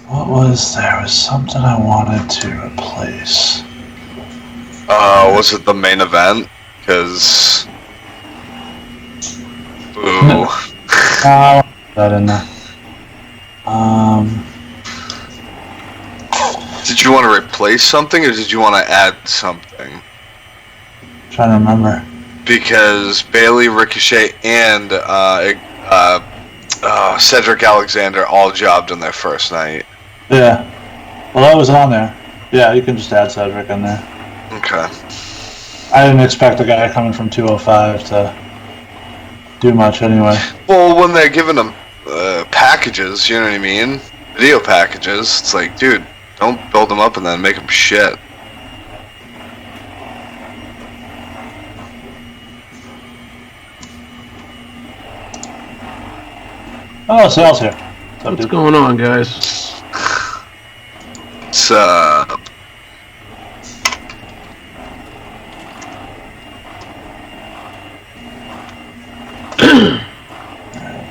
What was there? Was something I wanted to replace. Was it the main event? Because... Ooh. That in there. Did you want to replace something, or did you want to add something? Trying to remember. Because Bailey, Ricochet, and Cedric Alexander all jobbed on their first night. Yeah. Well, that was on there. Yeah, you can just add Cedric in there. Okay. I didn't expect a guy coming from 205 to do much anyway. Well, when they're giving them packages, you know what I mean? Video packages, it's like, dude, don't build them up and then make them shit. Oh, Sal's here. What's going on, guys? What's up?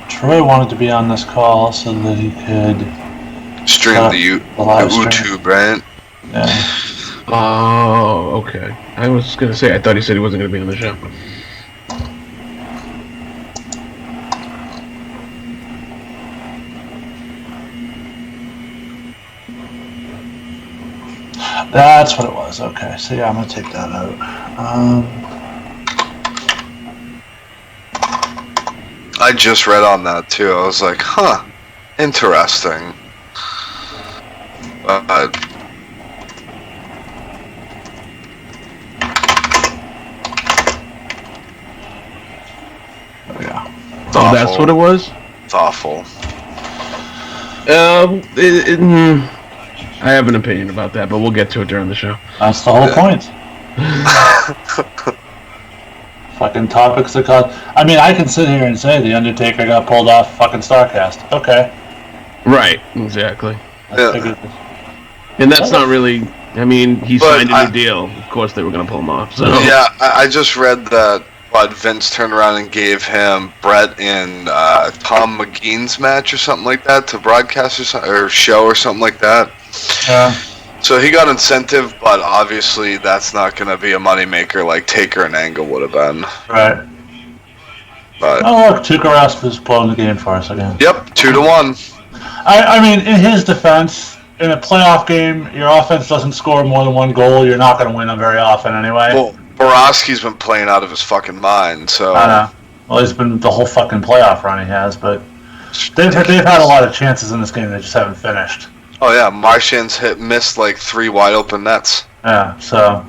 Troy wanted to be on this call so that he could stream the YouTube, right? Yeah. Oh, okay. I was gonna say, I thought he said he wasn't gonna be on the show. That's what it was. Okay, so yeah, I'm gonna take that out. I just read on that too. I was like, huh, interesting. Yeah. Oh, that's what it was? It's awful. I have an opinion about that, but we'll get to it during the show. That's the whole point. Fucking topics that cause. I mean, I can sit here and say the Undertaker got pulled off fucking StarCast. Okay. Right. Exactly. Yeah. And that's not really. I mean, he signed a new deal. Of course, they were going to pull him off. So. Yeah, I just read that. But Vince turned around and gave him Brett and Tom McGean's match or something like that to broadcast or show or something like that. Yeah. So he got incentive, but obviously that's not going to be a moneymaker like Taker and Angle would have been. Right. But, oh, look, Tuukka Rask is blowing the game for us again. Yep, 2-1. I mean, in his defense, in a playoff game, your offense doesn't score more than one goal, you're not going to win them very often anyway. Well, Borowski's been playing out of his fucking mind, so... I know. Well, he's been the whole fucking playoff run he has, but they've had a lot of chances in this game they just haven't finished. Oh, yeah, Marchand's missed like 3 wide open nets. Yeah, so...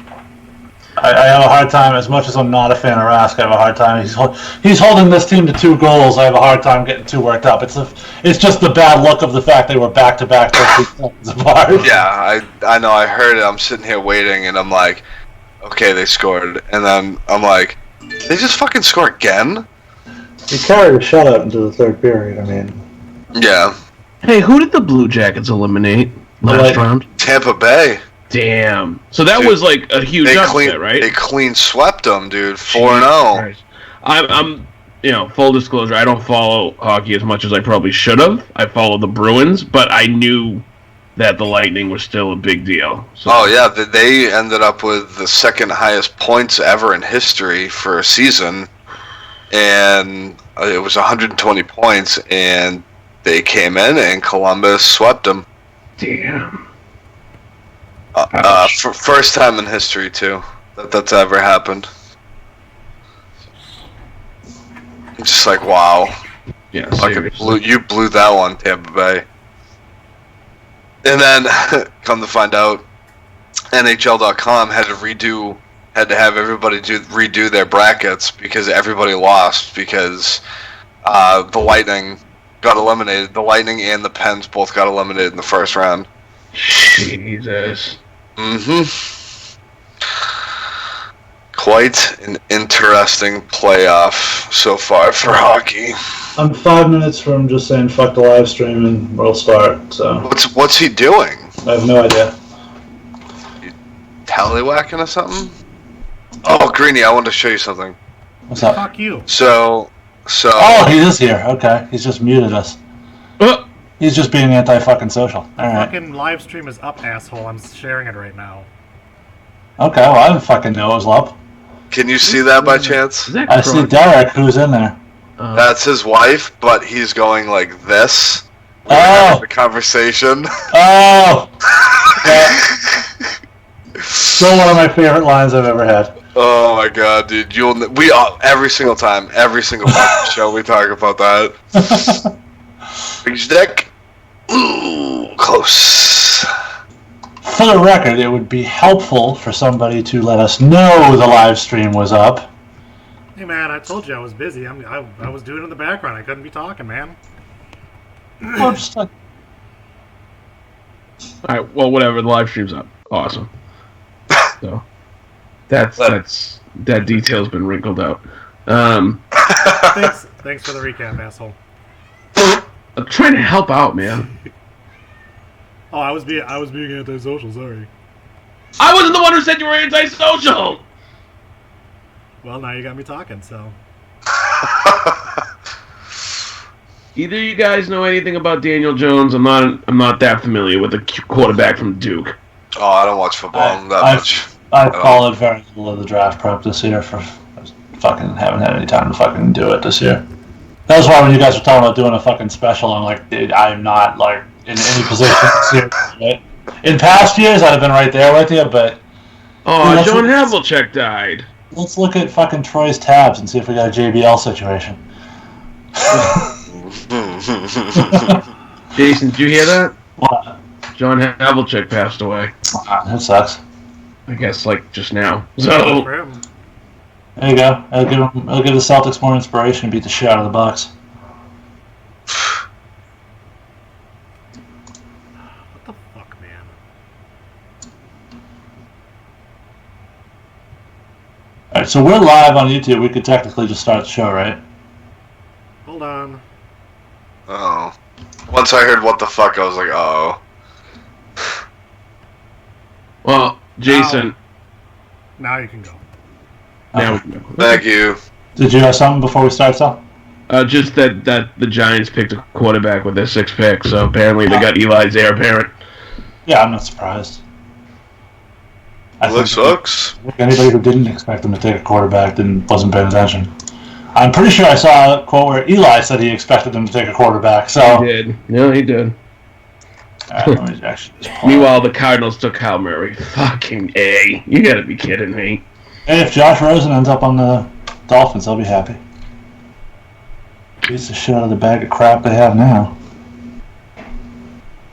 I have a hard time, as much as I'm not a fan of Rask, I have a hard time. He's holding this team to 2 goals. I have a hard time getting too worked up. It's just the bad luck of the fact they were back-to-back 13 seconds apart. Yeah, I know, I heard it. I'm sitting here waiting, and I'm like... Okay, they scored, and then I'm like, they just fucking score again? He carried a shutout into the third period, I mean. Yeah. Hey, who did the Blue Jackets eliminate last round? Tampa Bay. Damn. So that was like a huge upset, right? They clean swept them, dude. 4-0. I'm, full disclosure, I don't follow hockey as much as I probably should have. I follow the Bruins, but I knew that the Lightning was still a big deal. So. Oh, yeah, they ended up with the second highest points ever in history for a season, and it was 120 points, and they came in, and Columbus swept them. Damn. For first time in history, too, that's ever happened. Just like, wow. Yeah, you blew that one, Tampa Bay. And then, come to find out, NHL.com had to have everybody redo their brackets because everybody lost because the Lightning got eliminated. The Lightning and the Pens both got eliminated in the first round. Jesus. Mm-hmm. Quite an interesting playoff so far for hockey. I'm 5 minutes from just saying fuck the live stream and we'll start. So what's he doing? I have no idea. You tallywhacking or something? Oh, Greeny, I wanted to show you something. What's up? Fuck you. So. Oh, he is here. Okay, he's just muted us. He's just being anti-fucking social. All right. Fucking live stream is up, asshole. I'm sharing it right now. Okay, well, I didn't fucking know it was up. Can you see that by chance? Is that I see Derek, who's in there. That's his wife, but he's going like this. Oh! The conversation. Oh! Yeah. Still one of my favorite lines I've ever had. Oh my god, dude! Every single time, every single fucking show we talk about that. Big dick. Ooh, close. For the record, it would be helpful for somebody to let us know the live stream was up. Hey man, I told you I was busy. I was doing it in the background. I couldn't be talking, man. Well, just like, Alright, well, whatever. The live stream's up. Awesome. So, that detail's been wrinkled out. Thanks for the recap, asshole. I'm trying to help out, man. Oh, I was being antisocial. Sorry. I wasn't the one who said you were antisocial! Well, now you got me talking. So. Either you guys know anything about Daniel Jones. I'm not that familiar with the quarterback from Duke. Oh, I don't watch football that much. I followed very little of the draft prep this year. Fucking haven't had any time to fucking do it this year. That was why when you guys were talking about doing a fucking special, I'm like, dude, I'm not like in any position this year. Right? In past years, I'd have been right there with you, but. Oh, dude, John Havlicek died. Let's look at fucking Troy's tabs and see if we got a JBL situation. Jason, did you hear that? What? John Havlicek passed away. That sucks. I guess like just now. Good So for him. There you go. I'll give the Celtics more inspiration and beat the shit out of the Bucks. What the fuck, man? Alright, so we're live on YouTube. We could technically just start the show, right? Hold on. Oh. Once I heard what the fuck, I was like, oh. well, Jason. Now you can go. Now Okay. we can go. Thank you. Did you have something before we start, Sal? Just that the Giants picked a quarterback with their 6th pick, so apparently they got Eli's heir apparent. Yeah, I'm not surprised. That sucks. Anybody who didn't expect them to take a quarterback wasn't paying attention. I'm pretty sure I saw a quote where Eli said he expected them to take a quarterback. So He did. No, he did. All right, let me actually just pull Meanwhile, the Cardinals took Kyle Murray. Fucking A. You gotta be kidding me. Hey, if Josh Rosen ends up on the Dolphins, I'll be happy. Beats the shit out of the bag of crap they have now.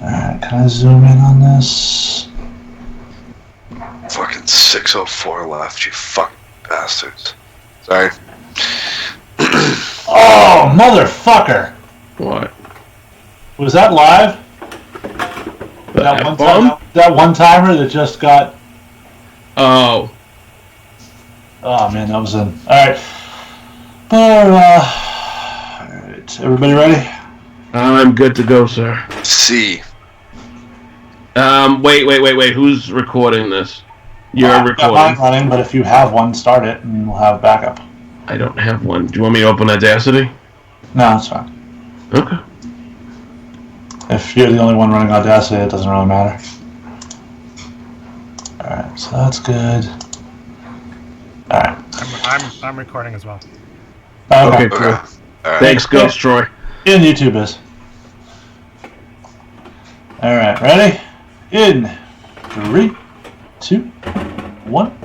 Alright, can I zoom in on this? Fucking 6:04 left, you fucking bastards. Sorry. Oh, motherfucker! What? Was that live? That one timer that just got. Oh. Oh man, that was in. Alright. Alright, everybody ready? I'm good to go, sir. C. Wait. Who's recording this? You're Got mine recording. running, but if you have one, start it and we'll have backup. I don't have one. Do you want me to open Audacity? No, that's fine. Okay. If you're the only one running Audacity, it doesn't really matter. Alright, so that's good. Alright. I'm recording as well. Okay, Okay. cool. Alright. Thanks, Ghost Troy. In YouTube is. Alright, ready? In 3, 2, 1.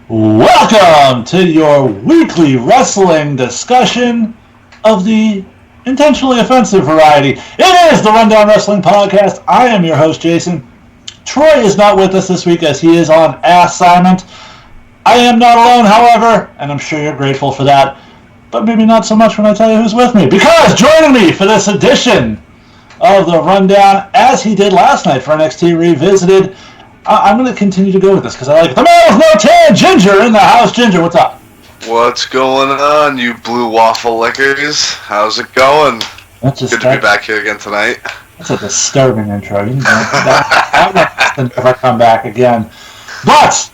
Welcome to your weekly wrestling discussion of the intentionally offensive variety. It is the Rundown Wrestling Podcast. I am your host, Jason. Troy is not with us this week as he is on assignment. I am not alone, however, and I'm sure you're grateful for that, but maybe not so much when I tell you who's with me, because joining me for this edition of the Rundown, as he did last night for NXT Revisited, I'm going to continue to go with this because I like it. The man with no tan, Ginger, in the house. Ginger, what's up? What's going on, you blue waffle lickers? How's it going? That's Good to be back here again tonight. That's a disturbing intro. You know, I'm not going to never come back again. But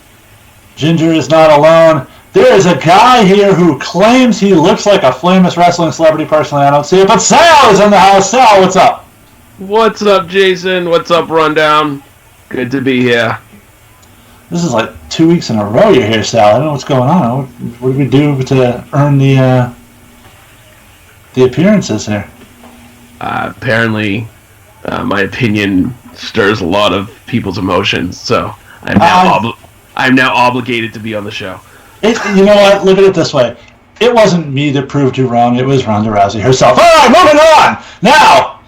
Ginger is not alone. There is a guy here who claims he looks like a famous wrestling celebrity. Personally, I don't see it. But Sal is in the house. Sal, what's up? What's up, Jason? What's up, Rundown? Good to be here. This is like 2 weeks in a row you're here, Sal. I don't know what's going on. What do we do to earn the appearances here? Apparently, my opinion stirs a lot of people's emotions, so I'm now obligated to be on the show. You know what? Look at it this way. It wasn't me that proved you wrong. It was Ronda Rousey herself. All right, moving on. Now,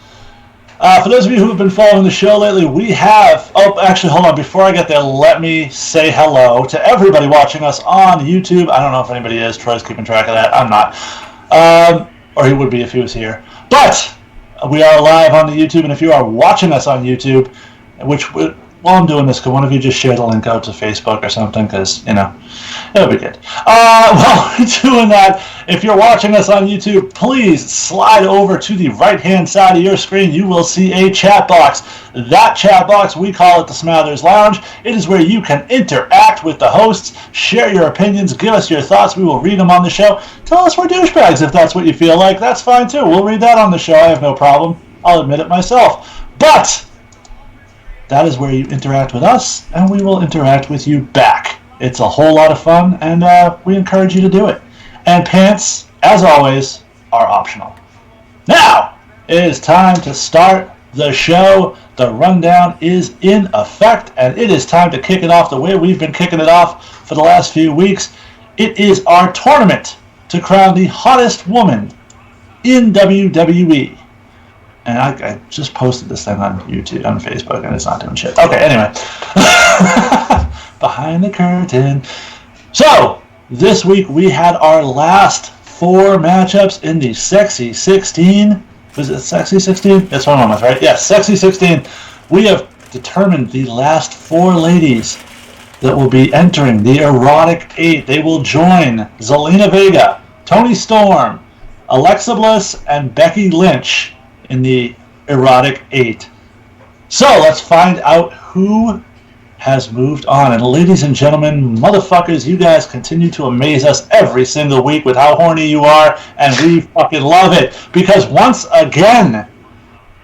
for those of you who have been following the show lately, we have... Oh, actually, hold on. Before I get there, let me say hello to everybody watching us on YouTube. I don't know if anybody is. Troy's keeping track of that. I'm not. Or he would be if he was here. But we are live on the YouTube, and if you are watching us on YouTube, which... While I'm doing this, could one of you just share the link out to Facebook or something? Because, it'll be good. While we're doing that, if you're watching us on YouTube, please slide over to the right-hand side of your screen. You will see a chat box. That chat box, we call it the Smathers Lounge. It is where you can interact with the hosts, share your opinions, give us your thoughts. We will read them on the show. Tell us we're douchebags if that's what you feel like. That's fine, too. We'll read that on the show. I have no problem. I'll admit it myself. But... that is where you interact with us, and we will interact with you back. It's a whole lot of fun, and we encourage you to do it. And pants, as always, are optional. Now, it is time to start the show. The rundown is in effect, and it is time to kick it off the way we've been kicking it off for the last few weeks. It is our tournament to crown the hottest woman in WWE. And I just posted this thing on YouTube, on Facebook, and it's not doing shit. Okay, anyway. Behind the curtain. So, this week we had our last 4 matchups in the Sexy 16. Was it Sexy 16? That's one of them, right? Yes, Sexy 16. We have determined the last 4 ladies that will be entering the Erotic 8. They will join Zelina Vega, Toni Storm, Alexa Bliss, and Becky Lynch in the Erotic 8. So let's find out who has moved on. And ladies and gentlemen, motherfuckers, you guys continue to amaze us every single week with how horny you are, and we fucking love it. Because once again,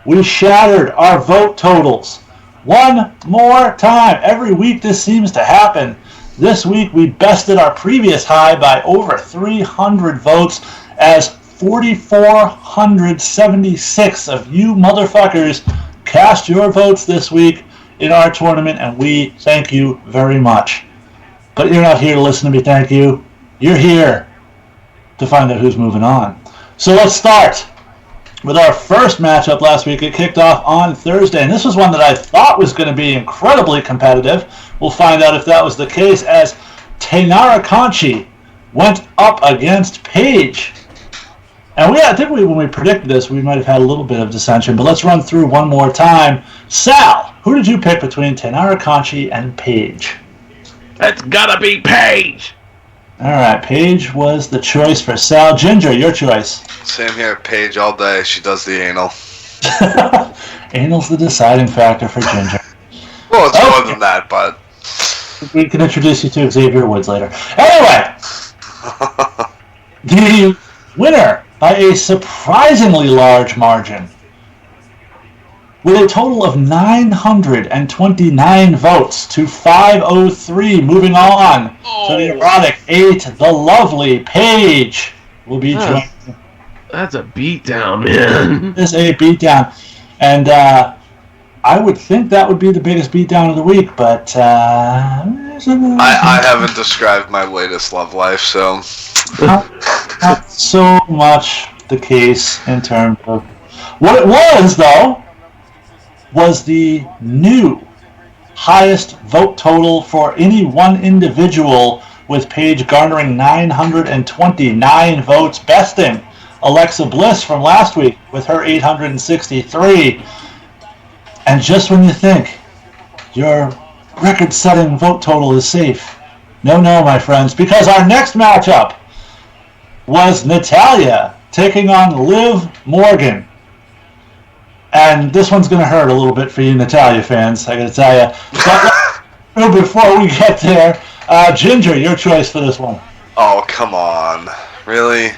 we shattered our vote totals. One more time. Every week this seems to happen. This week we bested our previous high by over 300 votes as 4,476 of you motherfuckers cast your votes this week in our tournament, and we thank you very much. But you're not here to listen to me thank you. You're here to find out who's moving on. So let's start with our first matchup last week. It kicked off on Thursday, and this was one that I thought was going to be incredibly competitive. We'll find out if that was the case as Taynara Conti went up against Paige. And I think when we predicted this, we might have had a little bit of dissension, but let's run through one more time. Sal, who did you pick between Taynara Conti and Paige? That's gotta be Paige! All right, Paige was the choice for Sal. Ginger, your choice. Same here, Paige all day. She does the anal. Anal's the deciding factor for Ginger. Well, it's more than that, but... we can introduce you to Xavier Woods later. Anyway, the winner by a surprisingly large margin, with a total of 929 votes to 503. Moving on to the Erotic 8, the lovely Paige will be joining. That's a beatdown, man. This is a beatdown. And I would think that would be the biggest beatdown of the week, but... I haven't described my latest love life, so... Not so much the case in terms of... What it was, though, was the new highest vote total for any one individual, with Paige garnering 929 votes, besting Alexa Bliss from last week with her 863. And just when you think your record-setting vote total is safe, no, my friends, because our next matchup was Natalya taking on Liv Morgan. And this one's going to hurt a little bit for you Natalya fans, I got to tell you. But before we get there, Ginger, your choice for this one. Oh, come on. Really?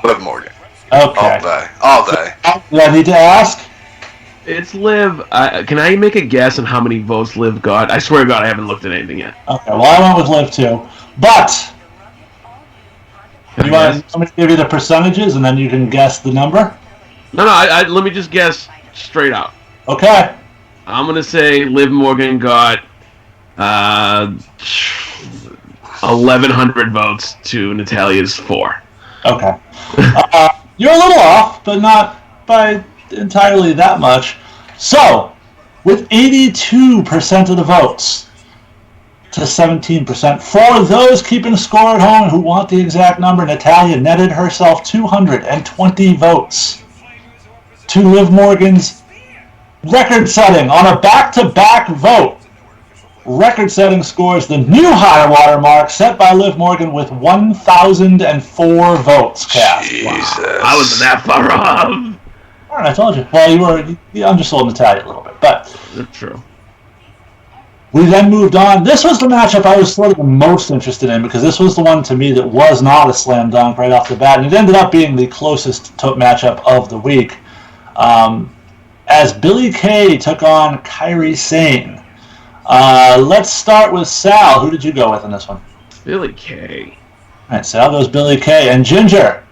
Liv Morgan. Okay. All day. Do I need to ask? It's Liv. Can I make a guess on how many votes Liv got? I swear to God, I haven't looked at anything yet. Okay, well, I went with Liv too. But, Can you I want guess? me to give you the percentages and then you can guess the number? No. Let me just guess straight out. Okay. I'm gonna say Liv Morgan got 1,100 votes to Natalia's 4. Okay. You're a little off, but not by entirely that much. So, with 82% of the votes to 17%, for those keeping score at home who want the exact number, Natalia netted herself 220 votes to Liv Morgan's record-setting on a back-to-back vote. Record-setting scores the new high water mark set by Liv Morgan with 1,004 votes cast. Jesus. I wasn't that far off. All right, I told you. Well, you undersold Natalia a little bit, but That's true. we then moved on. This was the matchup I was sort of the most interested in because this was the one to me that was not a slam dunk right off the bat, and it ended up being the closest matchup of the week. As Billie Kay took on Kairi Sane. Let's start with Sal. Who did you go with in this one? Billie Kay. All right, Sal goes Billie Kay. And Ginger?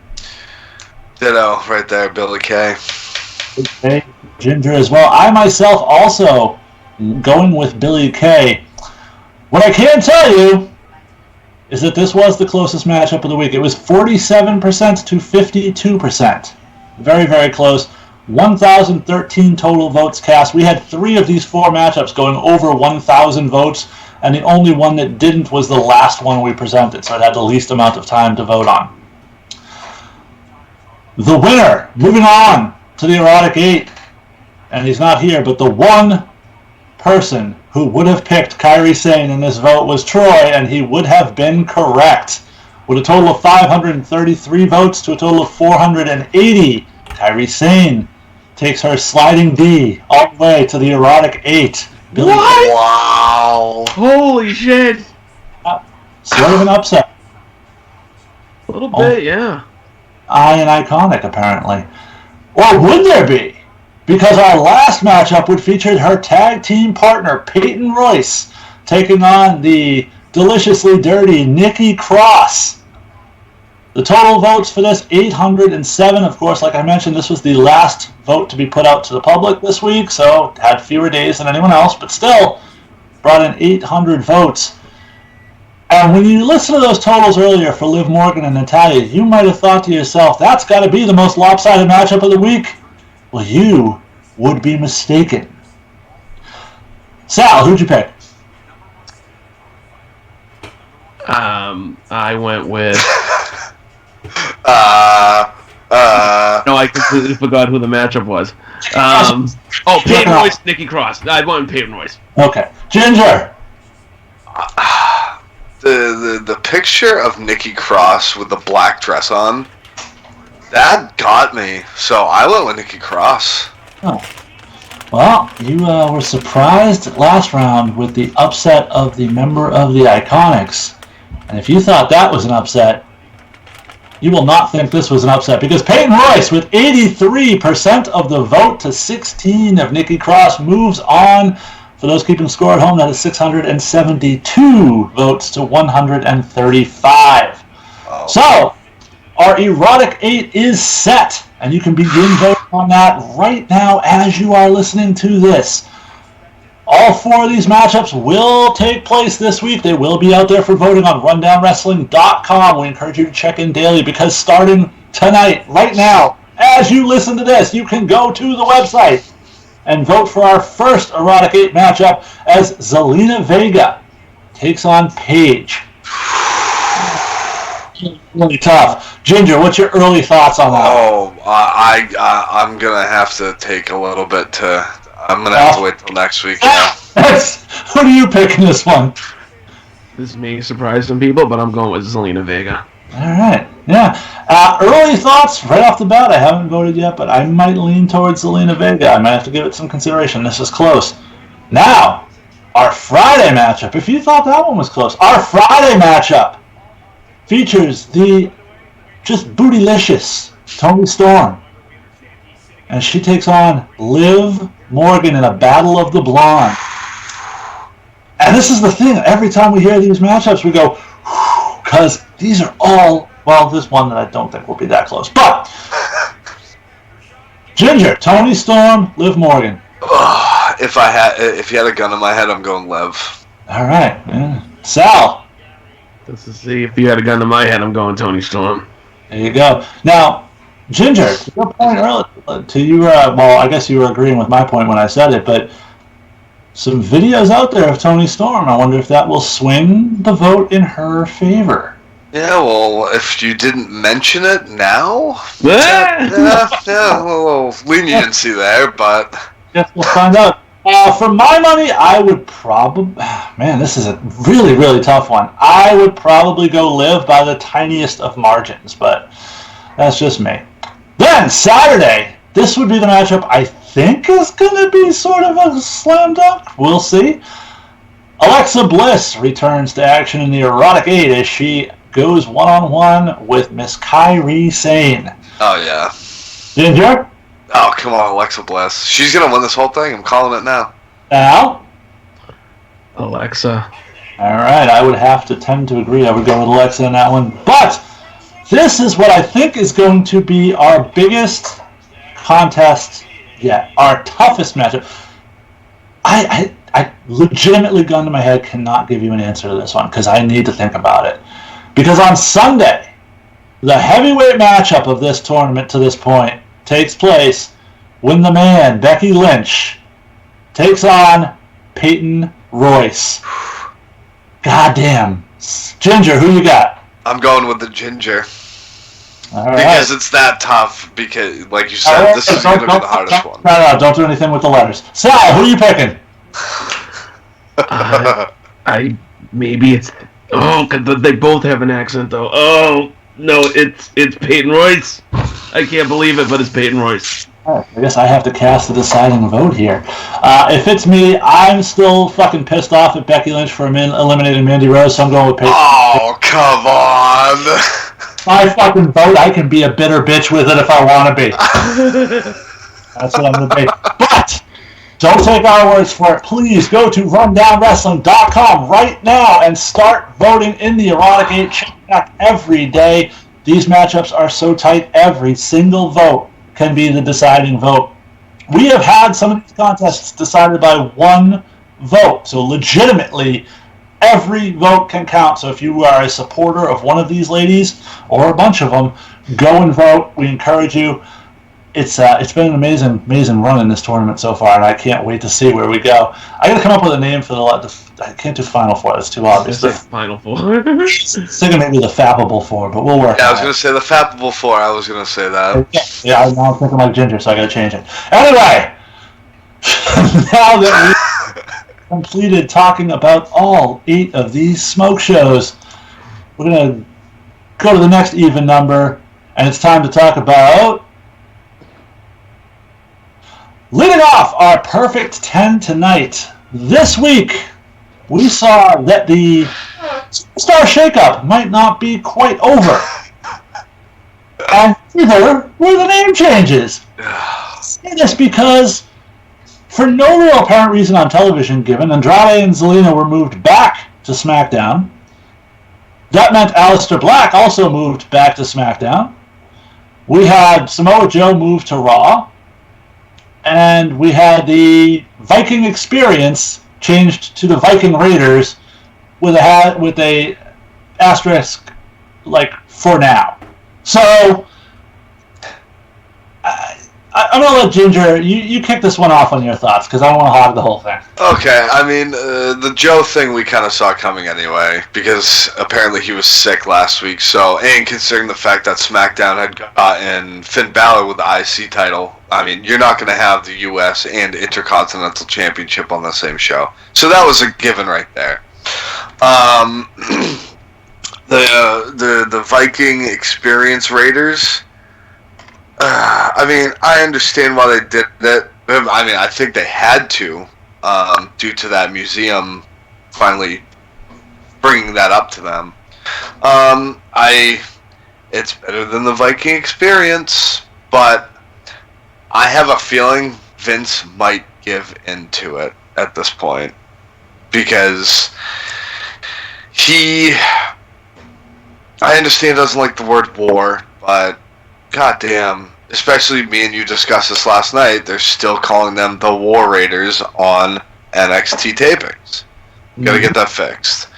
Ditto, right there, Billie Kay. Okay, Ginger as well. I myself also going with Billie Kay. What I can tell you is that this was the closest matchup of the week. It was 47% to 52%. Very, very close. 1,013 total votes cast. We had 3 of these 4 matchups going over 1,000 votes, and the only one that didn't was the last one we presented, so it had the least amount of time to vote on. The winner, moving on to the Erotic 8, and he's not here, but the one person who would have picked Kairi Sane in this vote was Troy, and he would have been correct. With a total of 533 votes to a total of 480, Kairi Sane takes her sliding D all the way to the Erotic 8. Billie What? Wow. Holy shit! Sort of an upset. A little bit, yeah. And iconic, apparently. Or would there be? Because our last matchup would feature her tag team partner, Peyton Royce, taking on the deliciously dirty Nikki Cross. The total votes for this, 807. Of course, like I mentioned, this was the last vote to be put out to the public this week, so it had fewer days than anyone else, but still brought in 800 votes. And when you listen to those totals earlier for Liv Morgan and Natalia, you might have thought to yourself, that's got to be the most lopsided matchup of the week. Well, you would be mistaken. Sal, who'd you pick? I went with... No, I completely forgot who the matchup was. Peyton Royce, Nikki Cross. I went with Peyton Royce. Okay. Ginger. The picture of Nikki Cross with the black dress on, that got me. So I went with Nikki Cross. Oh. Well, you were surprised last round with the upset of the member of the Iconics. And if you thought that was an upset, you will not think this was an upset, because Peyton Royce, with 83% of the vote to 16 of Nikki Cross, moves on. For those keeping score at home, that is 672 votes to 135. Oh. So, our Erotic 8 is set, and you can begin voting on that right now as you are listening to this. All 4 of these matchups will take place this week. They will be out there for voting on rundownwrestling.com. We encourage you to check in daily, because starting tonight, right now, as you listen to this, you can go to the website and vote for our first Erotic 8 matchup as Zelina Vega takes on Paige. Really tough. Ginger, what's your early thoughts on that? I'm gonna have to take a little bit to. I'm gonna have to wait till next week. Yeah. Who do you pick in this one? This may surprise some people, but I'm going with Zelina Vega. All right. Yeah. Early thoughts right off the bat. I haven't voted yet, but I might lean towards Zelina Vega. I might have to give it some consideration. This is close. Now, our Friday matchup. If you thought that one was close, our Friday matchup features the just bootylicious Toni Storm and she takes on Liv Morgan in a battle of the blonde. And this is the thing. Every time we hear these matchups, we go, because these are all, well, there's one that I don't think will be that close. But, Ginger, Toni Storm, Liv Morgan. If you had a gun in my head, I'm going Liv. All right. Yeah. Sal. Let's see. If you had a gun to my head, I'm going Toni Storm. There you go. Now, Ginger, to your point earlier, well, I guess you were agreeing with my point when I said it, but some videos out there of Toni Storm. I wonder if that will swing the vote in her favor. Yeah, well, if you didn't mention it now, Yeah. a little leniency there, but Yes, we'll find out. For my money, I would probably... Man, this is a really, really tough one. I would probably go Liv by the tiniest of margins, but that's just me. Then, Saturday, this would be the matchup I think is going to be sort of a slam dunk. We'll see. Alexa Bliss returns to action in the Erotic 8 as she goes one-on-one with Miss Kairi Sane. oh yeah. Ginger? Oh, come on, Alexa Bliss. She's going to win this whole thing. I'm calling it now. Al? Alexa. All right, I would have to tend to agree. I would go with Alexa in that one. But this is what I think is going to be our biggest contest yet, our toughest matchup. I legitimately, gun to my head, cannot give you an answer to this one because I need to think about it. Because on Sunday, the heavyweight matchup of this tournament to this point takes place when the man, Becky Lynch, takes on Peyton Royce. Goddamn. Ginger, who you got? I'm going with the Ginger. All right. Because it's that tough. Because, like you said, this is going to be the hardest one. No, don't do anything with the letters. Sal, who are you picking? Maybe it's... Oh, cause they both have an accent, though. Oh, no, it's Peyton Royce. I can't believe it, but it's Peyton Royce. I guess I have to cast the deciding vote here. If it's me, I'm still fucking pissed off at Becky Lynch for eliminating Mandy Rose, so I'm going with Peyton. Oh, come on. My fucking vote, I can be a bitter bitch with it if I want to be. That's what I'm going to be. But don't take our words for it. Please go to rundownwrestling.com right now and start voting in the Erotic 8 chat back every day. These matchups are so tight, every single vote can be the deciding vote. We have had some of these contests decided by one vote, so legitimately every vote can count. So if you are a supporter of one of these ladies or a bunch of them, go and vote. We encourage you. It's been an amazing run in this tournament so far, and I can't wait to see where we go. I got to come up with a name for I can't do Final Four. That's too obvious. It's the Final Four. Thinking maybe the Fappable Four, but we'll work. Yeah, I was on going to say the Fappable Four. I was going to say that. Yeah, now I'm thinking like Ginger, so I got to change it. Anyway, now that we've completed talking about all 8 of these smoke shows, we're going to go to the next even number, and it's time to talk about... Leading off our Perfect 10 tonight, this week we saw that the Superstar Shakeup might not be quite over. And neither were the name changes. I say this because, for no real apparent reason on television given, Andrade and Zelina were moved back to SmackDown. That meant Aleister Black also moved back to SmackDown. We had Samoa Joe move to Raw. And we had the Viking Experience changed to the Viking Raiders with a asterisk, like, for now. So I'm gonna let Ginger you kick this one off on your thoughts because I don't want to hog the whole thing. Okay, I mean, the Joe thing we kind of saw coming anyway, because apparently he was sick last week, so, and considering the fact that SmackDown had gotten Finn Balor with the IC title, I mean, you're not going to have the US and Intercontinental Championship on the same show. So that was a given right there. The Viking Experience Raiders, I mean, I understand why they did it. I mean, I think they had to, due to that museum finally bringing that up to them. It's better than the Viking Experience, but I have a feeling Vince might give into it at this point because I understand doesn't like the word war, but goddamn, especially me and you discussed this last night, they're still calling them the War Raiders on NXT tapings. Gotta get that fixed.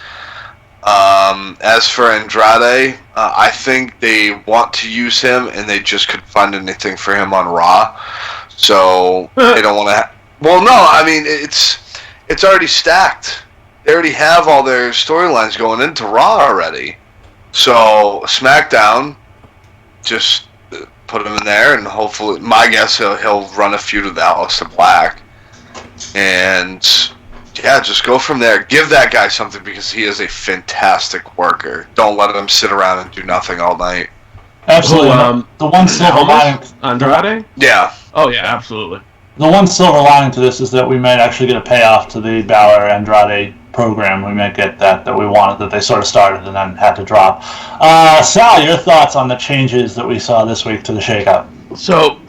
As for Andrade, I think they want to use him, and they just couldn't find anything for him on Raw, so they don't want to. Well, no, I mean it's already stacked. They already have all their storylines going into Raw already. So SmackDown, just put him in there, and hopefully, my guess he'll run a feud with Aleister Black, and. Yeah, just go from there. Give that guy something because he is a fantastic worker. Don't let him sit around and do nothing all night. Absolutely. The one silver lining. Andrade? Yeah. Oh, yeah, absolutely. The one silver lining to this is that we might actually get a payoff to the Balor Andrade program. We might get that we wanted, that they sort of started and then had to drop. Sal, your thoughts on the changes that we saw this week to the shakeup? So,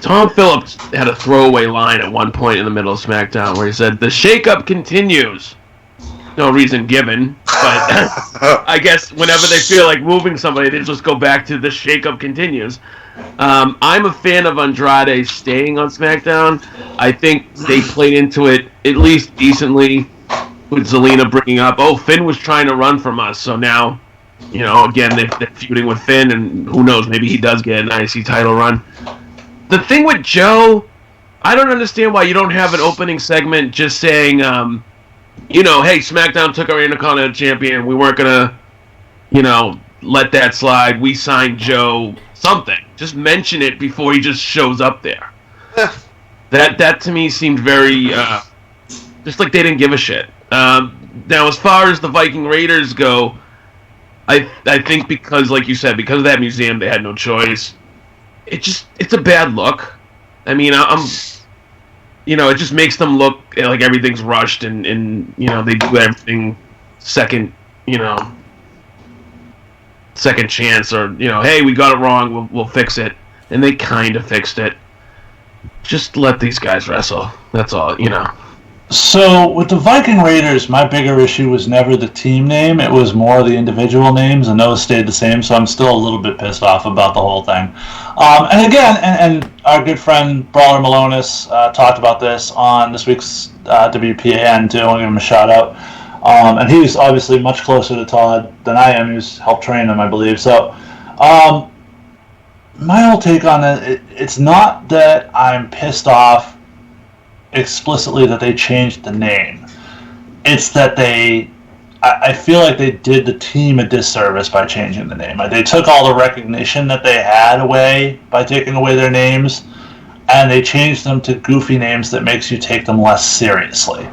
Tom Phillips had a throwaway line at one point in the middle of SmackDown where he said, "The shakeup continues." No reason given, but I guess whenever they feel like moving somebody, they just go back to "the shakeup continues." I'm a fan of Andrade staying on SmackDown. I think they played into it at least decently with Zelina bringing up, "Oh, Finn was trying to run from us," so now, again, they're feuding with Finn, and who knows, maybe he does get an IC title run. The thing with Joe, I don't understand why you don't have an opening segment just saying, hey, SmackDown took our Intercontinental Champion. We weren't going to, let that slide. We signed Joe. Something. Just mention it before he just shows up there. That to me seemed very, just like they didn't give a shit. Now, as far as the Viking Raiders go, I think because, like you said, because of that museum, they had no choice. It's a bad look. I mean, it just makes them look like everything's rushed and they do everything second chance, or, hey, we got it wrong, we'll fix it. And they kind of fixed it. Just let these guys wrestle. That's all, So, with the Viking Raiders, my bigger issue was never the team name. It was more the individual names, and those stayed the same, so I'm still a little bit pissed off about the whole thing. And again, and our good friend Brawler Malonis talked about this on this week's WPAN, too. I want to give him a shout-out. And he's obviously much closer to Todd than I am. He's helped train him, I believe. So, my whole take on it, it's not that I'm pissed off explicitly that they changed the name. It's that I feel like they did the team a disservice by changing the name. They took all the recognition that they had away by taking away their names, and they changed them to goofy names that makes you take them less seriously.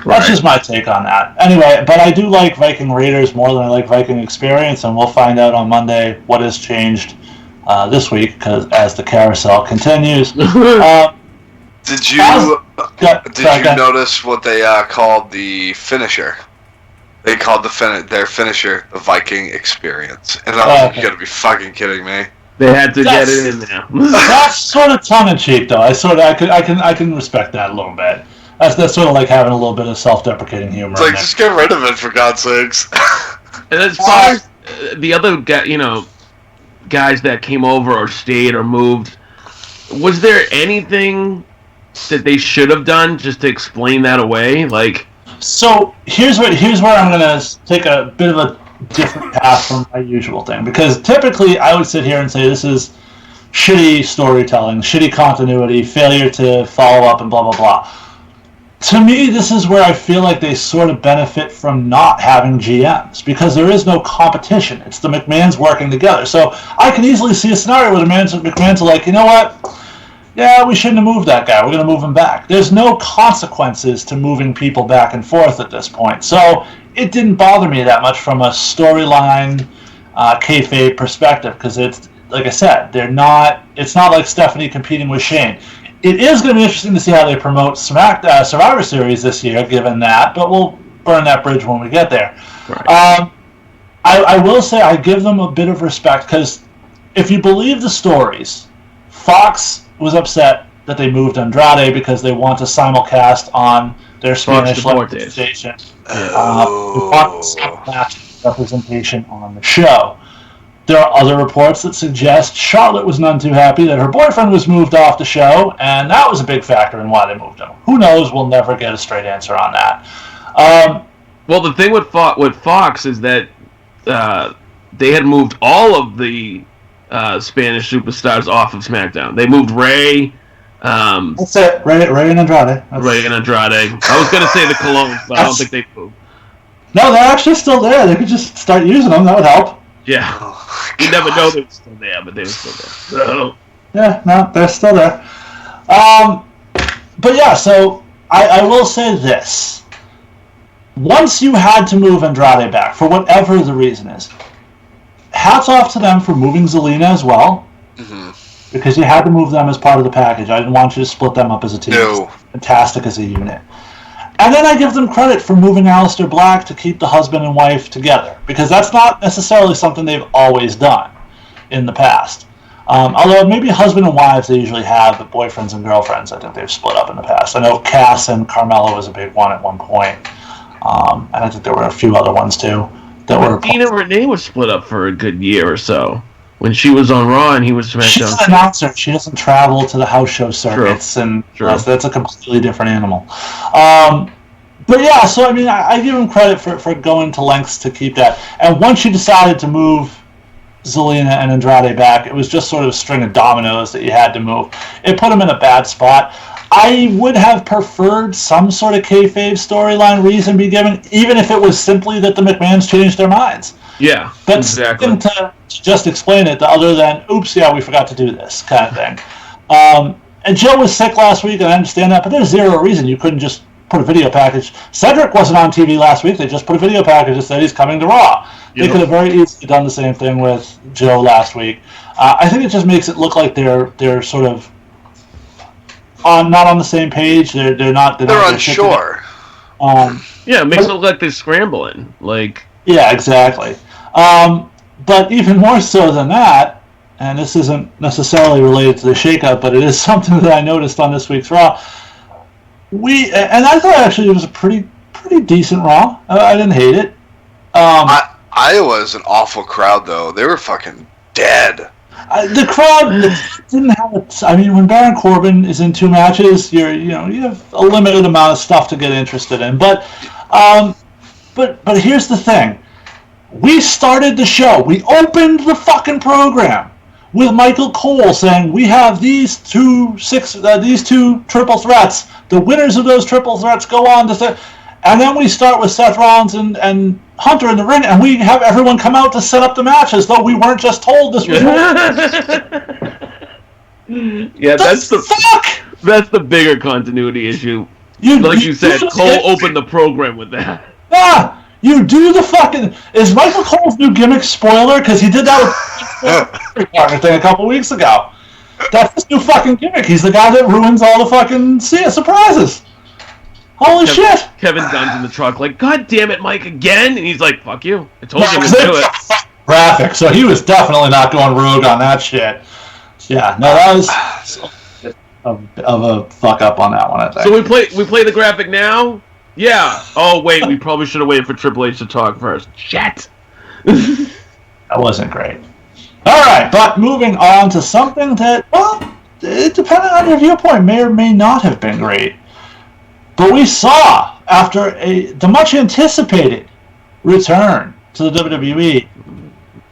Right. That's just my take on that. Anyway, but I do like Viking Raiders more than I like Viking Experience, and we'll find out on Monday what has changed this week, because as the carousel continues. Did you notice what they called the finisher? They called their finisher the Viking Experience, and I was like, "You gotta be fucking kidding me!" They had to get it in there. That's sort of tongue in cheek, though. I can respect that a little bit. That's sort of like having a little bit of self-deprecating humor. It's like, just get rid of it, for God's sakes. And as far as the other guys that came over or stayed or moved, was there anything that they should have done just to explain that away? So here's where I'm going to take a bit of a different path from my usual thing, because typically I would sit here and say this is shitty storytelling, shitty continuity, failure to follow up, and blah blah blah. To me, this is where I feel like they sort of benefit from not having GMs, because there is no competition. It's the McMahons working together. So I can easily see a scenario where the McMahons are like, you know what? Yeah, we shouldn't have moved that guy. We're going to move him back. There's no consequences to moving people back and forth at this point. So it didn't bother me that much from a storyline, kayfabe perspective, because it's, like I said, it's not like Stephanie competing with Shane. It is going to be interesting to see how they promote Survivor Series this year, given that, but we'll burn that bridge when we get there. Right. I will say I give them a bit of respect, because if you believe the stories, Fox was upset that they moved Andrade because they want to simulcast on their Spanish language station. They want simulcast representation on the show. There are other reports that suggest Charlotte was none too happy that her boyfriend was moved off the show, and that was a big factor in why they moved him. Who knows? We'll never get a straight answer on that. Well, the thing with Fox is that they had moved all of the Spanish superstars off of SmackDown. They moved Ray. That's it. Ray and Andrade. Ray and Andrade. I was going to say the Colognes, but I don't think they moved. No, they're actually still there. They could just start using them. That would help. Yeah. You never know they were still there, but they were still there. So. Yeah, no, they're still there. But yeah, so I will say this. Once you had to move Andrade back, for whatever the reason is, hats off to them for moving Zelina as well. Mm-hmm. Because you had to move them as part of the package. I didn't want you to split them up as a team. No. It's fantastic as a unit. And then I give them credit for moving Aleister Black to keep the husband and wife together. Because that's not necessarily something they've always done in the past. Although maybe husband and wives they usually have, but boyfriends and girlfriends I think they've split up in the past. I know Cass and Carmella was a big one at one point. And I think there were a few other ones too. Dina Renee was split up for a good year or so. When she was on Raw and he was SmackDown. She's an announcer. She doesn't travel to the house show circuits, and that's a completely different animal. But yeah, so I mean, I give him credit for going to lengths to keep that. And once you decided to move Zelina and Andrade back, it was just sort of a string of dominoes that you had to move. It put him in a bad spot. I would have preferred some sort of kayfabe storyline reason be given, even if it was simply that the McMahons changed their minds. Yeah, that's exactly. To just explain it, other than, oops, yeah, we forgot to do this, kind of thing. And Joe was sick last week, and I understand that, but there's zero reason you couldn't just put a video package. Cedric wasn't on TV last week. They just put a video package that said he's coming to Raw. They could have very easily done the same thing with Joe last week. I think it just makes it look like they're sort of not on the same page. They're unsure. Yeah, it makes it look like they're scrambling. Yeah, exactly. But even more so than that, and this isn't necessarily related to the shakeup, but it is something that I noticed on this week's Raw. And I thought actually it was a pretty decent Raw. I didn't hate it. Iowa is an awful crowd, though. They were fucking dead. The crowd didn't have it. I mean, when Baron Corbin is in two matches, you have a limited amount of stuff to get interested in. But here's the thing: we started the show. We opened the fucking program with Michael Cole saying we have these two triple threats. The winners of those triple threats go on to. And then we start with Seth Rollins and Hunter in the ring, and we have everyone come out to set up the match as though we weren't just told this was. Yeah, that's the bigger continuity issue. You said, Cole opened the program with that. Yeah, you do the fucking. Is Michael Cole's new gimmick spoiler? Because he did that with partner thing a couple weeks ago. That's his new fucking gimmick. He's the guy that ruins all the fucking surprises. Holy shit! Kevin Dunn's in the truck, God damn it, Mike, again? And he's like, fuck you. I told you to do it. Graphic, so he was definitely not going rogue on that shit. Yeah, no, that was of a fuck up on that one, I think. So we play the graphic now? Yeah. Oh, wait, we probably should have waited for Triple H to talk first. Shit! That wasn't great. Alright, but moving on to something that, well, depending on your viewpoint, may or may not have been great. But we saw, after the much-anticipated return to the WWE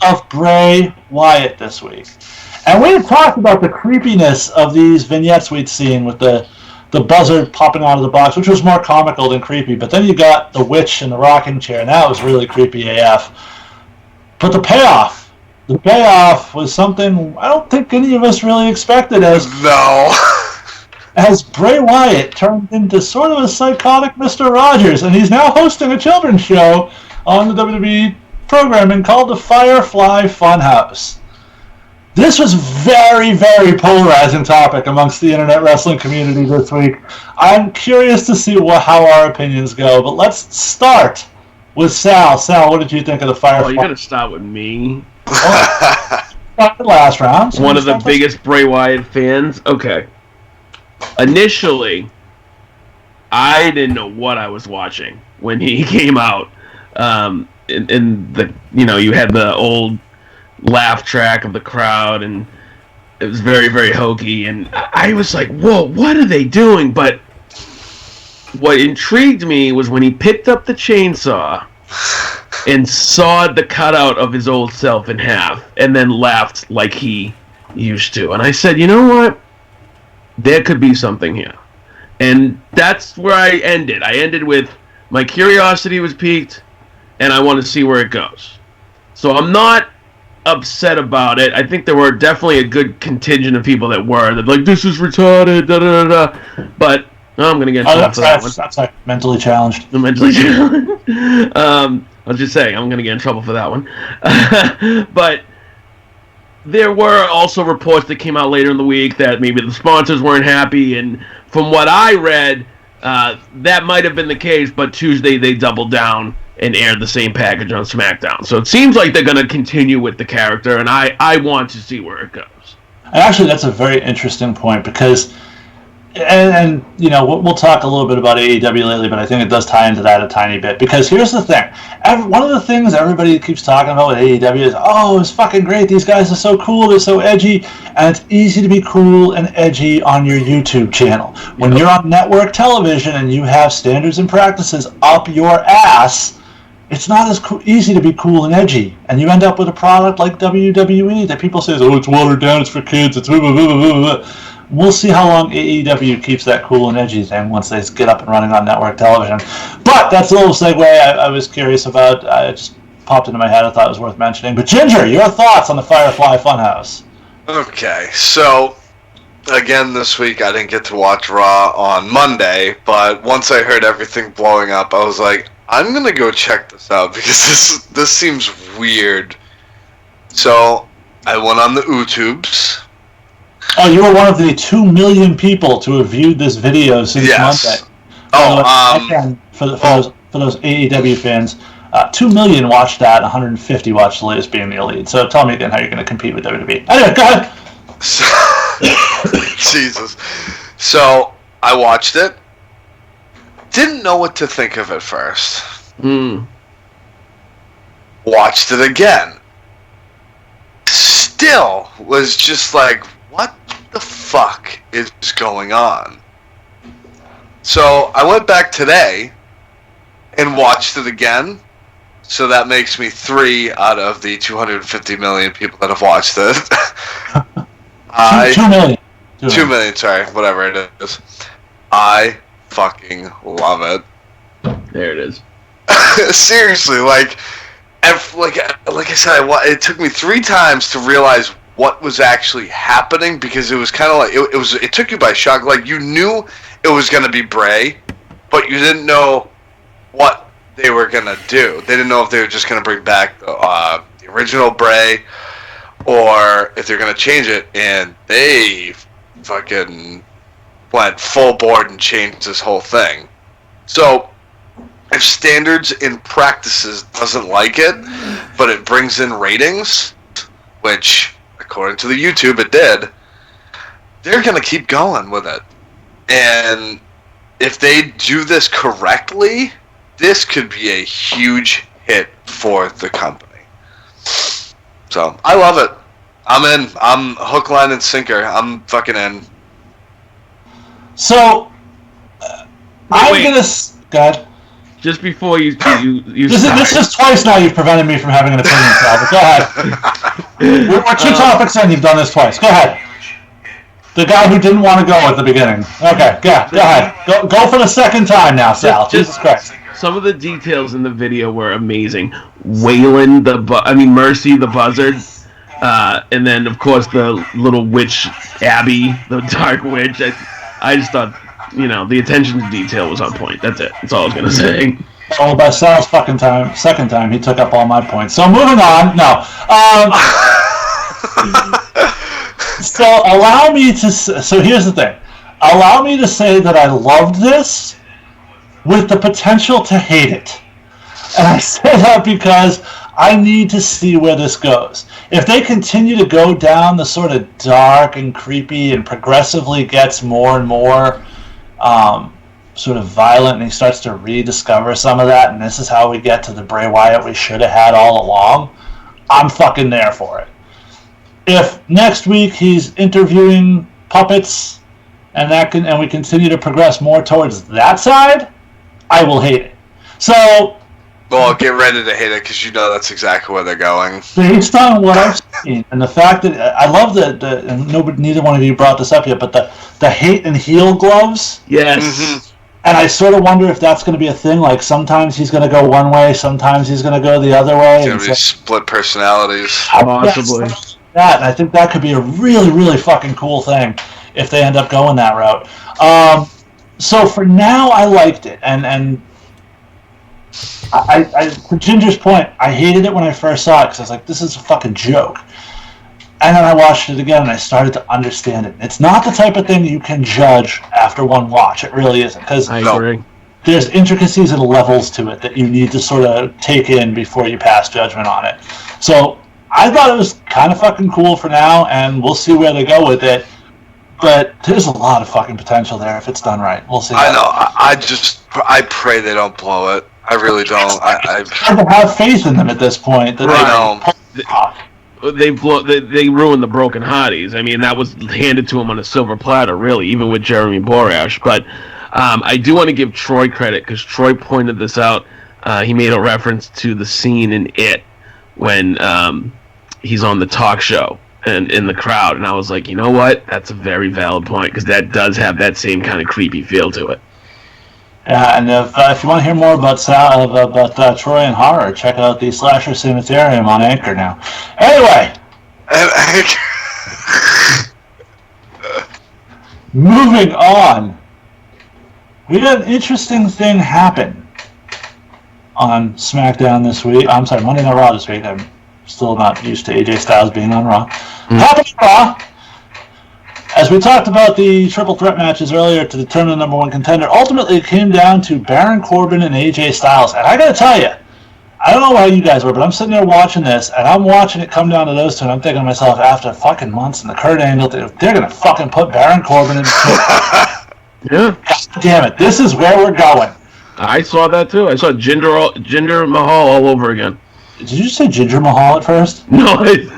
of Bray Wyatt this week. And we had talked about the creepiness of these vignettes we'd seen with the buzzard popping out of the box, which was more comical than creepy. But then you got the witch in the rocking chair, and that was really creepy AF. But the payoff was something I don't think any of us really expected as Bray Wyatt turned into sort of a psychotic Mr. Rogers, and he's now hosting a children's show on the WWE programming called the Firefly Funhouse. This was very, very polarizing topic amongst the internet wrestling community this week. I'm curious to see how our opinions go, but let's start with Sal. Sal, what did you think of the Firefly? Oh, you're going to start with me? The last round. One of the biggest Bray Wyatt fans? Okay. initially, I didn't know what I was watching when he came out. In the, you had the old laugh track of the crowd, and it was very, very hokey, and I was like, whoa, what are they doing? But what intrigued me was when he picked up the chainsaw and sawed the cutout of his old self in half, and then laughed like he used to. And I said, you know what? There could be something here. And that's where I ended. I ended with my curiosity was piqued, and I want to see where it goes. So I'm not upset about it. I think there were definitely a good contingent of people that were like, this is retarded, da da da da. But I'm gonna get in trouble for that one. That's like mentally challenged. Mentally challenged. I was just saying, I'm gonna get in trouble for that one. But there were also reports that came out later in the week that maybe the sponsors weren't happy, and from what I read, that might have been the case, but Tuesday they doubled down and aired the same package on SmackDown. So it seems like they're going to continue with the character, and I want to see where it goes. And actually, that's a very interesting point, because, and we'll talk a little bit about AEW lately, but I think it does tie into that a tiny bit, because here's the thing. One of the things everybody keeps talking about with AEW is, oh, it's fucking great, these guys are so cool, they're so edgy, and it's easy to be cool and edgy on your YouTube channel. When you're on network television and you have standards and practices up your ass, it's not as easy to be cool and edgy, and you end up with a product like WWE that people say, oh, it's watered down, it's for kids, it's blah, blah, blah, blah, blah. We'll see how long AEW keeps that cool and edgy thing once they get up and running on network television. But that's a little segue I was curious about. It just popped into my head. I thought it was worth mentioning. But Ginger, your thoughts on the Firefly Funhouse? Okay, so again this week I didn't get to watch Raw on Monday, but once I heard everything blowing up, I was like, I'm gonna go check this out because this seems weird. So I went on the YouTubes. Oh, you were one of the 2 million people to have viewed this video since Monday. For those AEW fans, 2 million watched that, 150 watched the latest Being the Elite. So tell me again how you're going to compete with WWE. Anyway, go ahead. Jesus. So I watched it. Didn't know what to think of it first. Watched it again. Still was just like, what the fuck is going on? So I went back today and watched it again. So that makes me 3 out of the 250 million people that have watched it. 2 million. 2 million, sorry, whatever it is. I fucking love it. There it is. Seriously, like I said, it took me 3 times to realize what was actually happening, because it was kind of like it took you by shock. Like, you knew it was going to be Bray, but you didn't know what they were going to do. They didn't know if they were just going to bring back the original Bray, or if they're going to change it. And they fucking went full board and changed this whole thing. So if Standards and Practices doesn't like it, but it brings in ratings, which according to the YouTube it did, they're going to keep going with it. And if they do this correctly, this could be a huge hit for the company. So I love it. I'm in. I'm hook, line, and sinker. I'm fucking in. So I'm gonna. God. Just before you this is twice now you've prevented me from having an opinion, Sal, but go ahead. We're 2 topics in, you've done this twice. Go ahead. The guy who didn't want to go at the beginning. Okay, yeah, go ahead. Go for the second time now, Sal. Jesus Christ. Some of the details in the video were amazing. Waylon, Mercy the Buzzard, and then, of course, the little witch, Abby, the dark witch. I just thought, the attention to detail was on point. That's it. That's all I was going to say. Oh, by Sal's second time, he took up all my points. So moving on. No. So allow me to. So here's the thing. Allow me to say that I loved this with the potential to hate it. And I say that because I need to see where this goes. If they continue to go down the sort of dark and creepy and progressively gets more and more sort of violent, and he starts to rediscover some of that, and this is how we get to the Bray Wyatt we should have had all along, I'm fucking there for it. If next week he's interviewing puppets and we continue to progress more towards that side, I will hate it. So, well, get ready to hate it because you know that's exactly where they're going. Based on what I've seen and the fact that I love and neither one of you brought this up yet, but the hate and heel gloves. Yes. Mm-hmm. And I sort of wonder if that's going to be a thing. Like sometimes he's going to go one way, sometimes he's going to go the other way. It's going to be split personalities. Possibly. That, and I think that could be a really, really fucking cool thing if they end up going that route. So for now, I liked it, and I to Ginger's point, I hated it when I first saw it because I was like, this is a fucking joke. And then I watched it again, and I started to understand it. It's not the type of thing you can judge after one watch. It really isn't. Because I agree. There's intricacies and levels to it that you need to sort of take in before you pass judgment on it. So I thought it was kind of fucking cool for now, and we'll see where they go with it. But there's a lot of fucking potential there if it's done right. We'll see. I know. I pray they don't blow it. I really don't. I have faith in them at this point. I know. They ruined the Broken Hotties. I mean, that was handed to him on a silver platter, really, even with Jeremy Borash. But I do want to give Troy credit because Troy pointed this out. He made a reference to the scene in It when he's on the talk show and in the crowd, and I was like, you know what? That's a very valid point because that does have that same kind of creepy feel to it. Yeah, and if you want to hear more about Troy and horror, check out the Slasher Sanitarium on Anchor now. Anyway, moving on, we had an interesting thing happen on SmackDown this week. I'm sorry, Monday Night Raw this week. I'm still not used to AJ Styles being on Raw. Happened on Raw. As we talked about the triple threat matches earlier to determine the number one contender, ultimately it came down to Baron Corbin and AJ Styles. And I got to tell you, I don't know how you guys were, but I'm sitting there watching this, and I'm watching it come down to those two, and I'm thinking to myself, after fucking months in the Kurt Angle, they're going to fucking put Baron Corbin in the Yeah. God damn it, this is where we're going. I saw that too. I saw Jinder Mahal all over again. Did you say Ginger Mahal at first? No, it's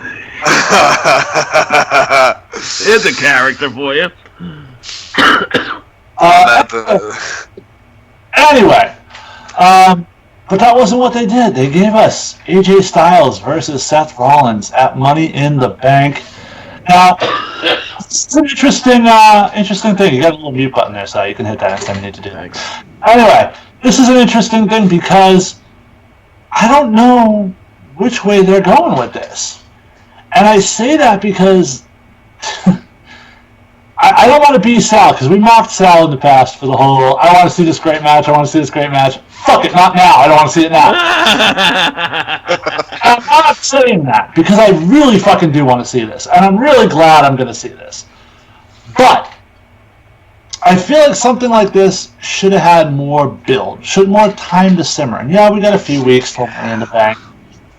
a character for you. Anyway, but that wasn't what they did. They gave us AJ Styles versus Seth Rollins at Money in the Bank. Now, it's an interesting thing. You got a little mute button there, so you can hit that next time you need to do that. Anyway, this is an interesting thing because I don't know which way they're going with this. And I say that because I don't want to be Sal, because we mocked Sal in the past for the whole, I want to see this great match, Fuck it, not now, I don't want to see it now. I'm not saying that, because I really fucking do want to see this, and I'm really glad I'm going to see this. But I feel like something like this should have had more build, more time to simmer. And yeah, we got a few weeks till Money in the Bank.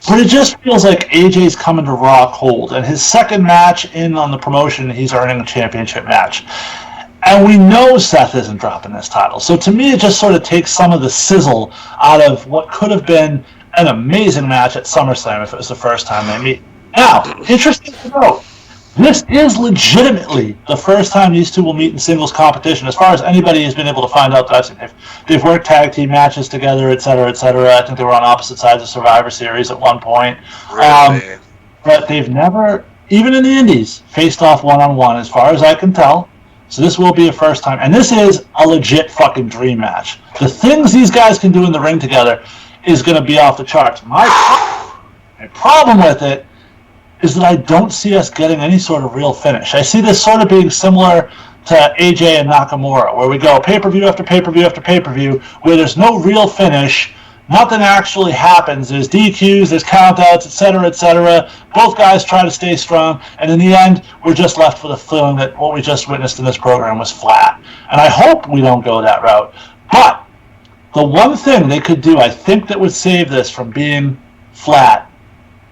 But it just feels like AJ's coming to Raw cold. And his second match in on the promotion, he's earning a championship match. And we know Seth isn't dropping this title. So to me, it just sort of takes some of the sizzle out of what could have been an amazing match at SummerSlam if it was the first time they meet. Now, interesting to note, this is legitimately the first time these two will meet in singles competition, as far as anybody has been able to find out. That they've worked tag team matches together, etc., etc. I think they were on opposite sides of Survivor Series at one point. Really? But they've never, even in the Indies, faced off one-on-one, as far as I can tell. So this will be a first time. And this is a legit fucking dream match. The things these guys can do in the ring together is going to be off the charts. My problem with it is that I don't see us getting any sort of real finish. I see this sort of being similar to AJ and Nakamura, where we go pay-per-view after pay-per-view after pay-per-view, where there's no real finish, nothing actually happens. There's DQs, there's countouts, etc., etc. Both guys try to stay strong, and in the end, we're just left with a feeling that what we just witnessed in this program was flat. And I hope we don't go that route. But the one thing they could do, I think, that would save this from being flat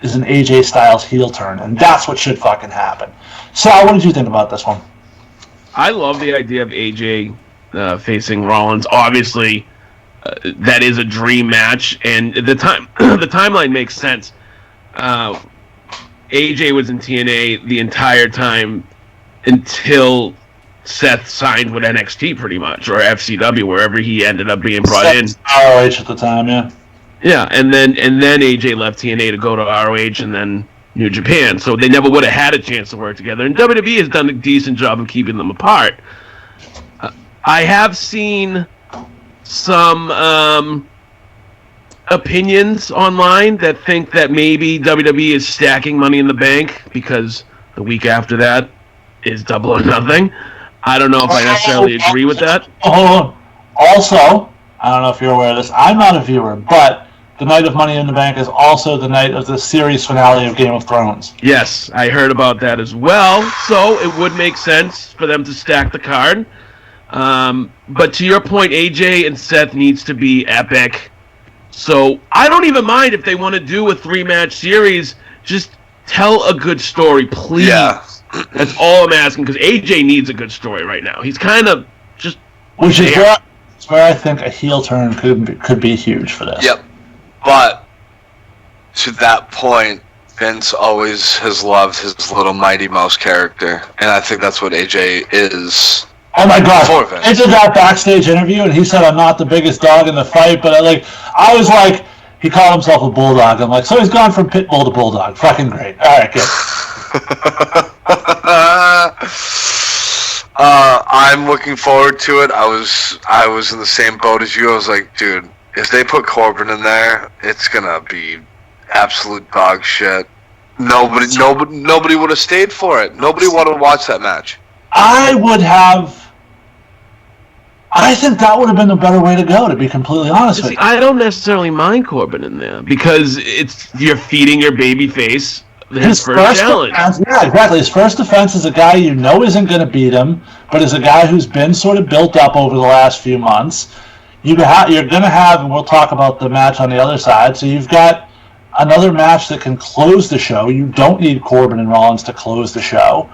is an AJ Styles heel turn, and that's what should fucking happen. Sal, what did you think about this one? I love the idea of AJ facing Rollins. Obviously, that is a dream match, and the timeline makes sense. AJ was in TNA the entire time until Seth signed with NXT, pretty much, or FCW, wherever he ended up being brought in. ROH at the time, yeah. Yeah, and then AJ left TNA to go to ROH and then New Japan, so they never would have had a chance to work together. And WWE has done a decent job of keeping them apart. I have seen some opinions online that think that maybe WWE is stacking Money in the Bank because the week after that is Double or Nothing. I don't know if I necessarily agree with that. Also, I don't know if you're aware of this, I'm not a viewer, but the night of Money in the Bank is also the night of the series finale of Game of Thrones. Yes, I heard about that as well, so it would make sense for them to stack the card. But to your point, AJ and Seth needs to be epic. So I don't even mind if they want to do a 3-match series. Just tell a good story, please. Yeah. That's all I'm asking, because AJ needs a good story right now. He's kind of just... Which is where I think a heel turn could be huge for this. Yep. But to that point, Vince always has loved his little Mighty Mouse character. And I think that's what AJ is. Oh my gosh, For Vince. I did that backstage interview, and he said I'm not the biggest dog in the fight, but I was like, he called himself a bulldog. I'm like, so he's gone from pit bull to bulldog. Fucking great. All right, good. I'm looking forward to it. I was in the same boat as you. I was like, dude, if they put Corbin in there, it's gonna be absolute dog shit. Nobody would have stayed for it. Nobody wanted to watch that match. I think that would have been the better way to go, to be completely honest with you. I don't necessarily mind Corbin in there, because you're feeding your baby face his first challenge. Yeah, exactly. His first defense is a guy you know isn't going to beat him, but is a guy who's been sort of built up over the last few months. You're going to have, and we'll talk about the match on the other side, so you've got another match that can close the show. You don't need Corbin and Rollins to close the show.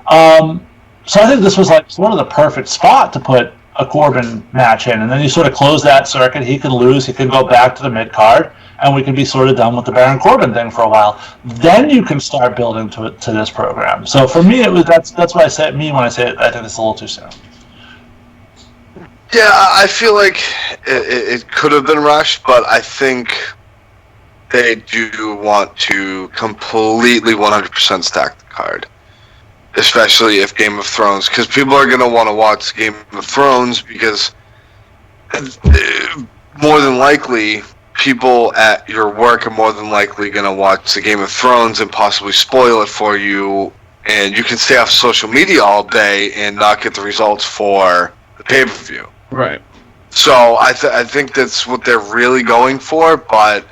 So I think this was like sort of the perfect spot to put a Corbin match in, and then you sort of close that circuit. He can lose, he can go back to the mid-card, and we can be sort of done with the Baron Corbin thing for a while. Then you can start building to this program. So for me, that's what I say. Me, when I say it, I think it's a little too soon. Yeah, I feel like it could have been rushed, but I think they do want to completely 100% stack the card. Especially if Game of Thrones, because people are going to want to watch Game of Thrones, because more than likely, people at your work are more than likely going to watch the Game of Thrones and possibly spoil it for you, and you can stay off social media all day and not get the results for the pay-per-view. Right. So I think that's what they're really going for, but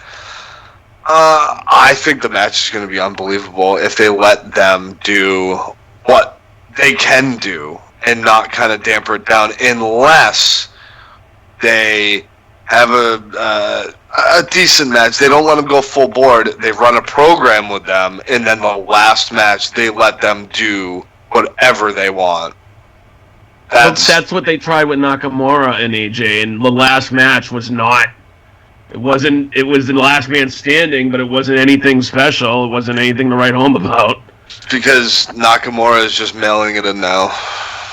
I think the match is going to be unbelievable if they let them do what they can do and not kind of damper it down, unless they have a decent match. They don't let them go full board. They run a program with them, and then the last match they let them do whatever they want. That's what they tried with Nakamura and AJ, and the last match was not. It was the last man standing, but it wasn't anything special. It wasn't anything to write home about. Because Nakamura is just mailing it in now.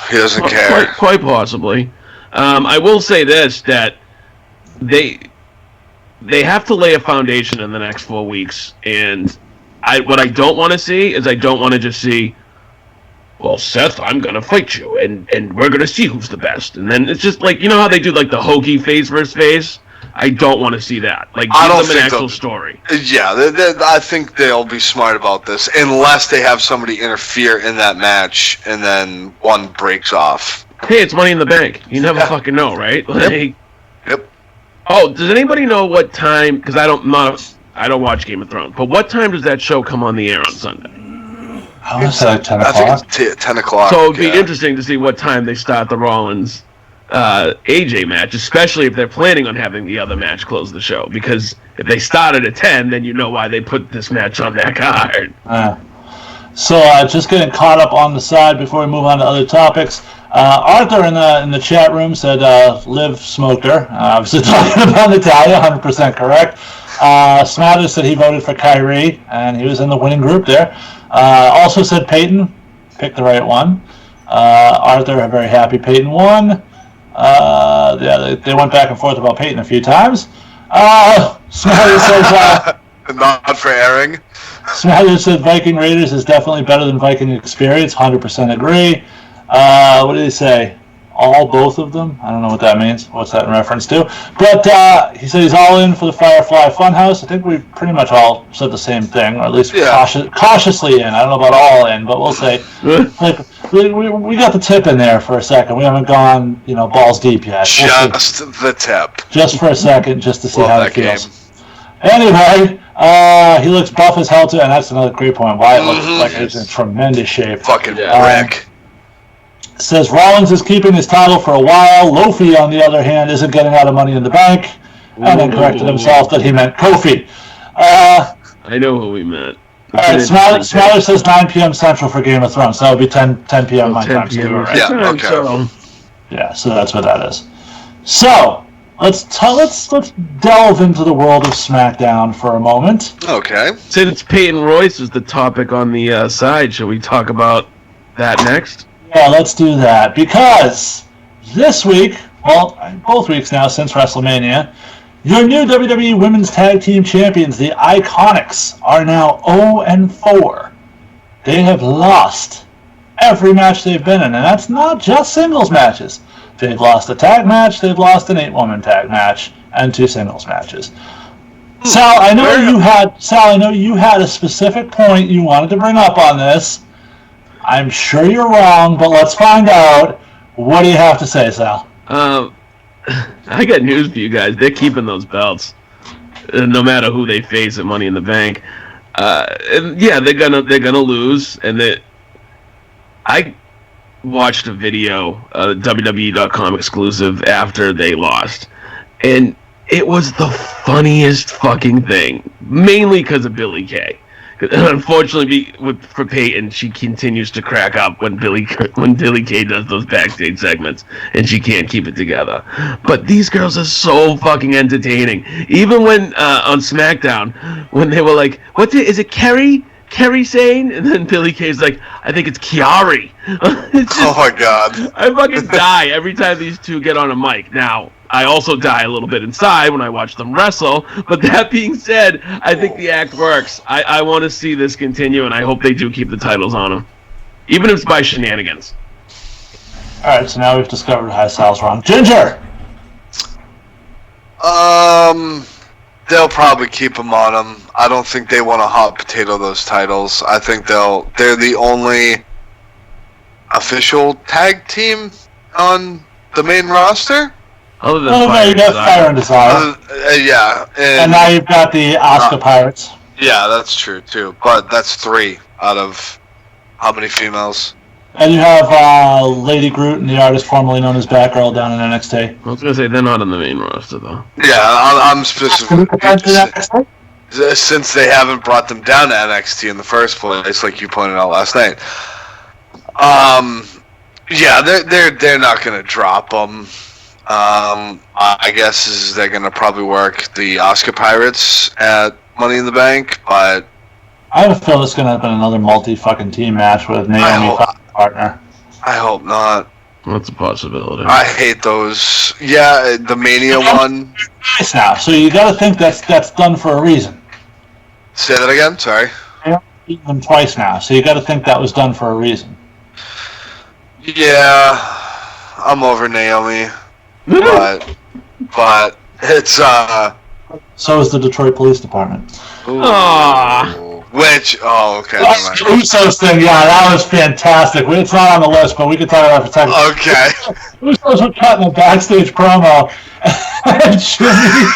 He doesn't care. Quite possibly. I will say this, that they have to lay a foundation in the next 4 weeks. And what I don't want to see is I don't want to just see, well, Seth, I'm going to fight you, and we're going to see who's the best. And then it's just like, you know how they do like the hokey face versus face? I don't want to see that. Like, give them an actual story. Yeah, I think they'll be smart about this, unless they have somebody interfere in that match, and then one breaks off. Hey, it's Money in the Bank. You never fucking know, right? Like, Yep. Oh, does anybody know what time? Because I don't watch Game of Thrones. But what time does that show come on the air on Sunday? I want to say like 10 o'clock. I think it's 10 o'clock. So it'd be interesting to see what time they start the Rollins AJ match, especially if they're planning on having the other match close the show. Because if they started at 10, then you know why they put this match on that card. So just getting caught up on the side before we move on to other topics. Arthur in the chat room said Liv Smoker. Obviously talking about Natalia, 100% correct. Smatter said he voted for Kyrie, and he was in the winning group there. Also said Peyton. Picked the right one. Arthur, very happy Peyton won. They went back and forth about Peyton a few times. Smatter says... Not for airing. Smatter said Viking Raiders is definitely better than Viking Experience. 100% agree. What did he say? Both of them? I don't know what that means. What's that in reference to? But he said he's all in for the Firefly Funhouse. I think we pretty much all said the same thing, or at least cautiously in. I don't know about all in, but we'll say like we got the tip in there for a second. We haven't gone balls deep yet. Just the tip. Just for a second, just to see how it feels. Anyway, he looks buff as hell too, and that's another great point. Wyatt looks like he's in tremendous shape. Fucking wreck. Says Rollins is keeping his title for a while. Lofi, on the other hand, isn't getting out of Money in the Bank. And then corrected himself that he meant Kofi. I know who we meant. All right, Smaller says 9 p.m. Central for Game of Thrones. So that would be 10 p.m. my time. Right? Yeah, okay. Yeah, so that's what that is. So let's delve into the world of SmackDown for a moment. Okay. Since Peyton Royce is the topic on the side, shall we talk about that next? Yeah, let's do that, because this week, well, both weeks now since WrestleMania, your new WWE Women's Tag Team Champions, the Iconics, are now 0-4. They have lost every match they've been in, and that's not just singles matches. They've lost a tag match, they've lost an 8-woman tag match, and 2 singles matches. Sal, I know you had a specific point you wanted to bring up on this. I'm sure you're wrong, but let's find out. What do you have to say, Sal? I got news for you guys. They're keeping those belts, no matter who they face at Money in the Bank. And yeah, they're gonna lose. And I watched a video, WWE.com exclusive, after they lost, and it was the funniest fucking thing. Mainly because of Billie Kay. Unfortunately, for Peyton, she continues to crack up when Billie Kay does those backstage segments, and she can't keep it together. But these girls are so fucking entertaining. Even when on SmackDown, when they were like, "Is it Kerry? Kerry Sane?" And then Billie Kay's like, "I think it's Chiari." Oh my god! I fucking die every time these two get on a mic. Now, I also die a little bit inside when I watch them wrestle, but that being said, I think the act works. I want to see this continue, and I hope they do keep the titles on them, even if it's by shenanigans. Alright, so now we've discovered how Sal's wrong. Ginger! They'll probably keep them on them. I don't think they want to hot potato those titles. I think they're the only official tag team on the main roster. Other than you got Fire and Desire. Yeah. And now you've got the Asuka Pirates. Yeah, that's true, too. But that's 3 out of how many females? And you have Lady Groot and the artist formerly known as Batgirl down in NXT. I was going to say, they're not on the main roster, though. Yeah, I'm specific. Since they haven't brought them down to NXT in the first place, like you pointed out last night. Yeah, they're not going to drop them. I guess they're going to probably work the Asuka Pirates at Money in the Bank, but I have a feeling it's going to happen another multi-fucking team match with Naomi partner. I hope not. That's a possibility. I hate those. Yeah, the Mania one. Twice now, so you got to think that's done for a reason. Say that again. Sorry. They've beaten them twice now, so you got to think that was done for a reason. Yeah, I'm over Naomi. but it's So is the Detroit Police Department. Which okay. Usos thing, yeah, that was fantastic. It's not on the list, but we can talk about it for a second. Okay. Usos were cutting a backstage promo, and Jimmy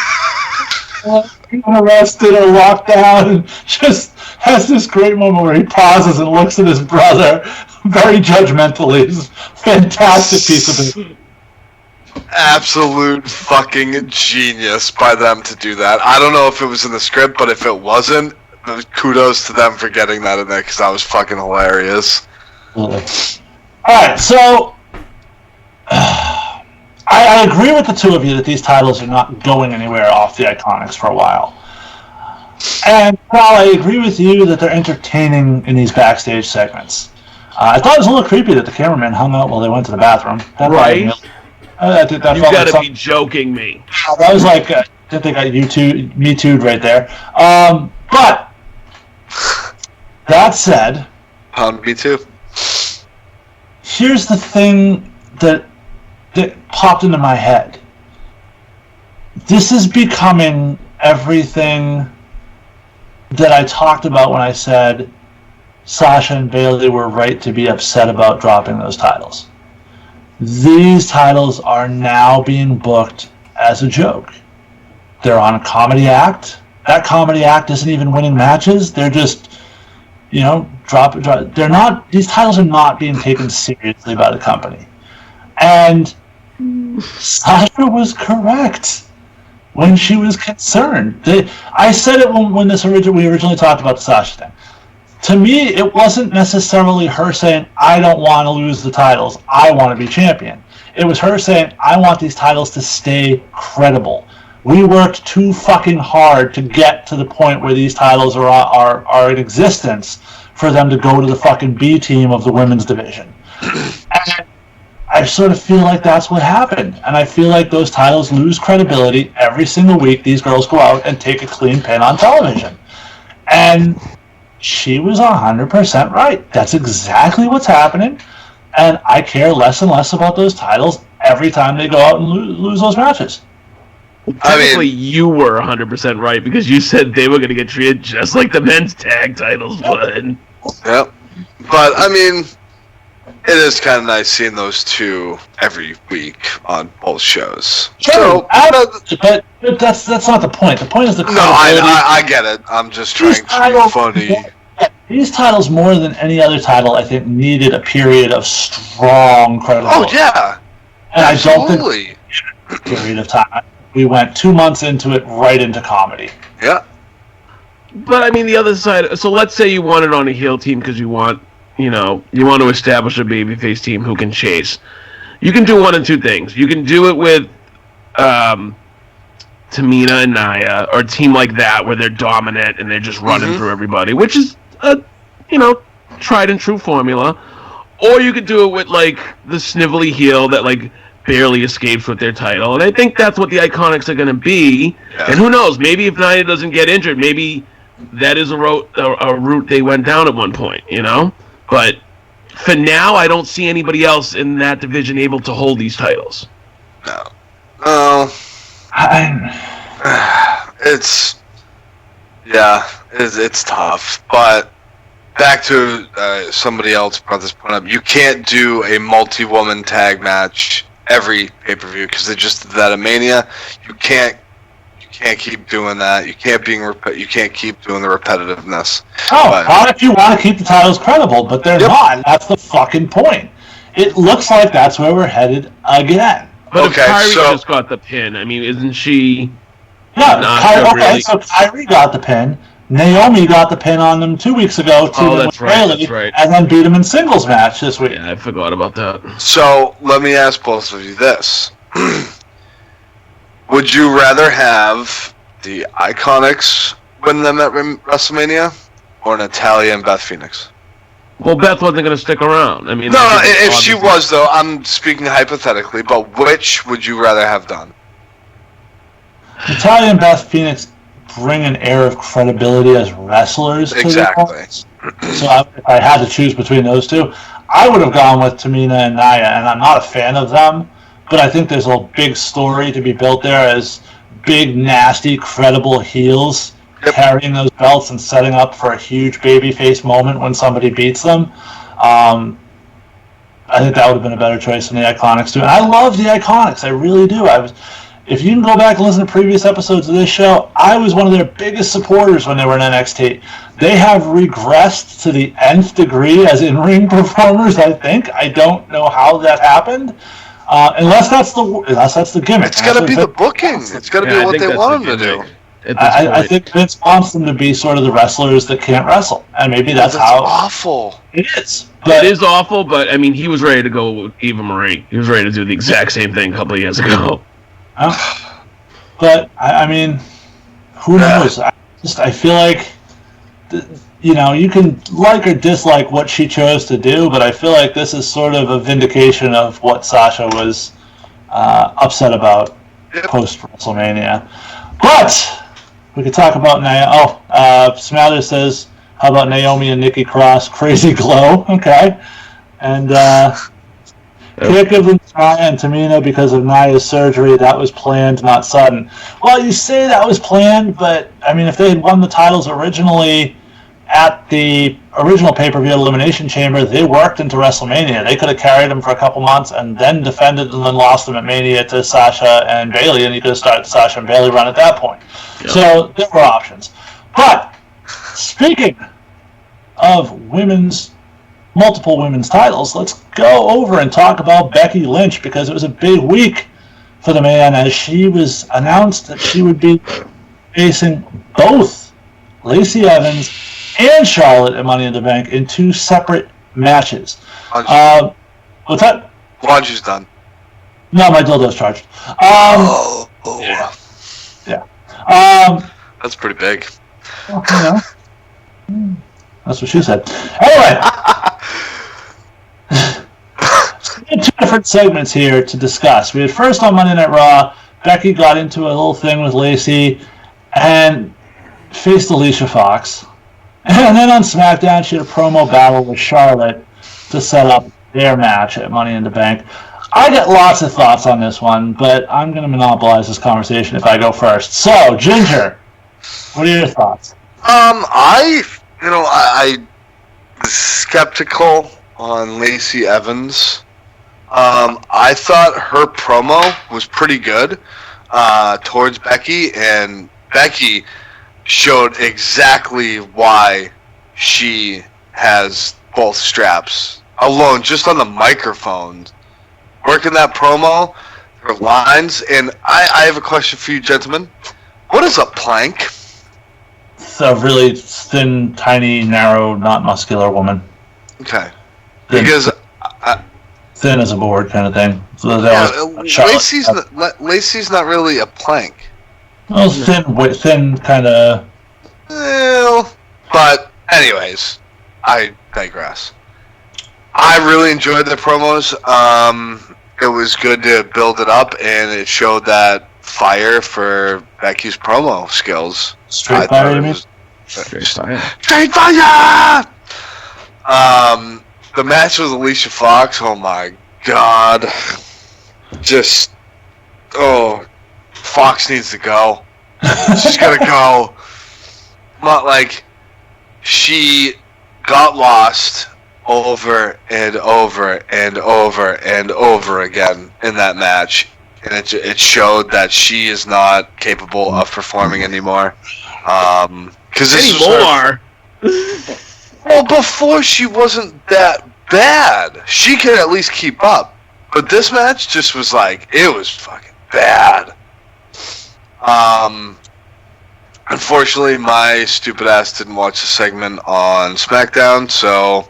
being arrested or locked down, and just has this great moment where he pauses and looks at his brother very judgmentally. It's a fantastic piece of it. absolute fucking genius by them to do that. I don't know if it was in the script, but if it wasn't, kudos to them for getting that in there because that was fucking hilarious. Alright, so I agree with the two of you that these titles are not going anywhere off the Iconics for a while. And while I agree with you that they're entertaining in these backstage segments, I thought it was a little creepy that the cameraman hung out while they went to the bathroom. Right? You gotta be joking me. That was like, I think they got Me Too'd right there. But, that said, Me too. Here's the thing that popped into my head. This is becoming everything that I talked about when I said Sasha and Bayley were right to be upset about dropping those titles. These titles are now being booked as a joke. They're on a comedy act. That comedy act isn't even winning matches. They're just, drop. They're not. These titles are not being taken seriously by the company. And Sasha was correct when she was concerned. I said it when we originally talked about the Sasha thing. To me, it wasn't necessarily her saying, I don't want to lose the titles, I want to be champion. It was her saying, I want these titles to stay credible. We worked too fucking hard to get to the point where these titles are in existence for them to go to the fucking B team of the women's division. And I sort of feel like that's what happened. And I feel like those titles lose credibility every single week. These girls go out and take a clean pin on television. And she was 100% right. That's exactly what's happening. And I care less and less about those titles every time they go out and lose those matches. Technically, you were 100% right because you said they were going to get treated just like the men's tag titles would. Yep. But, I mean, it is kind of nice seeing those two every week on both shows. Sure, so, but that's not the point. The point is the credibility. No, I get it. I'm just trying to be funny. These titles, more than any other title, I think, needed a period of strong credibility. Oh, yeah. And absolutely. I don't think period of time. We went 2 months into it, right into comedy. Yeah. But, I mean, the other side... So let's say you want it on a heel team because you want to establish a babyface team who can chase. You can do one of two things. You can do it with Tamina and Nia, or a team like that where they're dominant and they're just running through everybody, which is a, tried and true formula. Or you could do it with, like, the snivelly heel that, like, barely escapes with their title. And I think that's what the Iconics are going to be. Yeah. And who knows, maybe if Nia doesn't get injured, maybe that is a route they went down at one point, But for now, I don't see anybody else in that division able to hold these titles. No. It's tough. But back to somebody else brought this point up. You can't do a multi-woman tag match every pay-per-view because they just did that at Mania. You can't keep doing that. You can't keep doing the repetitiveness. Not if you want to keep the titles credible, but they're not. That's the fucking point. It looks like that's where we're headed again. But if Kyrie just got the pin, I mean, isn't she? Yeah. So Kyrie got the pin. Naomi got the pin on them 2 weeks ago. That's right. And then beat him in singles match this week. Yeah, I forgot about that. So let me ask both of you this. Would you rather have the Iconics win them at WrestleMania or Natalya and Beth Phoenix? Well, Beth wasn't going to stick around. I mean, no, if she was, though, I'm speaking hypothetically, but which would you rather have done? Natalya and Beth Phoenix bring an air of credibility as wrestlers. Exactly. So if I had to choose between those two, I would have gone with Tamina and Nia, and I'm not a fan of them. But I think there's a big story to be built there as big, nasty, credible heels carrying those belts and setting up for a huge babyface moment when somebody beats them. I think that would have been a better choice than the Iconics too. And I love the Iconics. I really do. If you can go back and listen to previous episodes of this show, I was one of their biggest supporters when they were in NXT. They have regressed to the nth degree as in-ring performers, I think. I don't know how that happened. Unless that's the gimmick. It's got to be the booking. It's got to be what they want them to do. I think Vince wants them to be sort of the wrestlers that can't wrestle, and maybe that's how awful it is. It is awful, but I mean, he was ready to go with Eva Marie. He was ready to do the exact same thing a couple of years ago. But I mean, who knows? I feel like, you know, you can like or dislike what she chose to do, but I feel like this is sort of a vindication of what Sasha was upset about post WrestleMania. But we could talk about Smather says, how about Naomi and Nikki Cross? Crazy glow. Okay. And can't give them Nia and Tamina because of Nia's surgery. That was planned, not sudden. Well, you say that was planned, but I mean, if they had won the titles originally at the original pay-per-view Elimination Chamber, they worked into WrestleMania. They could have carried them for a couple months and then defended and then lost them at Mania to Sasha and Bayley, and you could have started the Sasha and Bayley run at that point. Yep. So there were options. But speaking of multiple women's titles, let's go over and talk about Becky Lynch, because it was a big week for the man as she was announced that she would be facing both Lacey Evans and Charlotte at Money in the Bank in 2 separate matches. What's that? Laundry's done. No, my dildo's charged. Yeah. That's pretty big. Well, you know, that's what she said. Anyway, we had 2 different segments here to discuss. We had first on Monday Night Raw, Becky got into a little thing with Lacey and faced Alicia Fox. And then on SmackDown, she had a promo battle with Charlotte to set up their match at Money in the Bank. I got lots of thoughts on this one, but I'm going to monopolize this conversation if I go first. So, Ginger, what are your thoughts? I was skeptical on Lacey Evans. I thought her promo was pretty good towards Becky, and Becky showed exactly why she has both straps alone, just on the microphone. Working that promo, her lines, and I have a question for you, gentlemen. What is a plank? It's a really thin, tiny, narrow, not muscular woman. Okay. Thin, because thin as a board kind of thing. So Lacey's not really a plank. Well, thin kind of. Well, but anyways, I digress. I really enjoyed the promos. It was good to build it up, and it showed that fire for Becky's promo skills. Straight fire, you mean? Straight fire. Straight fire! The match with Alicia Fox, oh my god. Fox needs to go. She's gotta go. Not like she got lost over and over and over and over again in that match, and it showed that she is not capable of performing anymore. Because well, before she wasn't that bad. She could at least keep up, but this match just was like, it was fucking bad. Unfortunately, my stupid ass didn't watch the segment on SmackDown, so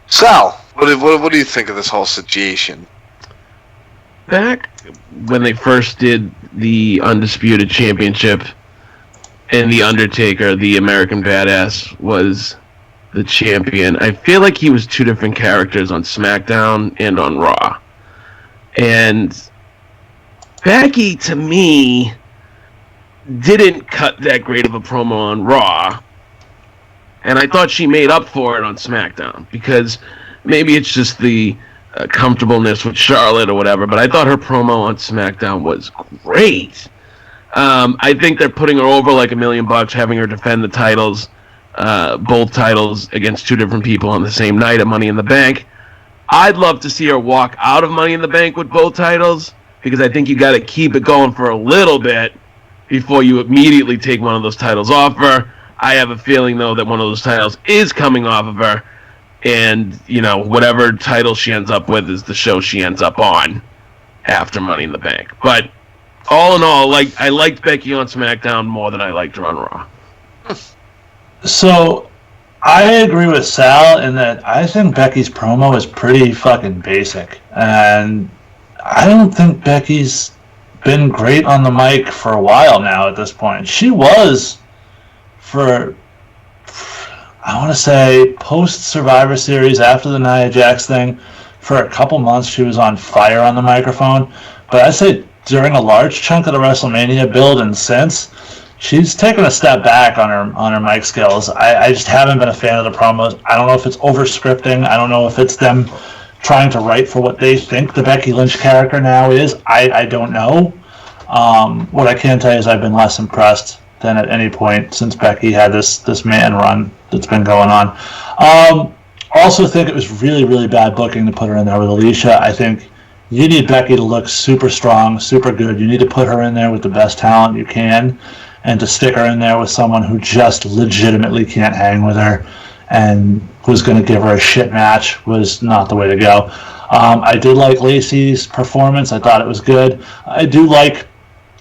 Sal, what do you think of this whole situation? Back when they first did the Undisputed Championship and The Undertaker, the American Badass, was the champion, I feel like he was 2 different characters on SmackDown and on Raw. And Becky, to me, didn't cut that great of a promo on Raw. And I thought she made up for it on SmackDown, because maybe it's just the comfortableness with Charlotte or whatever, but I thought her promo on SmackDown was great. I think they're putting her over like $1 million, having her defend the titles, both titles, against 2 different people on the same night at Money in the Bank. I'd love to see her walk out of Money in the Bank with both titles, because I think you got to keep it going for a little bit before you immediately take one of those titles off her. I have a feeling, though, that one of those titles is coming off of her, and, you know, whatever title she ends up with is the show she ends up on. after Money in the Bank. But all in all, I liked Becky on SmackDown more than I liked her on Raw. So, I agree with Sal in that I think Becky's promo is pretty fucking basic. And I don't think Becky's been great on the mic for a while now at this point. She was, for, I want to say, post-Survivor Series, after the Nia Jax thing, for a couple months she was on fire on the microphone. But I'd say during a large chunk of the WrestleMania build and since, she's taken a step back on her mic skills. I just haven't been a fan of the promos. I don't know if it's over-scripting. I don't know if it's them trying to write for what they think the Becky Lynch character now is. I don't know. What I can tell you is I've been less impressed than at any point since Becky had this man run that's been going on. Also think it was really, really bad booking to put her in there with Alicia. I think you need Becky to look super strong, super good. You need to put her in there with the best talent you can, and to stick her in there with someone who just legitimately can't hang with her and was going to give her a shit match was not the way to go. I did like Lacey's performance. I thought it was good. I do like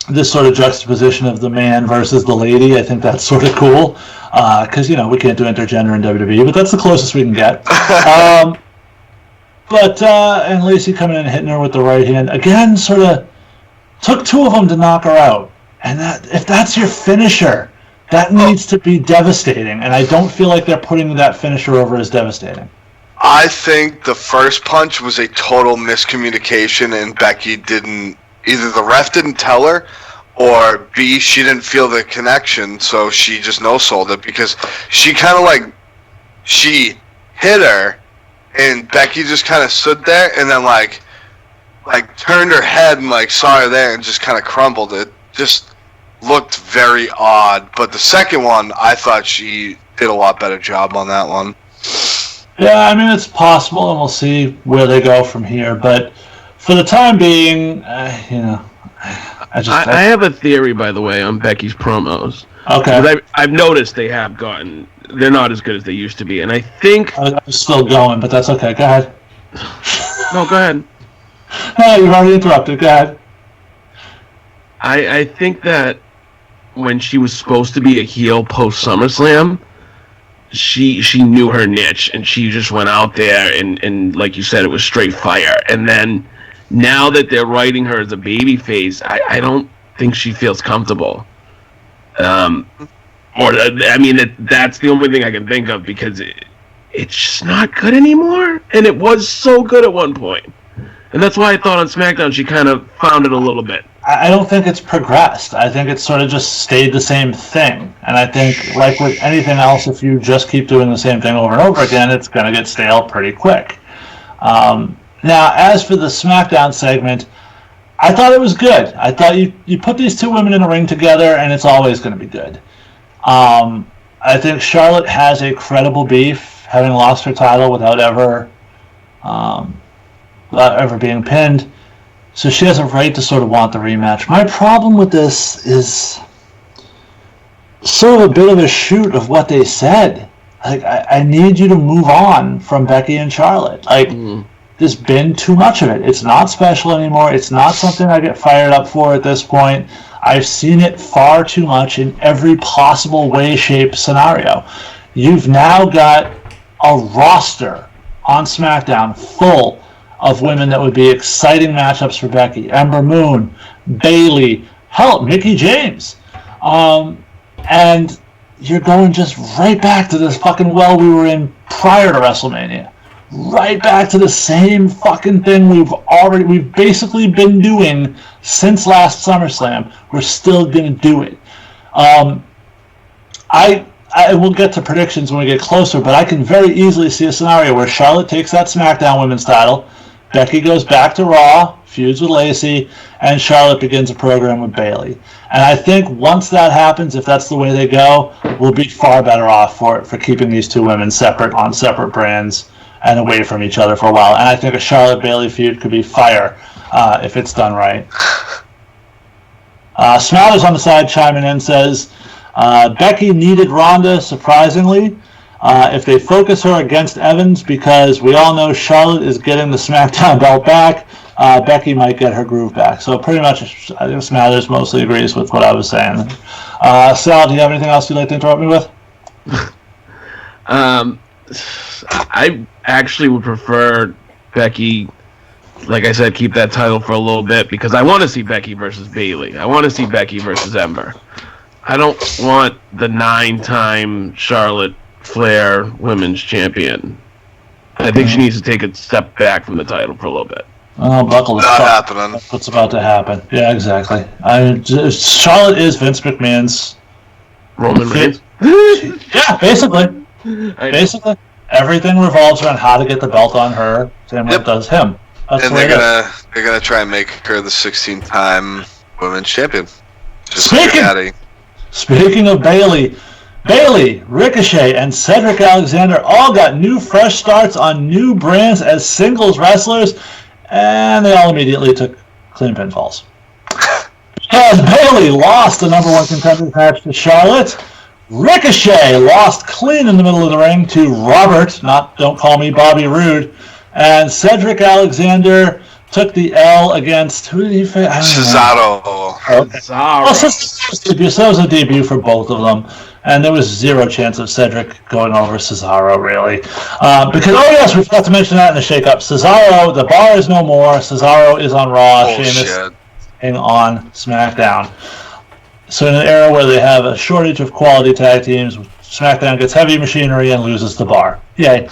this sort of juxtaposition of the man versus the lady. I think that's sort of cool because, we can't do intergender in WWE, but that's the closest we can get. And Lacey coming in and hitting her with the right hand, again, sort of took two of them to knock her out. And if that's your finisher, that needs to be devastating. And I don't feel like they're putting that finisher over as devastating. I think the first punch was a total miscommunication, and Becky didn't, either the ref didn't tell her, or B, she didn't feel the connection, so she just no-sold it, because she kind of she hit her, and Becky just kind of stood there, and then turned her head and saw her there and just kind of crumbled. It just looked very odd. But the second one, I thought she did a lot better job on that one. Yeah, I mean, it's possible, and we'll see where they go from here. But for the time being, I have a theory, by the way, on Becky's promos. Okay. I've noticed they're not as good as they used to be, and I think... I'm still going, but that's okay. Go ahead. No, go ahead. No, you've already interrupted. Go ahead. I think that when she was supposed to be a heel post SummerSlam, she knew her niche, and she just went out there and like you said, it was straight fire. And then now that they're writing her as a babyface, I don't think she feels comfortable. That's the only thing I can think of, because it's just not good anymore, and it was so good at one point. And that's why I thought on SmackDown she kind of found it a little bit. I don't think it's progressed. I think it's sort of just stayed the same thing. And I think, like with anything else, if you just keep doing the same thing over and over again, it's going to get stale pretty quick. Now, as for the SmackDown segment, I thought it was good. I thought you put these two women in a ring together, and it's always going to be good. I think Charlotte has a credible beef, having lost her title without ever being pinned. So she has a right to sort of want the rematch. My problem with this is sort of a bit of a shoot of what they said. I need you to move on from Becky and Charlotte. There's been too much of it. It's not special anymore. It's not something I get fired up for at this point. I've seen it far too much in every possible way, shape, scenario. You've now got a roster on SmackDown full of women that would be exciting matchups for Becky. Ember Moon, Bayley, hell, Mickie James. And you're going just right back to this fucking well we were in prior to WrestleMania. Right back to the same fucking thing we've basically been doing since last SummerSlam. We're still gonna do it. I will get to predictions when we get closer, but I can very easily see a scenario where Charlotte takes that SmackDown Women's title, Becky goes back to Raw, feuds with Lacey, and Charlotte begins a program with Bayley. And I think once that happens, if that's the way they go, we'll be far better off for keeping these two women separate on separate brands and away from each other for a while. And I think a Charlotte-Bayley feud could be fire if it's done right. Smatters on the side chiming in says, Becky needed Ronda, surprisingly. If they focus her against Evans, because we all know Charlotte is getting the SmackDown belt back, Becky might get her groove back. So pretty much, I think Smathers mostly agrees with what I was saying. Sal, do you have anything else you'd like to interrupt me with? I actually would prefer Becky, like I said, keep that title for a little bit because I want to see Becky versus Bayley. I want to see Becky versus Ember. I don't want the 9-time Charlotte Flair Women's Champion. I think she needs to take a step back from the title for a little bit. Oh, buckle the Not fuck. happening. That's what's about to happen. Yeah, exactly. Charlotte is Vince McMahon's Roman Reigns. Yeah, basically. Basically, everything revolves around how to get the belt on her, same way it does him. That's And the way they're gonna try and make her the 16-time women's champion. Just Speaking- like Natty. Speaking of Bayley, Ricochet, and Cedric Alexander all got new fresh starts on new brands as singles wrestlers, and they all immediately took clean pinfalls. As Bayley lost the number 1 contender match to Charlotte, Ricochet lost clean in the middle of the ring to Robert, don't call me Bobby Roode, and Cedric Alexander took the L against, who did he face? Cesaro. Okay. Well, so that was a debut for both of them, and there was zero chance of Cedric going over Cesaro, really. Because, oh yes, we forgot to mention that in the shake-up. Cesaro, the bar is no more. Cesaro is on Raw. Sheamus Bullshit. on SmackDown. So in an era where they have a shortage of quality tag teams, SmackDown gets heavy machinery and loses the bar. Yay.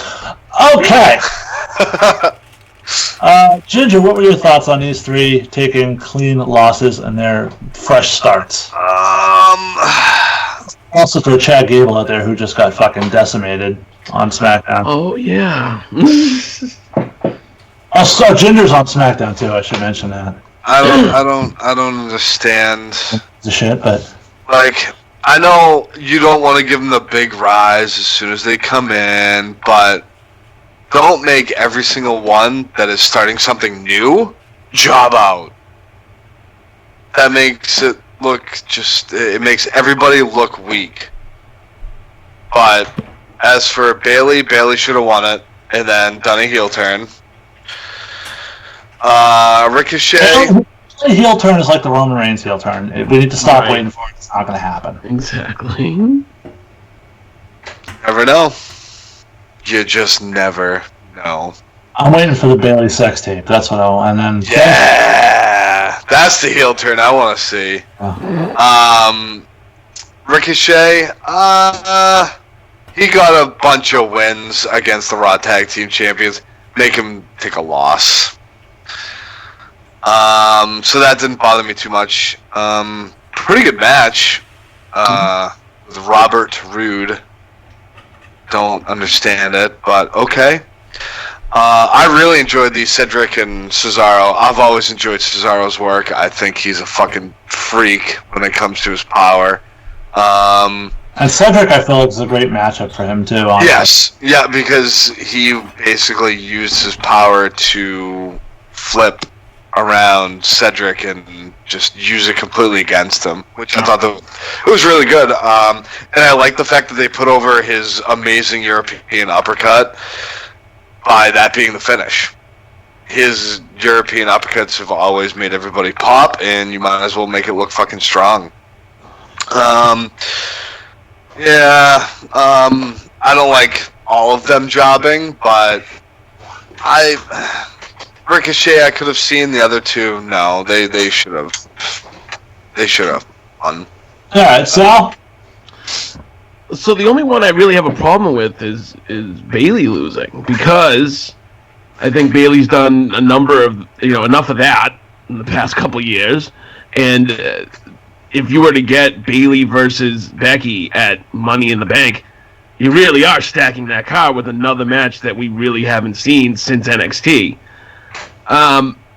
Okay. Ginger, what were your thoughts on these three taking clean losses and their fresh starts? Also throw Chad Gable out there, who just got fucking decimated on SmackDown. Oh yeah. Also, Ginger's on SmackDown too. I should mention that. I don't understand. The shit, but Like, I know you don't want to give them the big rise as soon as they come in, but don't make every single one that is starting something new job out. That makes it look it makes everybody look weak. But as for Bayley should have won it and then done a heel turn. Ricochet. the heel turn is like the Roman Reigns heel turn. We need to stop waiting for it. It's not going to happen. Exactly. Never know. You just never know. I'm waiting for the Bayley sex tape. That's what I want. And then Yeah, that's the heel turn I want to see. Ricochet, he got a bunch of wins against the Raw Tag Team Champions. Make him take a loss. So that didn't bother me too much. Pretty good match with Robert Roode. Don't understand it, but okay. I really enjoyed the Cedric and Cesaro. I've always enjoyed Cesaro's work. I think he's a fucking freak when it comes to his power. And Cedric, I feel like, is a great matchup for him, too. Honestly. Yes. Yeah, because he basically used his power to flip around Cedric and just use it completely against him, which I thought it was really good. And I like the fact that they put over his amazing European uppercut by that being the finish. His European uppercuts have always made everybody pop, and you might as well make it look fucking strong. I don't like all of them jobbing, but Ricochet I could have seen. The other two, no, they should have won. All right, Sal. So the only one I really have a problem with is Bayley losing, because I think Bayley's done a number of enough of that in the past couple years, and if you were to get Bayley versus Becky at Money in the Bank, you really are stacking that card with another match that we really haven't seen since NXT.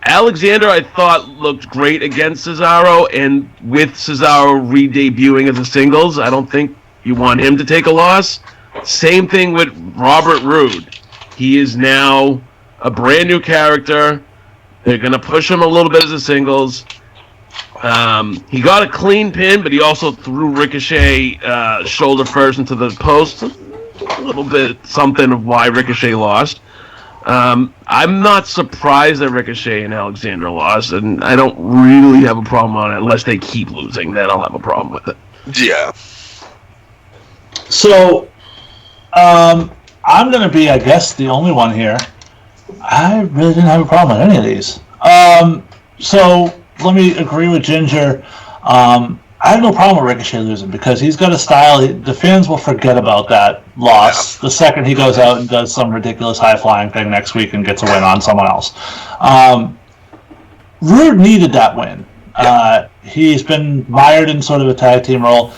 Alexander, I thought, looked great against Cesaro, and with Cesaro re-debuting as a singles, I don't think you want him to take a loss. Same thing with Robert Roode. He is now a brand new character. They're going to push him a little bit as a singles. He got a clean pin, but he also threw Ricochet shoulder first into the post. A little bit something of why Ricochet lost. I'm not surprised that Ricochet and Alexander lost, and I don't really have a problem on it unless they keep losing. Then I'll have a problem with it. Yeah. So, I'm going to be, I guess, the only one here. I really didn't have a problem with any of these. So, let me agree with Ginger. I have no problem with Ricochet losing because he's got a style. The fans will forget about that loss the second he goes out and does some ridiculous high-flying thing next week and gets a win on someone else. Rude needed that win. He's been mired in sort of a tag team role.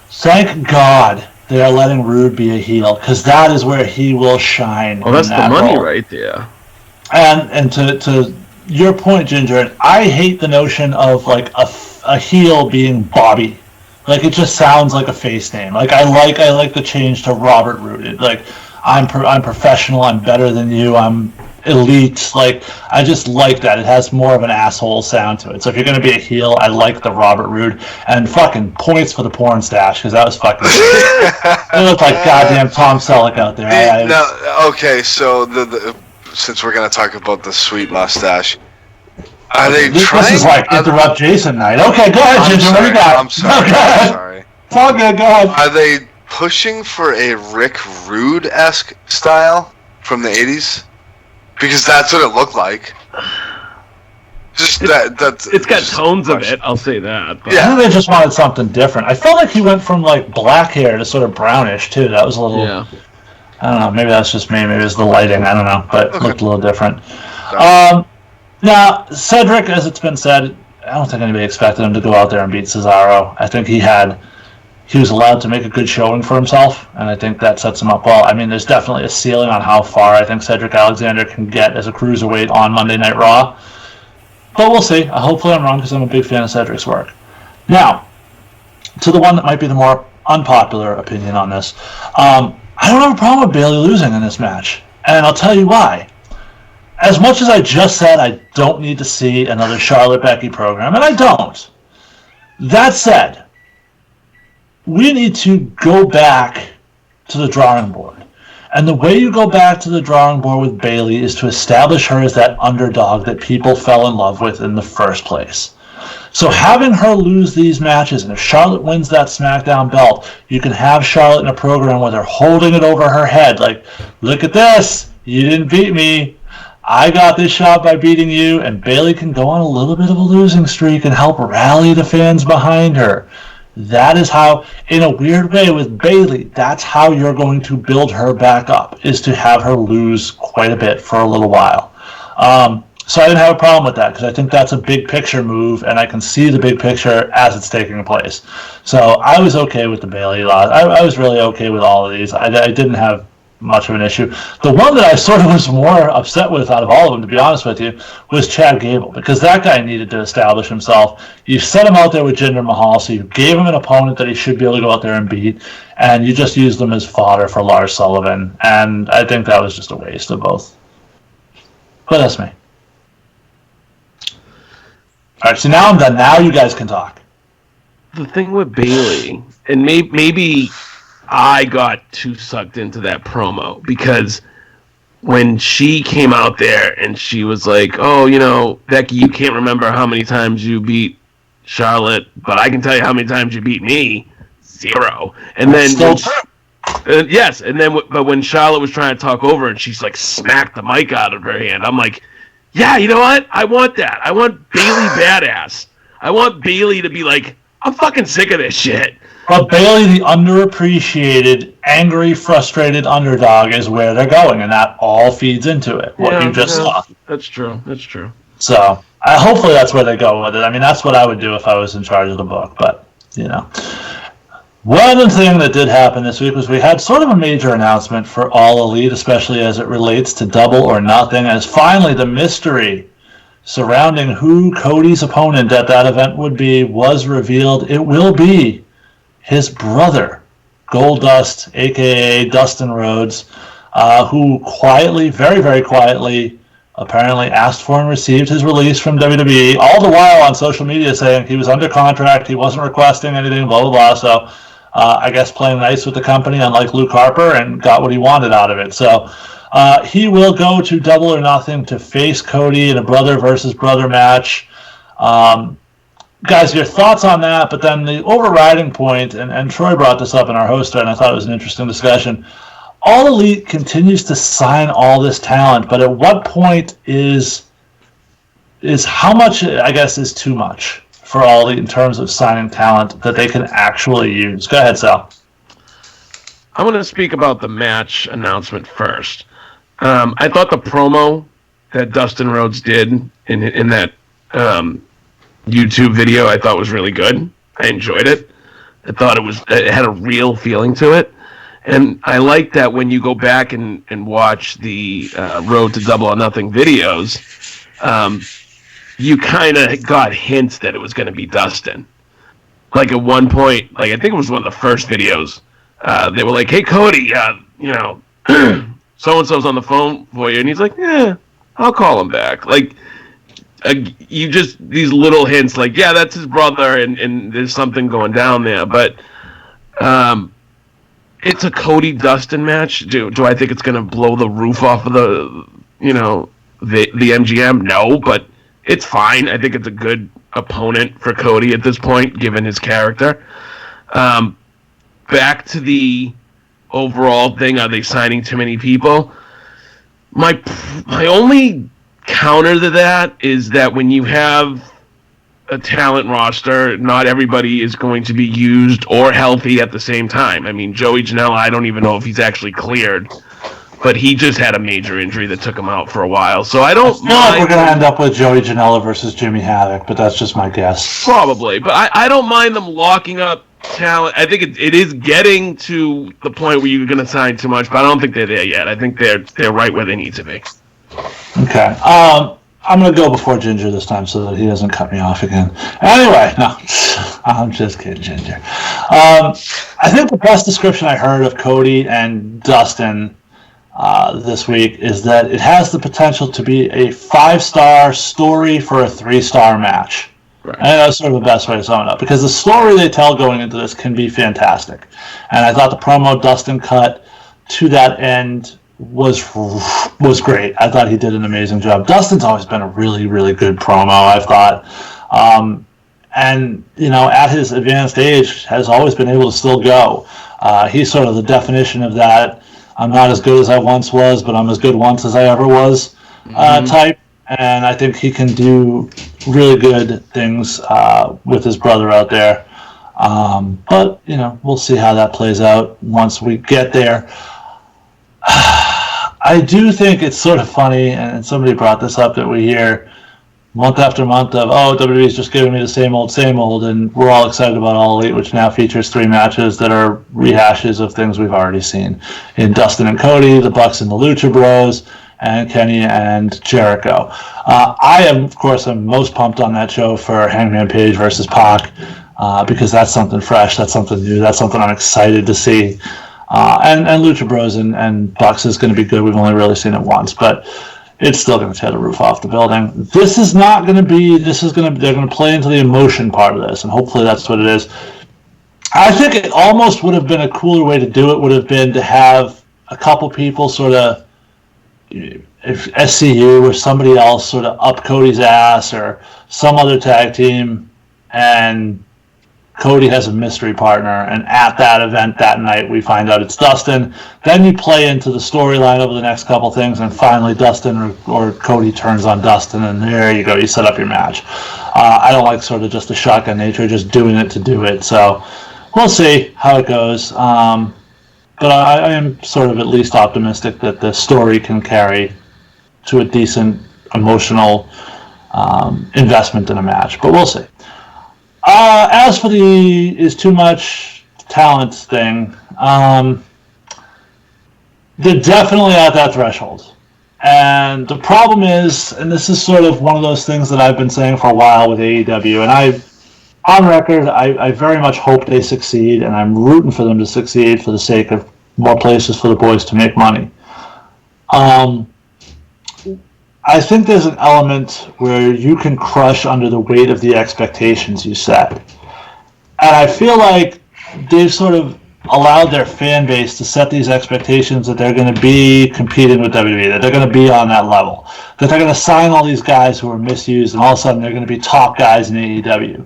Thank God they are letting Rude be a heel because that is where he will shine. Well, that's that the money role. right there. And to your point, Ginger, I hate the notion of like a heel being Bobby. Like it just sounds like a face name. Like I like the change to Robert Roode. Like I'm professional. I'm better than you. I'm elite. Like I just like that. It has more of an asshole sound to it. So if you're gonna be a heel, I like the Robert Roode and fucking points for the porn stash because that was fucking. It looked like goddamn Tom Selleck out there. Okay, so the since we're gonna talk about the sweet mustache. Are they trying? This is like interrupt Jason night. Okay, go ahead, Ginger. What do you got? I'm sorry. No, I'm sorry. It's all good. Go ahead. Are they pushing for a Rick Rude-esque style from the 80s? Because that's what it looked like. Just that's. It's got tones of it. I'll say that. But. Yeah, I think they just wanted something different. I felt like he went from like black hair to sort of brownish too. That was a little. Yeah. I don't know. Maybe that's just me. Maybe it's the lighting. I don't know, but it looked a little different. Now, Cedric, as it's been said, I don't think anybody expected him to go out there and beat Cesaro. I think he was allowed to make a good showing for himself, and I think that sets him up well. I mean, there's definitely a ceiling on how far I think Cedric Alexander can get as a cruiserweight on Monday Night Raw. But we'll see. Hopefully I'm wrong because I'm a big fan of Cedric's work. Now, to the one that might be the more unpopular opinion on this. I don't have a problem with Bayley losing in this match, and I'll tell you why. As much as I just said I don't need to see another Charlotte Becky program, and I don't. That said, we need to go back to the drawing board. And the way you go back to the drawing board with Bayley is to establish her as that underdog that people fell in love with in the first place. So having her lose these matches, and if Charlotte wins that SmackDown belt, you can have Charlotte in a program where they're holding it over her head, like, look at this, you didn't beat me. I got this shot by beating you, and Bayley can go on a little bit of a losing streak and help rally the fans behind her. That is how, in a weird way with Bayley, that's how you're going to build her back up, is to have her lose quite a bit for a little while. So I didn't have a problem with that, because I think that's a big picture move, and I can see the big picture as it's taking place. So I was okay with the Bayley loss. I was really okay with all of these. I didn't have much of an issue. The one that I sort of was more upset with out of all of them, to be honest with you, was Chad Gable, because that guy needed to establish himself. You set him out there with Jinder Mahal, so you gave him an opponent that he should be able to go out there and beat, and you just used them as fodder for Lars Sullivan, and I think that was just a waste of both. But that's me. All right, so now I'm done. Now you guys can talk. The thing with Bayley, and maybe I got too sucked into that promo, because when she came out there and she was like, oh, you know, Becky, you can't remember how many times you beat Charlotte, but I can tell you how many times you beat me. 0. And then yes, and then but when Charlotte was trying to talk over and she's like smacked the mic out of her hand, I'm like, yeah, you know what? I want that. I want Bayley badass. I want Bayley to be like, I'm fucking sick of this shit. But Bayley, the underappreciated, angry, frustrated underdog, is where they're going, and that all feeds into it. What you just saw. That's true. That's true. So hopefully that's where they go with it. I mean, that's what I would do if I was in charge of the book. But you know, one thing that did happen this week was we had sort of a major announcement for All Elite, especially as it relates to Double or Nothing, as finally the mystery surrounding who Cody's opponent at that event would be was revealed. It will be his brother, Goldust, a.k.a. Dustin Rhodes, who quietly, very, very quietly, apparently asked for and received his release from WWE, all the while on social media saying he was under contract, he wasn't requesting anything, blah, blah, blah. So I guess playing nice with the company, unlike Luke Harper, and got what he wanted out of it. So He will go to Double or Nothing to face Cody in a brother versus brother match. Guys, your thoughts on that? But then the overriding point, and Troy brought this up in our hoster, and I thought it was an interesting discussion. All Elite continues to sign all this talent, but at what point is how much, I guess, is too much for All Elite in terms of signing talent that they can actually use? Go ahead, Sal. I'm going to speak about the match announcement first. I thought the promo that Dustin Rhodes did in that YouTube video, I thought was really good. I enjoyed it. I thought it had a real feeling to it. And I like that when you go back and watch the Road to Double or Nothing videos, you kind of got hints that it was going to be Dustin. Like at one point, like I think it was one of the first videos, they were like, "Hey Cody, so-and-so's on the phone for you," and he's like, "Yeah, I'll call him back." Like, you just, these little hints, like, yeah, that's his brother, and there's something going down there, but it's a Cody Dustin match. Do I think it's going to blow the roof off of the MGM? No, but it's fine. I think it's a good opponent for Cody at this point, given his character. Back to the overall thing, are they signing too many people? My only counter to that is that when you have a talent roster, not everybody is going to be used or healthy at the same time. I mean, Joey Janela, I don't even know if he's actually cleared, but he just had a major injury that took him out for a while. So I don't feel like we're going to end up with Joey Janela versus Jimmy Havoc, but that's just my guess. Probably, but I don't mind them locking up talent. I think it is getting to the point where you're going to sign too much, but I don't think they're there yet. I think they're right where they need to be. Okay. I'm going to go before Ginger this time so that he doesn't cut me off again. Anyway, no, I'm just kidding, Ginger. I think the best description I heard of Cody and Dustin this week is that it has the potential to be a 5-star story for a 3-star match. Right. And that's sort of the best way to sum it up, because the story they tell going into this can be fantastic. And I thought the promo Dustin cut to that end was great. I thought he did an amazing job. Dustin's always been a really, really good promo, I've thought. And, at his advanced age, has always been able to still go. He's sort of the definition of that I'm not as good as I once was, but I'm as good once as I ever was type. And I think he can do really good things with his brother out there. But, we'll see how that plays out once we get there. I do think it's sort of funny, and somebody brought this up, that we hear month after month of, WWE's just giving me the same old, and we're all excited about All Elite, which now features 3 matches that are rehashes of things we've already seen in Dustin and Cody, the Bucks and the Lucha Bros, and Kenny and Jericho. I am, of course, I'm most pumped on that show for Hangman Page versus Pac, because that's something fresh, that's something new, that's something I'm excited to see. And Lucha Bros and Bucks is going to be good. We've only really seen it once, but it's still going to tear the roof off the building. This is not going to be, they're going to play into the emotion part of this, and hopefully that's what it is. I think it almost would have been a cooler way to do it would have been to have a couple people sort of, if SCU or somebody else sort of up Cody's ass, or some other tag team, and Cody has a mystery partner, and at that event that night we find out it's Dustin. Then you play into the storyline over the next couple things, and finally Dustin or Cody turns on Dustin, and there you go, you set up your match. I don't like sort of just the shotgun nature, just doing it to do it, so we'll see how it goes. But I am sort of at least optimistic that the story can carry to a decent emotional investment in a match, but we'll see. As for the is too much talent thing, they're definitely at that threshold. And the problem is, and this is sort of one of those things that I've been saying for a while with AEW, and on record, I very much hope they succeed, and I'm rooting for them to succeed for the sake of more places for the boys to make money. I think there's an element where you can crush under the weight of the expectations you set. And I feel like they've sort of allowed their fan base to set these expectations that they're going to be competing with WWE, that they're going to be on that level, that they're going to sign all these guys who are misused, and all of a sudden they're going to be top guys in AEW.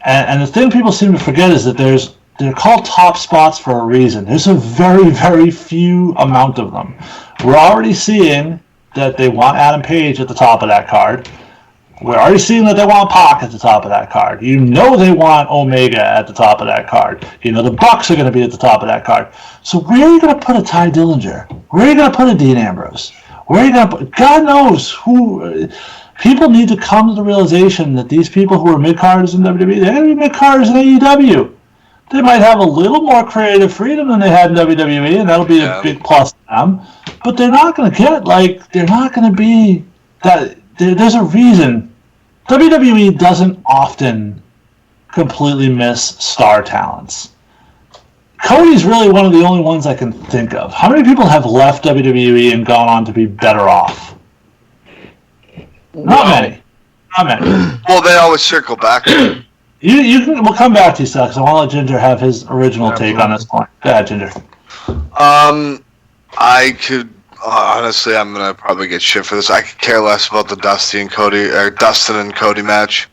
And the thing people seem to forget is that they're called top spots for a reason. There's a very, very few amount of them. We're already seeing that they want Adam Page at the top of that card. We're already seeing that they want Pac at the top of that card. You know they want Omega at the top of that card. You know the Bucks are going to be at the top of that card. So where are you going to put a Ty Dillinger? Where are you going to put a Dean Ambrose? Where are you going to put... God knows who... People need to come to the realization that these people who are mid-carders in WWE, they're going to be mid-carders in AEW. They might have a little more creative freedom than they had in WWE, and that'll be a big plus to them. But they're not going to get, they're not going to be... There's a reason. WWE doesn't often completely miss star talents. Cody's really one of the only ones I can think of. How many people have left WWE and gone on to be better off? Not many. Well, they always circle back. We'll come back to you, Sal, because I want to let Ginger have his original take on this point. Go ahead, Ginger. I could... honestly, I'm gonna probably get shit for this. I could care less about the Dustin and Cody match.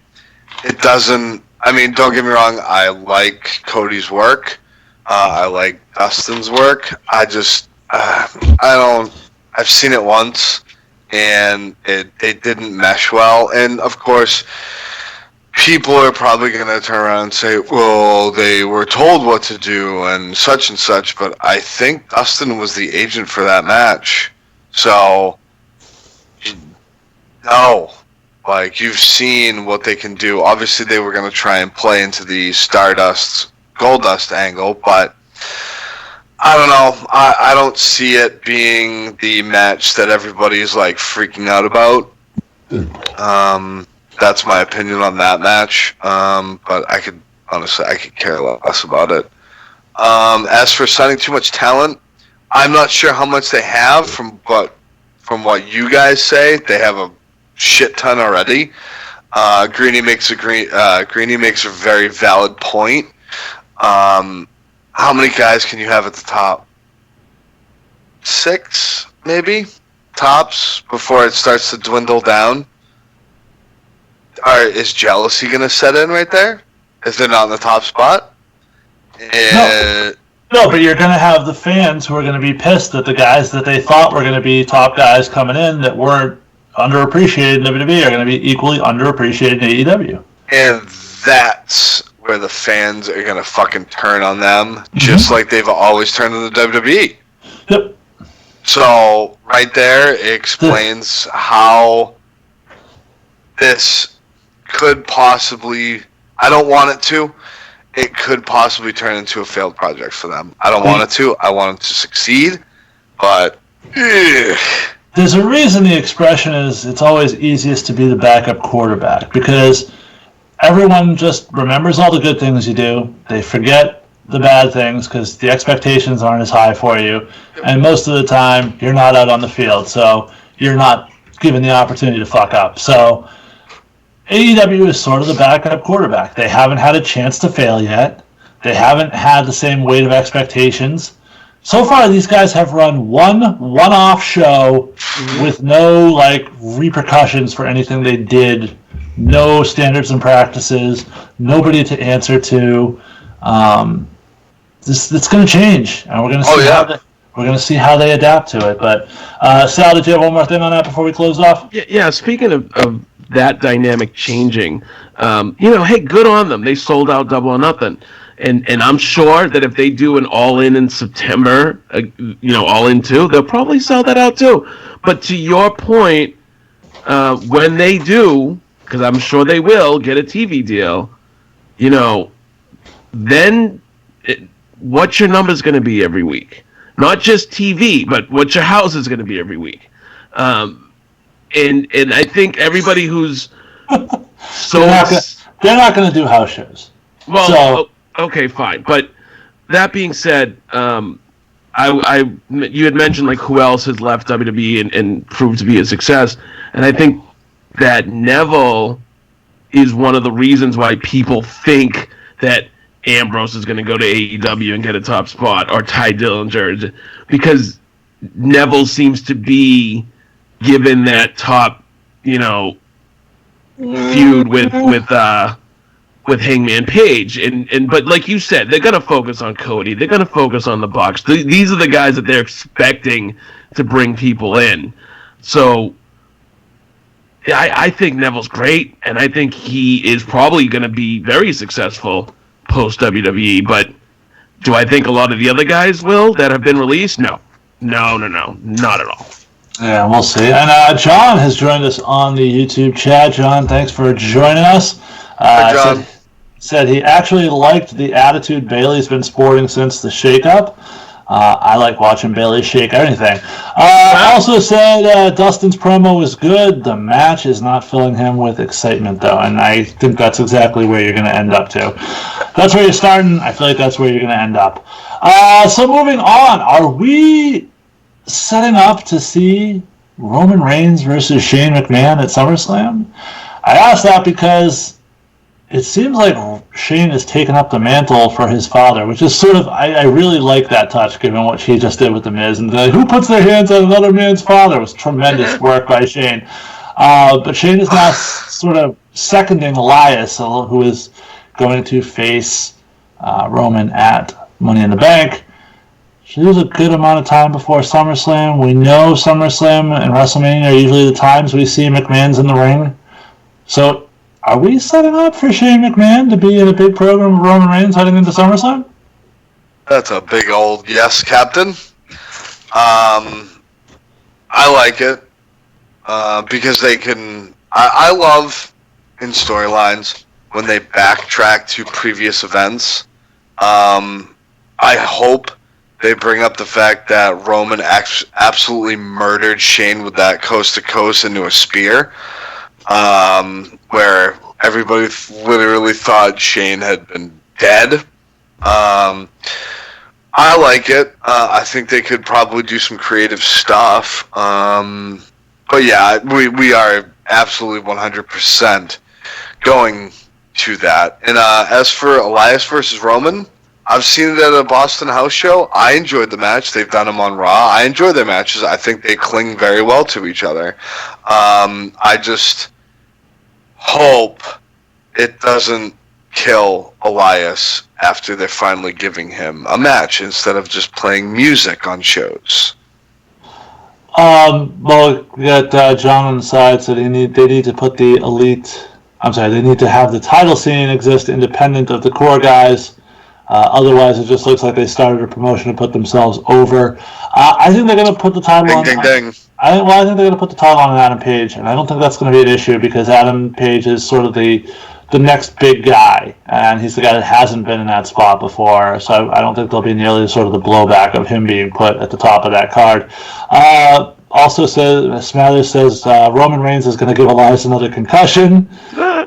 It doesn't. I mean, don't get me wrong. I like Cody's work. I like Dustin's work. I just, I don't. I've seen it once, and it didn't mesh well. And of course, people are probably gonna turn around and say, "Well, they were told what to do and such." But I think Dustin was the agent for that match, so no. Like, you've seen what they can do. Obviously, they were going to try and play into the Stardust, Goldust angle, but I don't know. I don't see it being the match that everybody's, like, freaking out about. That's my opinion on that match. But I could care less about it. As for signing too much talent, I'm not sure how much they have from what you guys say. They have a shit ton already. Greeny makes a very valid point. How many guys can you have at the top? 6, maybe, tops, before it starts to dwindle down. Is jealousy going to set in right there if they're not in the top spot? No, but you're going to have the fans who are going to be pissed that the guys that they thought were going to be top guys coming in that weren't underappreciated in WWE are going to be equally underappreciated in AEW. And that's where the fans are going to fucking turn on them, just like they've always turned on the WWE. Yep. So, right there, it explains how this could possibly, I don't want it to, it could possibly turn into a failed project for them. I don't want it to. I want it to succeed, but... There's a reason the expression is it's always easiest to be the backup quarterback, because everyone just remembers all the good things you do. They forget the bad things because the expectations aren't as high for you. And most of the time, you're not out on the field, so you're not given the opportunity to fuck up. So AEW is sort of the backup quarterback. They haven't had a chance to fail yet. They haven't had the same weight of expectations. So far, these guys have run one-off show with no repercussions for anything they did, no standards and practices, nobody to answer to. It's going to change, and we're going to see how they adapt to it. But Sal, did you have one more thing on that before we close off? Yeah. Speaking of that dynamic changing, hey, good on them. They sold out Double or Nothing. And I'm sure that if they do an all-in September, all-in too, they'll probably sell that out too. But to your point, when they do, because I'm sure they will get a TV deal, then what's your numbers going to be every week? Not just TV, but what your house is going to be every week. And I think everybody who's so they're not going to do house shows. Well. So, okay, fine. But that being said, you had mentioned who else has left WWE and proved to be a success, and I think that Neville is one of the reasons why people think that Ambrose is going to go to AEW and get a top spot, or Ty Dillinger, because Neville seems to be given that top, feud with Hangman Page, but like you said, they're gonna focus on Cody. They're gonna focus on the Bucks. These are the guys that they're expecting to bring people in. So I think Neville's great, and I think he is probably going to be very successful post WWE. But do I think a lot of the other guys will that have been released? No, not at all. Yeah, we'll see. And John has joined us on the YouTube chat. John, thanks for joining us. Hi, John. Said he actually liked the attitude Bayley's been sporting since the shakeup. I like watching Bayley shake anything. Also said Dustin's promo was good. The match is not filling him with excitement, though, and I think that's exactly where you're going to end up, too. That's where you're starting. I feel like that's where you're going to end up. So moving on, are we setting up to see Roman Reigns versus Shane McMahon at SummerSlam? I asked that because it seems like Shane has taken up the mantle for his father, which is sort of, I really like that touch, given what she just did with The Miz. And who puts their hands on another man's father? It was tremendous work by Shane. But Shane is now sort of seconding Elias, who is going to face Roman at Money in the Bank. So there's a good amount of time before SummerSlam. We know SummerSlam and WrestleMania are usually the times we see McMahon's in the ring. So are we setting up for Shane McMahon to be in a big program of Roman Reigns heading into SummerSlam? That's a big old yes, Captain. I like it because they can. I love in storylines when they backtrack to previous events. I hope they bring up the fact that Roman absolutely murdered Shane with that coast to coast into a spear. Where everybody literally thought Shane had been dead. I like it. I think they could probably do some creative stuff. But yeah, we are absolutely 100% going to that. And as for Elias versus Roman, I've seen it at a Boston house show. I enjoyed the match. They've done them on Raw. I enjoy their matches. I think they cling very well to each other. I just hope it doesn't kill Elias after they're finally giving him a match instead of just playing music on shows. Well, we got John on the side, so they need to put the elite. They need to have the title scene exist independent of the core guys. Otherwise, it just looks like they started a promotion to put themselves over. I think they're going to put the title on. Ding, ding, ding. I think they're going to put the title on Adam Page, and I don't think that's going to be an issue because Adam Page is sort of the next big guy, and he's the guy that hasn't been in that spot before. So I don't think there'll be nearly sort of the blowback of him being put at the top of that card. Also says Smathers says Roman Reigns is going to give Elias another concussion,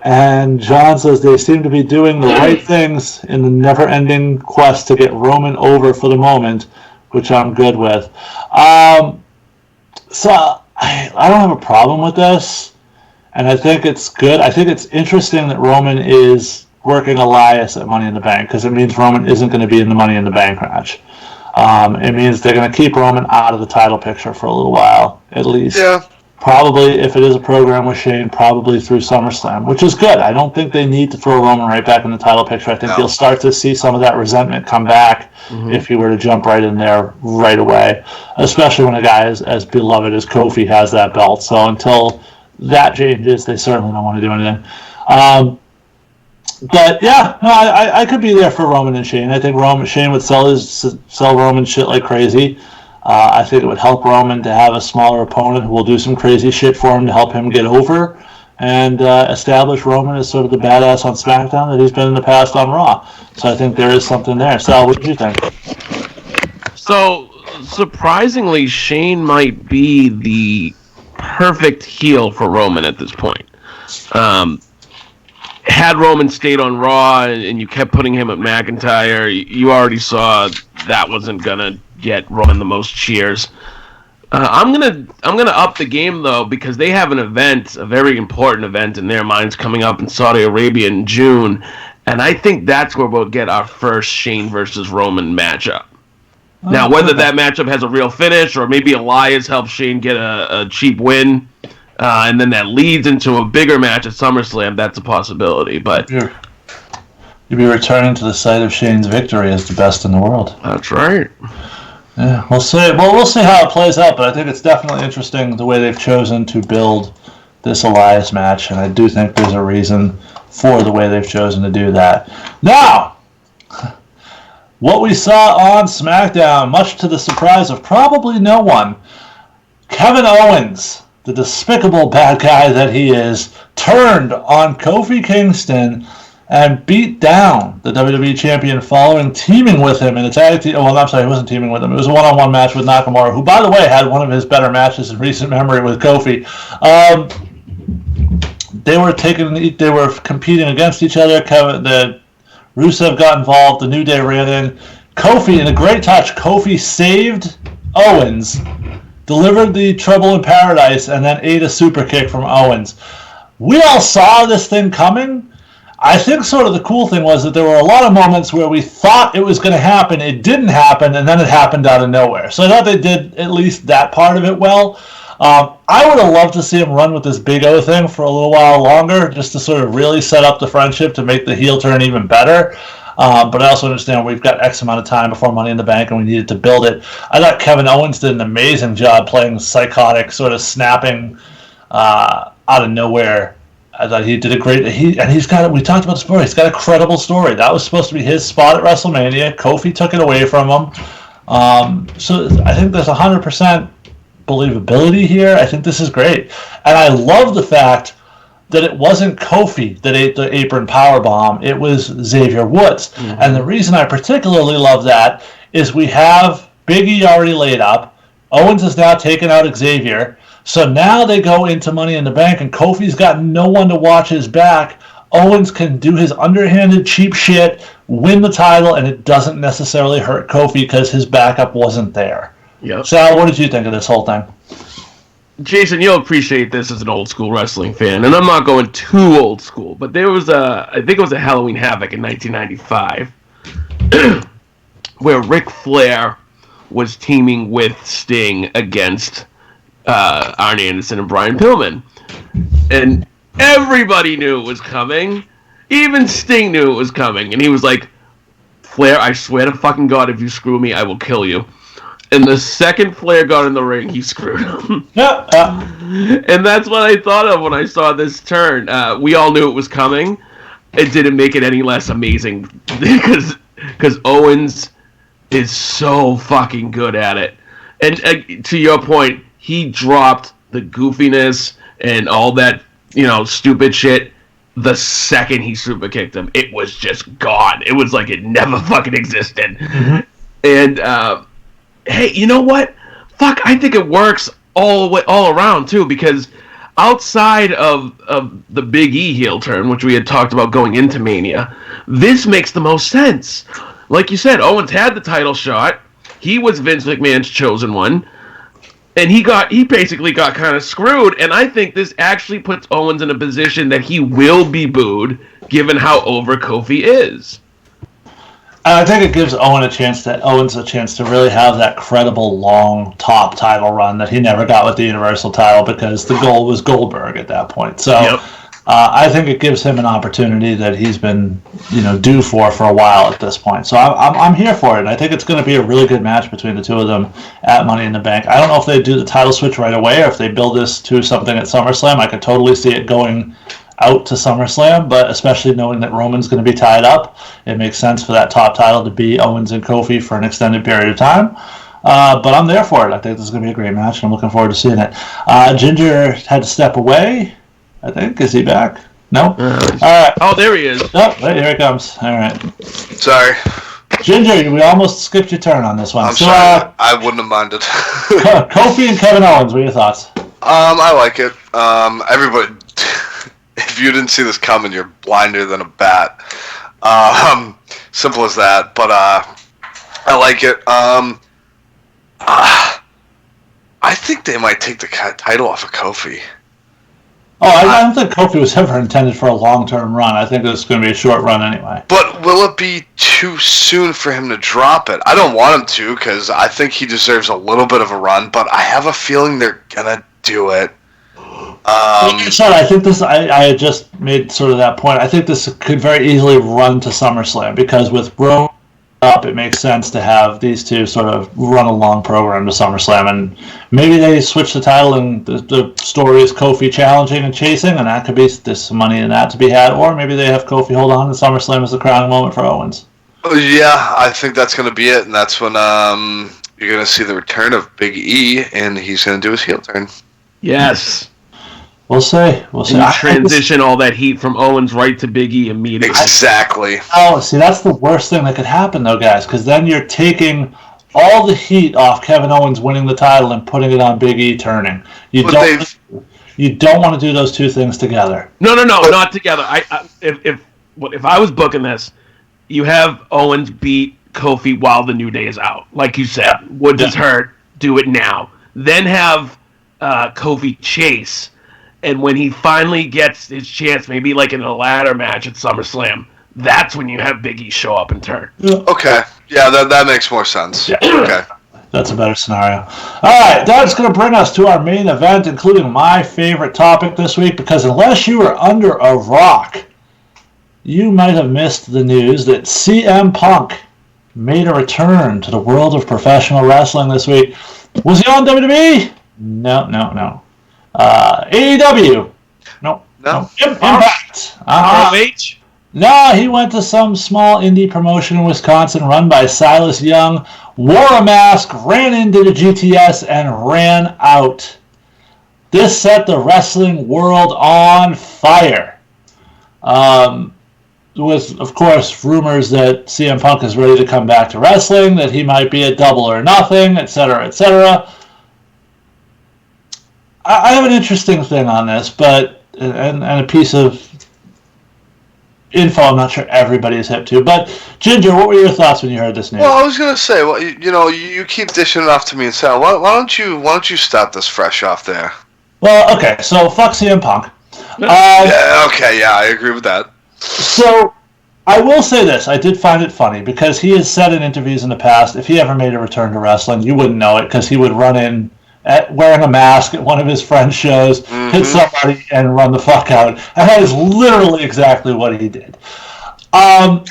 and John says they seem to be doing the right things in the never-ending quest to get Roman over for the moment, which I'm good with. So I don't have a problem with this, and I think it's good. I think it's interesting that Roman is working Elias at Money in the Bank because it means Roman isn't going to be in the Money in the Bank match. It means they're going to keep Roman out of the title picture for a little while, at least. Yeah. Probably, if it is a program with Shane, probably through SummerSlam, which is good. I don't think they need to throw Roman right back in the title picture. I think you'll start to see some of that resentment come back if you were to jump right in there right away, especially when a guy as beloved as Kofi has that belt. So until that changes, they certainly don't want to do anything. But yeah, no, I could be there for Roman and Shane. I think Shane would sell Roman shit like crazy. I think it would help Roman to have a smaller opponent who will do some crazy shit for him to help him get over and establish Roman as sort of the badass on SmackDown that he's been in the past on Raw. So I think there is something there. Sal, what do you think? So, surprisingly, Shane might be the perfect heel for Roman at this point. Had Roman stayed on Raw and you kept putting him at McIntyre, you already saw that wasn't gonna get Roman the most cheers. I'm gonna up the game though because they have an event, a very important event in their minds coming up in Saudi Arabia in June, And I think that's where we'll get our first Shane versus Roman matchup. Now, whether that matchup has a real finish or maybe Elias helps Shane get a cheap win, and then that leads into a bigger match at SummerSlam, that's a possibility. But you'll be returning to the site of Shane's victory as the best in the world. That's right. Yeah, we'll see. Well, we'll see how it plays out, but I think it's definitely interesting the way they've chosen to build this Elias match, and I do think there's a reason for the way they've chosen to do that. Now, what we saw on SmackDown, much to the surprise of probably no one, Kevin Owens, the despicable bad guy that he is, turned on Kofi Kingston and beat down the WWE Champion following teaming with him in a tag team. Well, I'm sorry, he wasn't teaming with him. It was a one-on-one match with Nakamura, who, by the way, had one of his better matches in recent memory with Kofi. They were competing against each other. Rusev got involved. The New Day ran in. Kofi, in a great touch, Kofi saved Owens, delivered the Trouble in Paradise, and then ate a super kick from Owens. We all saw this thing coming. I think sort of the cool thing was that there were a lot of moments where we thought it was going to happen, it didn't happen, and then it happened out of nowhere. So I thought they did at least that part of it well. I would have loved to see him run with this Big O thing for a little while longer, just to sort of really set up the friendship to make the heel turn even better. But I also understand we've got X amount of time before Money in the Bank, and we needed to build it. I thought Kevin Owens did an amazing job playing psychotic, sort of snapping out of nowhere. I thought he did a great. We talked about the story. He's got a credible story. That was supposed to be his spot at WrestleMania. Kofi took it away from him. So I think there's 100% believability here. I think this is great, and I love the fact that it wasn't Kofi that ate the apron powerbomb. It was Xavier Woods. Mm-hmm. And the reason I particularly love that is we have Big E already laid up. Owens has now taken out Xavier. So now they go into Money in the Bank, and Kofi's got no one to watch his back. Owens can do his underhanded cheap shit, win the title, and it doesn't necessarily hurt Kofi because his backup wasn't there. Yep. Sal, what did you think of this whole thing? Jason, you'll appreciate this as an old school wrestling fan, and I'm not going too old school, but there was I think it was a Halloween Havoc in 1995, where Ric Flair was teaming with Sting against Arn Anderson and Brian Pillman, and everybody knew it was coming. Even Sting knew it was coming, and he was like, "Flair, I swear to fucking God, if you screw me, I will kill you." And the second Flair got in the ring, he screwed him. And that's what I thought of when I saw this turn. We all knew it was coming. It didn't make it any less amazing because Owens is so fucking good at it. And to your point, he dropped the goofiness and all that, stupid shit the second he super kicked him. It was just gone. It was like it never fucking existed. Mm-hmm. And hey, you know what? Fuck, I think it works all around too, because outside of the Big E heel turn, which we had talked about going into Mania, this makes the most sense. Like you said, Owens had the title shot. He was Vince McMahon's chosen one, and he basically got kind of screwed. And I think this actually puts Owens in a position that he will be booed, given how over Kofi is. I think it gives Owens a chance to really have that credible long top title run that he never got with the Universal title because the goal was Goldberg at that point. So yep. I think it gives him an opportunity that he's been due for a while at this point. So I'm here for it. I think it's going to be a really good match between the two of them at Money in the Bank. I don't know if they do the title switch right away or if they build this to something at SummerSlam. I could totally see it going out to SummerSlam, but especially knowing that Roman's going to be tied up, it makes sense for that top title to be Owens and Kofi for an extended period of time. But I'm there for it. I think this is going to be a great match, and I'm looking forward to seeing it. Ginger had to step away, I think. Is he back? No? All right. Oh, there he is. Oh, here he comes. All right. Sorry. Ginger, we almost skipped your turn on this one. I'm sorry. I wouldn't have minded. Kofi and Kevin Owens, what are your thoughts? I like it. Everybody... If you didn't see this coming, you're blinder than a bat. Simple as that. But I like it. I think they might take the title off of Kofi. Oh, I don't think Kofi was ever intended for a long-term run. I think it's going to be a short run anyway. But will it be too soon for him to drop it? I don't want him to because I think he deserves a little bit of a run, but I have a feeling they're going to do it. I think this. I had just made sort of that point. I think this could very easily run to SummerSlam because with Roman up, it makes sense to have these two sort of run a long program to SummerSlam, and maybe they switch the title and the story is Kofi challenging and chasing, and that could be there's some money in that to be had, or maybe they have Kofi hold on to SummerSlam as the crowning moment for Owens. Yeah, I think that's going to be it, and that's when you're going to see the return of Big E, and he's going to do his heel turn. Yes. We'll see. And transition all that heat from Owens right to Big E immediately. Exactly. Oh, see, that's the worst thing that could happen, though, guys, because then you're taking all the heat off Kevin Owens winning the title and putting it on Big E turning. You don't want to do those two things together. No, not together. If I was booking this, you have Owens beat Kofi while the New Day is out. Like you said, Woods is hurt. Do it now. Then have Kofi chase. And when he finally gets his chance, maybe like in a ladder match at SummerSlam, that's when you have Big E show up and turn. Okay. Yeah, that makes more sense. Yeah. Okay. That's a better scenario. All right, that's going to bring us to our main event, including my favorite topic this week, because unless you were under a rock, you might have missed the news that CM Punk made a return to the world of professional wrestling this week. Was he on WWE? No. AEW? No. Impact? ROH? No, he went to some small indie promotion in Wisconsin run by Silas Young, wore a mask, ran into the GTS, and ran out. This set the wrestling world on fire. With, of course, rumors that CM Punk is ready to come back to wrestling, that he might be at Double or Nothing, etc., etc. I have an interesting thing on this, but and a piece of info I'm not sure everybody's hip to. But Ginger, what were your thoughts when you heard this news? Well, I was gonna say, well, you keep dishing it off to me and saying, why don't you start this fresh off there? Well, okay, so fuck CM Punk. I agree with that. So I will say this: I did find it funny because he has said in interviews in the past, if he ever made a return to wrestling, you wouldn't know it because he would run in wearing a mask at one of his friend's shows, hit somebody, and run the fuck out. And that is literally exactly what he did. I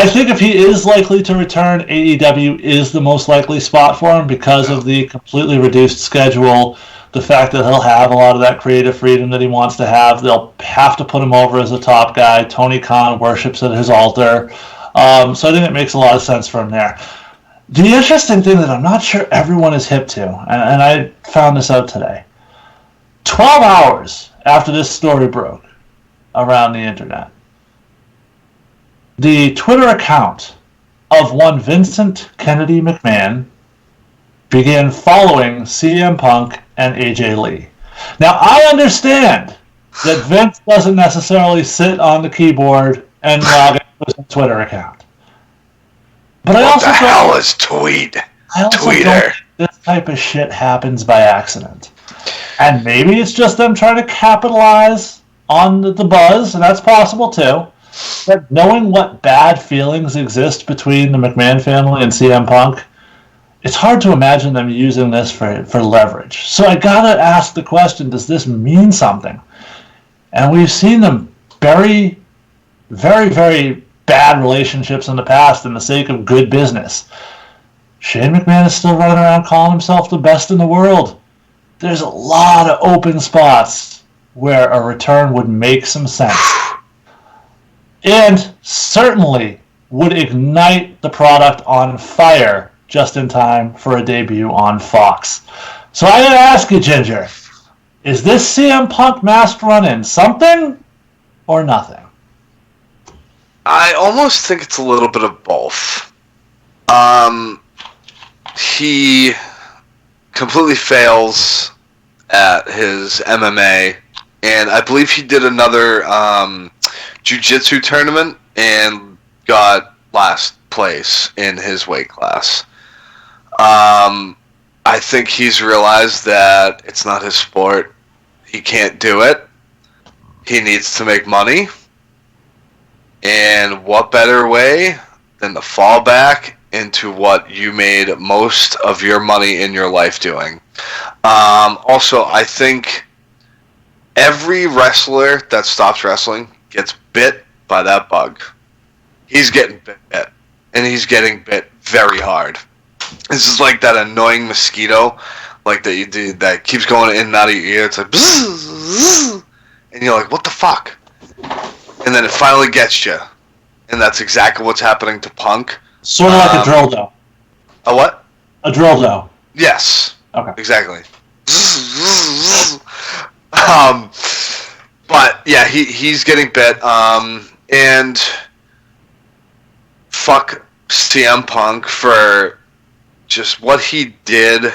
think if he is likely to return, AEW is the most likely spot for him because of the completely reduced schedule, the fact that he'll have a lot of that creative freedom that he wants to have. They'll have to put him over as a top guy. Tony Khan worships at his altar. So I think it makes a lot of sense for him there. The interesting thing that I'm not sure everyone is hip to, and I found this out today, 12 hours after this story broke around the internet, the Twitter account of one Vincent Kennedy McMahon began following CM Punk and AJ Lee. Now, I understand that Vince doesn't necessarily sit on the keyboard and log into his Twitter account. But what the hell is Twitter? Don't think this type of shit happens by accident. And maybe it's just them trying to capitalize on the buzz, and that's possible too. But knowing what bad feelings exist between the McMahon family and CM Punk, it's hard to imagine them using this for leverage. So I gotta ask the question, does this mean something? And we've seen them very, very, very bad relationships in the past in the sake of good business. Shane McMahon is still running around calling himself the best in the world. There's a lot of open spots where a return would make some sense. And certainly would ignite the product on fire just in time for a debut on Fox. So I gotta ask you, Ginger, is this CM Punk masked run-in something or nothing? I almost think it's a little bit of both. He completely fails at his MMA, and I believe he did another jiu-jitsu tournament and got last place in his weight class. I think he's realized that it's not his sport, he can't do it. He needs to make money. And what better way than to fall back into what you made most of your money in your life doing? Also, I think every wrestler that stops wrestling gets bit by that bug. He's getting bit. And he's getting bit very hard. This is like that annoying mosquito, like that you do that keeps going in and out of your ear. It's like, bzz, bzz, and you're like, what the fuck? And then it finally gets you, and that's exactly what's happening to Punk. Sort of like a drill dough. A what? A drill dough. Yes. Okay. Exactly. But yeah, he's getting bit. And fuck CM Punk for just what he did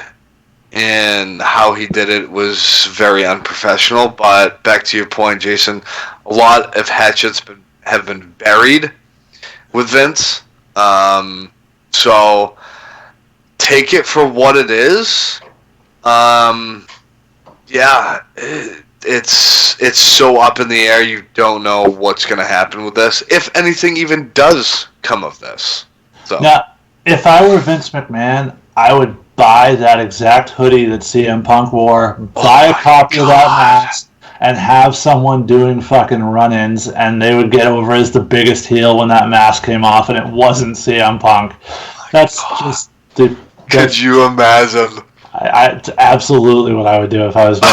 and how he did it was very unprofessional. But back to your point, Jason, a lot of hatchets have been buried with Vince. So take it for what it is. Yeah, it's so up in the air. You don't know what's going to happen with this, if anything even does come of this. So now, if I were Vince McMahon, I would buy that exact hoodie that CM Punk wore, buy a copy of that mask, and have someone doing fucking run-ins, and they would get over as the biggest heel when that mask came off, and it wasn't CM Punk. That's just the. Could you imagine? It's absolutely what I would do if I was Vince.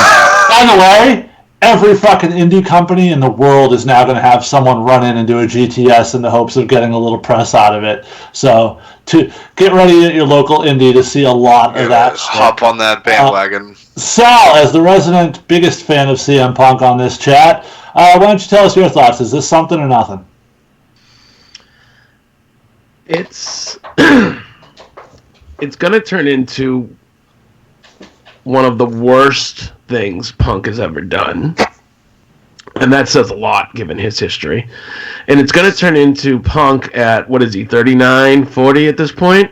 By the way, every fucking indie company in the world is now going to have someone run in and do a GTS in the hopes of getting a little press out of it. So to get ready at your local indie to see a lot of that. Hop on that bandwagon. Sal, as the resident biggest fan of CM Punk on this chat, why don't you tell us your thoughts? Is this something or nothing? It's it's going to turn into one of the worst things Punk has ever done. And that says a lot, given his history. And it's going to turn into Punk at, what is he, 39, 40 at this point?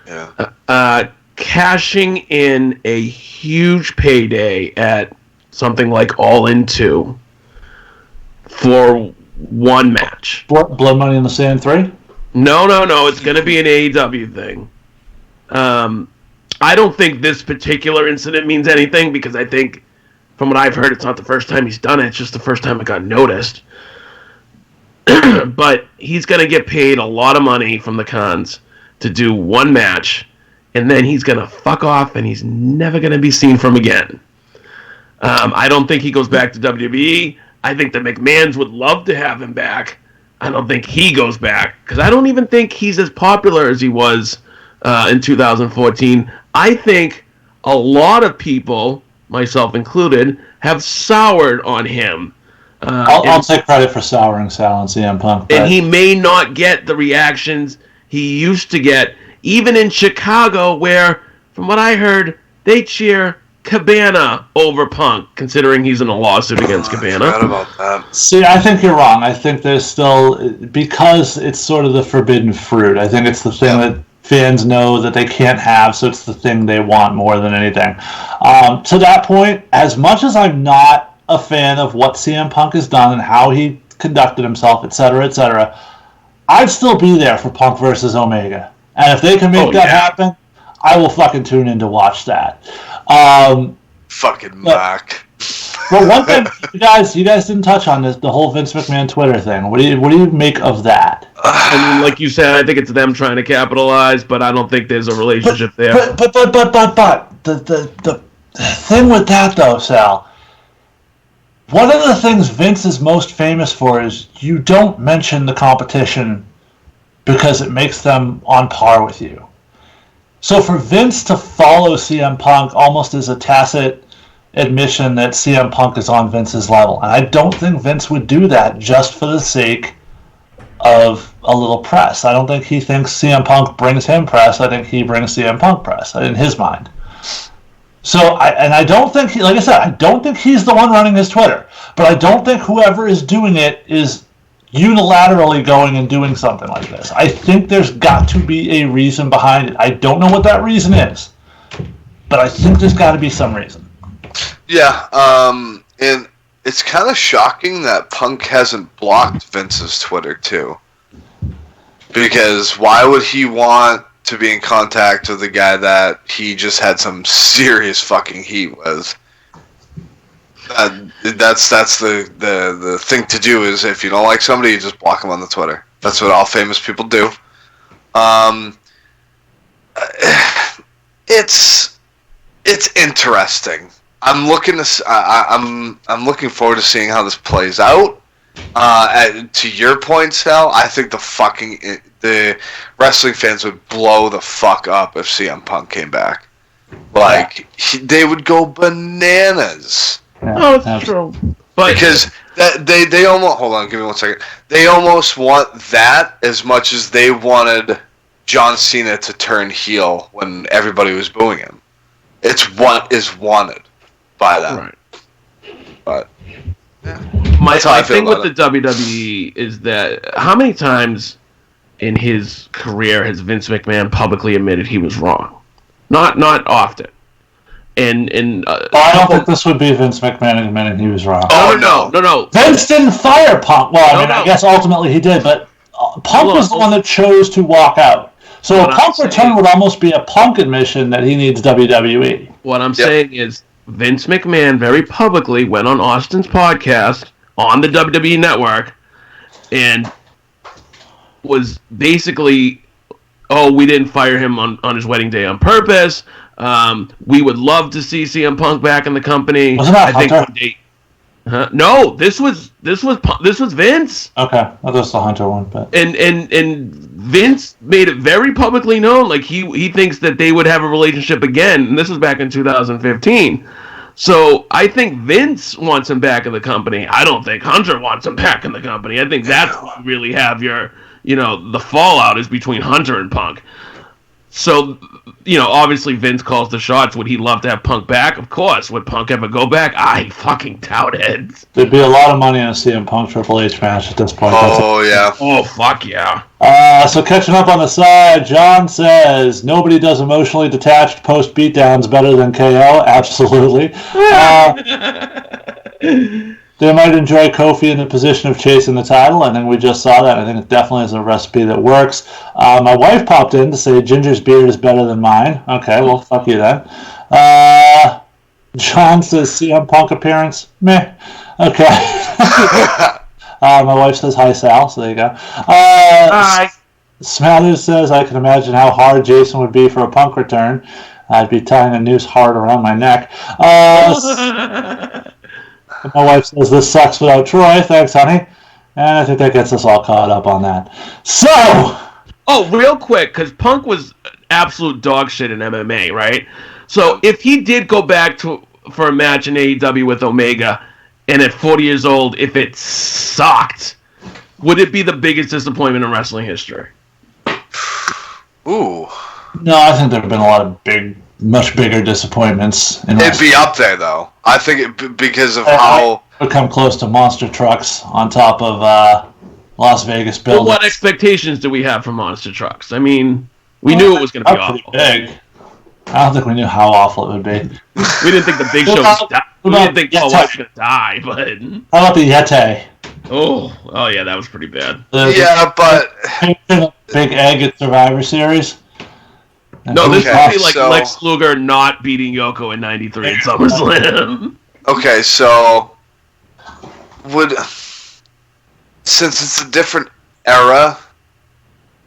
Yeah. Cashing in a huge payday at something like All In 2 for one match. Blood Money in the Sand 3? No. It's going to be an AEW thing. I don't think this particular incident means anything, because I think, from what I've heard, it's not the first time he's done it. It's just the first time it got noticed. But he's going to get paid a lot of money from the cons to do one match, and then he's going to fuck off, and he's never going to be seen from again. I don't think he goes back to WWE. I think the McMahons would love to have him back. I don't think he goes back, because I don't even think he's as popular as he was in 2014. I think a lot of people, myself included, have soured on him. I'll take credit for souring Sal and CM Punk. And he may not get the reactions he used to get, even in Chicago, where, from what I heard, they cheer Cabana over Punk, considering he's in a lawsuit against Cabana. I forgot about that. See, I think you're wrong. I think there's still, because it's sort of the forbidden fruit, I think it's the thing that fans know that they can't have, so it's the thing they want more than anything. To that point, as much as I'm not a fan of what CM Punk has done and how he conducted himself, etc., I'd still be there for Punk versus Omega. And if they can make that happen, I will fucking tune in to watch that. Fucking Mark. But one thing, you guys didn't touch on this, the whole Vince McMahon Twitter thing. What do you make of that? I mean, like you said, I think it's them trying to capitalize, but I don't think there's a relationship there. But the thing with that though, Sal, one of the things Vince is most famous for is you don't mention the competition because it makes them on par with you. So for Vince to follow CM Punk almost as a tacit admission that CM Punk is on Vince's level. And I don't think Vince would do that just for the sake of a little press. I don't think he thinks CM Punk brings him press. I think he brings CM Punk press, in his mind. So, I don't think, like I said, I don't think he's the one running his Twitter. But I don't think whoever is doing it is unilaterally going and doing something like this. I think there's got to be a reason behind it. I don't know what that reason is. But I think there's got to be some reason. Yeah, and it's kind of shocking that Punk hasn't blocked Vince's Twitter, too. Because why would he want to be in contact with the guy that he just had some serious fucking heat with? That's the thing to do, is if you don't like somebody, you just block them on the Twitter. That's what all famous people do. It's interesting. I'm looking forward to seeing how this plays out. To your point, Sal, I think the wrestling fans would blow the fuck up if CM Punk came back. Like, they would go bananas. Yeah, Oh, it's true. But Because they almost, hold on, give me 1 second. They almost want that as much as they wanted John Cena to turn heel when everybody was booing him. It's what is wanted by them. right. But My That's how I feel thing with about the WWE is that how many times in his career has Vince McMahon publicly admitted he was wrong? Not often. And I don't think this would be Vince McMahon admitting he was wrong. Oh, no. Vince didn't fire Punk. Well, I No. guess ultimately he did, but Punk was the one that chose to walk out. So a What I'm Punk saying- return would almost be a Punk admission that he needs WWE. What I'm saying is Vince McMahon very publicly went on Austin's podcast on the WWE Network and was basically, we didn't fire him on his wedding day on purpose. We would love to see CM Punk back in the company. Wasn't that I think Hunter? one day. No, this was Vince. Okay, well, that's the Hunter one, but And Vince made it very publicly known, like he thinks that they would have a relationship again, and this was back in 2015. So I think Vince wants him back in the company. I don't think Hunter wants him back in the company. I think that's what you really have your, the fallout is between Hunter and Punk. So, obviously Vince calls the shots. Would he love to have Punk back? Of course. Would Punk ever go back? I fucking doubt it. there'd be a lot of money in a CM Punk Triple H match at this point. oh yeah. Oh, fuck yeah. So catching up on the side, John says, nobody does emotionally detached post beatdowns better than KO. Absolutely. They might enjoy Kofi in the position of chasing the title. I think we just saw that. I think it definitely is a recipe that works. My wife popped in to say Ginger's beard is better than mine. Okay, well, fuck you then. John says CM Punk appearance. Meh. Okay. My wife says hi, Sal. So there you go. Hi. Smathers says, I can imagine how hard Jason would be for a Punk return. I'd be tying a noose hard around my neck. My wife says, this sucks without Troy. Thanks, honey. And I think that gets us all caught up on that. So, Oh, real quick, because Punk was absolute dog shit in MMA, right? So if he did go back for a match in AEW with Omega, and at 40 years old, if it sucked, would it be the biggest disappointment in wrestling history? Ooh. no, I think there have been a lot of much bigger disappointments. In It'd be up there, though. I think because of how... would come close to monster trucks on top of Las Vegas But buildings. what expectations do we have for monster trucks? I mean, we knew it was going to be Not pretty awful. big. I don't think we knew how awful it would be. We didn't think the Big Show was die. We didn't think Paul White was going to die, but How about the Yeti? oh yeah, that was pretty bad. Yeah, but... Big egg at Survivor Series. No, this Okay, would be like so- Lex Luger not beating Yoko in '93 at SummerSlam. Okay, so... Since it's a different era,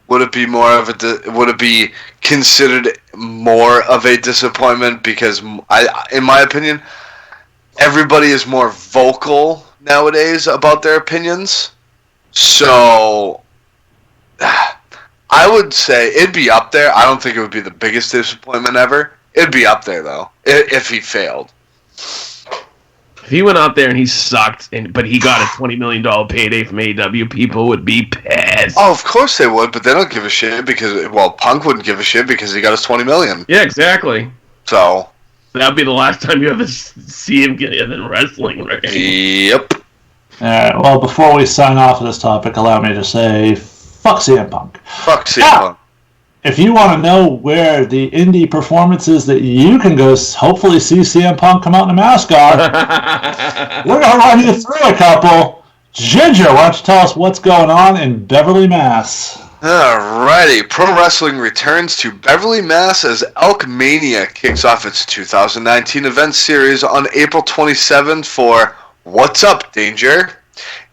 would it be considered more of a disappointment? Because in my opinion, everybody is more vocal nowadays about their opinions. So I would say it'd be up there. I don't think it would be the biggest disappointment ever. It'd be up there though, if he failed. If he went out there and he sucked, but he got a $20 million payday from AEW, people would be pissed. Oh, of course they would, but they don't give a shit because, Punk wouldn't give a shit because he got his $20 million. Yeah, exactly. So That'd be the last time you ever see him get in wrestling, right? yep. Alright, well, before we sign off of this topic, allow me to say, fuck CM Punk. Fuck CM Yeah. Punk. if you want to know where the indie performances that you can go hopefully see CM Punk come out in a mask are, we're going to run you through a couple. Ginger, why don't you tell us what's going on in Beverly, Mass? Alrighty, Pro Wrestling returns to Beverly, Mass as Elkmania kicks off its 2019 event series on April 27th for What's Up, Danger?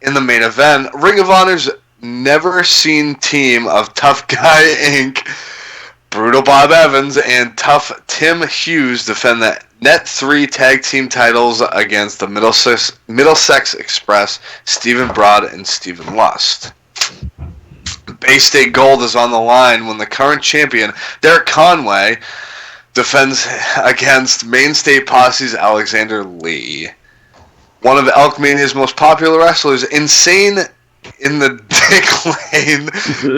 In the main event, Ring of Honor's never-seen team of Tough Guy Inc., Brutal Bob Evans, and Tough Tim Hughes defend the Net 3 tag team titles against the Middlesex Express, Stephen Broad and Stephen Lust. Bay State Gold is on the line when the current champion, Derek Conway, defends against Main State Posse's Alexander Lee. One of Elkmania's most popular wrestlers, Insane in the Dick Lane,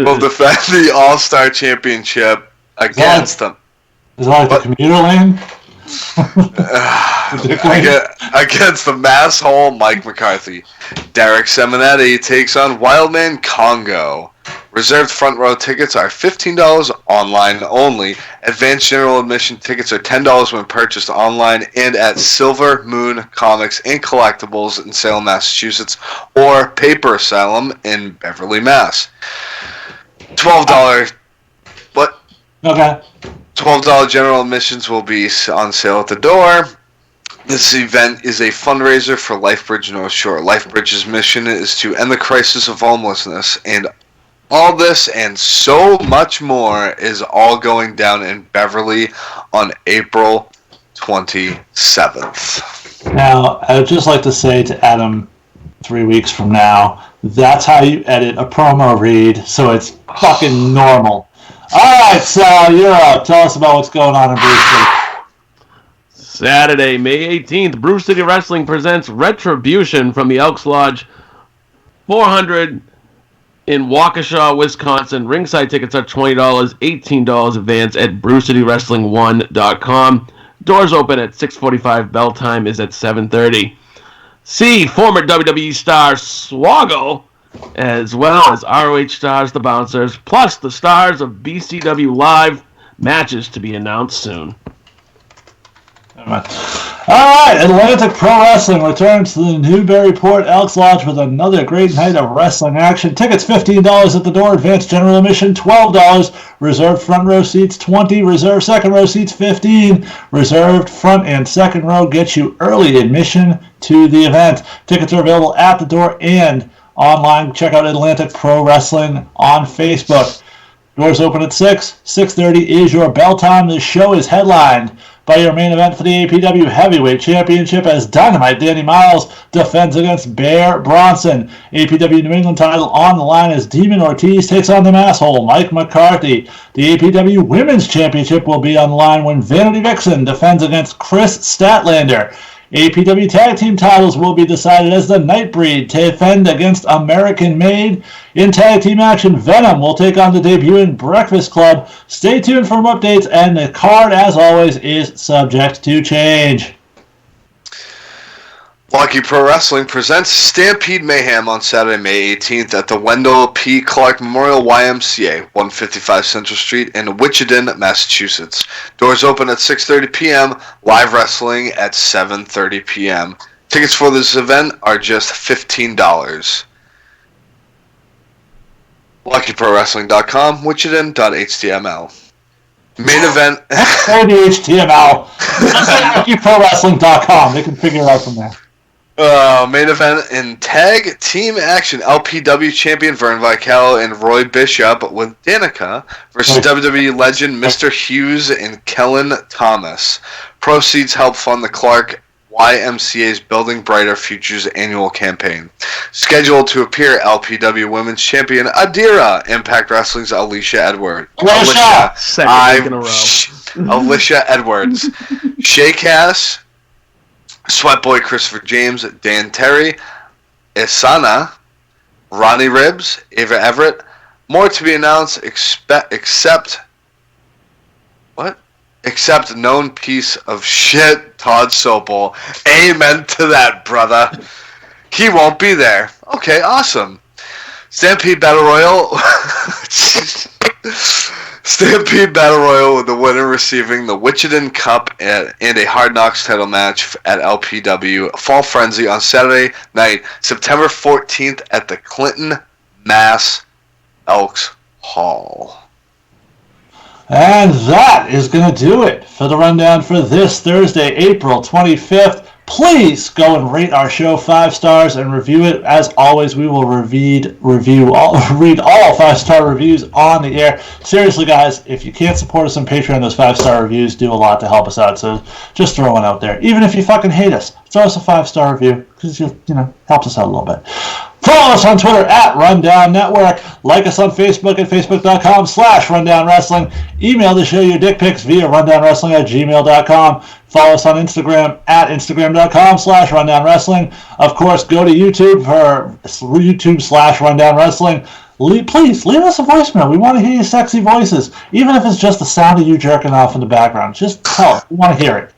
will defend the All-Star Championship against them. Is it like the commuter lane? Against the Mass Hole Mike McCarthy. Derek Seminetti takes on Wildman Congo. Reserved front row tickets are $15 online only. Advanced general admission tickets are $10 when purchased online and at Silver Moon Comics and Collectibles in Salem, Massachusetts, or Paper Asylum in Beverly, Mass. $12. What? Okay. $12 general admissions will be on sale at the door. This event is a fundraiser for LifeBridge North Shore. LifeBridge's mission is to end the crisis of homelessness, and all this and so much more is all going down in Beverly on April 27th. Now, I would just like to say to Adam 3 weeks from now, that's how you edit a promo read, so it's fucking normal. Alright, Sal, you're up. Tell us about what's going on in Bruce City. Saturday, May 18th, Bruce City Wrestling presents Retribution from the Elks Lodge 400 in Waukesha, Wisconsin. Ringside tickets are $20, $18 advance at BruceCityWrestling1.com. Doors open at 6:45. Bell time is at 7:30. See former WWE star Swoggle, as well as ROH stars The Bouncers, plus the stars of BCW Live, matches to be announced soon. Alright, Atlantic Pro Wrestling returns to the Newburyport Elks Lodge with another great night of wrestling action. Tickets $15 at the door, advanced general admission $12, reserved front row seats $20, reserved second row seats $15, reserved front and second row gets you early admission to the event. Tickets are available at the door and online. Check out Atlantic Pro Wrestling on Facebook. Doors open at 6. 6:30 is your bell time. The show is headlined by your main event for the APW Heavyweight Championship as Dynamite Danny Miles defends against Bear Bronson. APW New England title on the line as Demon Ortiz takes on the Masshole Mike McCarthy. The APW Women's Championship will be on the line when Vanity Vixen defends against Chris Statlander. APW Tag Team titles will be decided as the Nightbreed defend against American Made. In tag team action, Venom will take on the debuting Breakfast Club. Stay tuned for more updates, and the card, as always, is subject to change. Lucky Pro Wrestling presents Stampede Mayhem on Saturday, May 18th at the Wendell P. Clark Memorial YMCA, 155 Central Street in Wichita, Massachusetts. Doors open at 6:30 p.m., live wrestling at 7:30 p.m. Tickets for this event are just $15. LuckyProWrestling.com, Wichita.html. Main event. Say the HTML. LuckyProWrestling.com. They can figure it out from there. Main event in tag team action. LPW champion Vern Vical and Roy Bishop with Danica versus WWE legend Mr. Hughes and Kellen Thomas. Proceeds help fund the Clark YMCA's Building Brighter Futures annual campaign. Scheduled to appear LPW Women's Champion Adira, Impact Wrestling's Alicia Edwards. Second week in a row. Alicia Edwards. Shay Cass, Sweatboy Christopher James, Dan Terry, Isana, Ronnie Ribbs, Ava Everett. More to be announced, except known piece of shit Todd Sopel. Amen to that, brother. He won't be there. Okay, awesome. Stampede Battle Royal. Stampede Battle Royal with the winner receiving the Wichita Cup and a Hard Knocks title match at LPW Fall Frenzy on Saturday night, September 14th at the Clinton, Mass. Elks Hall. And that is going to do it for the rundown for this Thursday, April 25th. Please go and rate our show 5 stars and review it. As always, we will read all 5-star reviews on the air. Seriously, guys, if you can't support us on Patreon, those 5-star reviews do a lot to help us out. So just throw one out there. Even if you fucking hate us, throw us a 5-star review because you helps us out a little bit. Follow us on Twitter at Rundown Network. Like us on Facebook at facebook.com/Rundown Wrestling. Email the show your dick pics via rundownwrestling@gmail.com. Follow us on Instagram at instagram.com/Rundown Wrestling. Of course, go to YouTube for YouTube/Rundown Wrestling. Please leave us a voicemail. We want to hear your sexy voices, even if it's just the sound of you jerking off in the background. Just tell us. We want to hear it.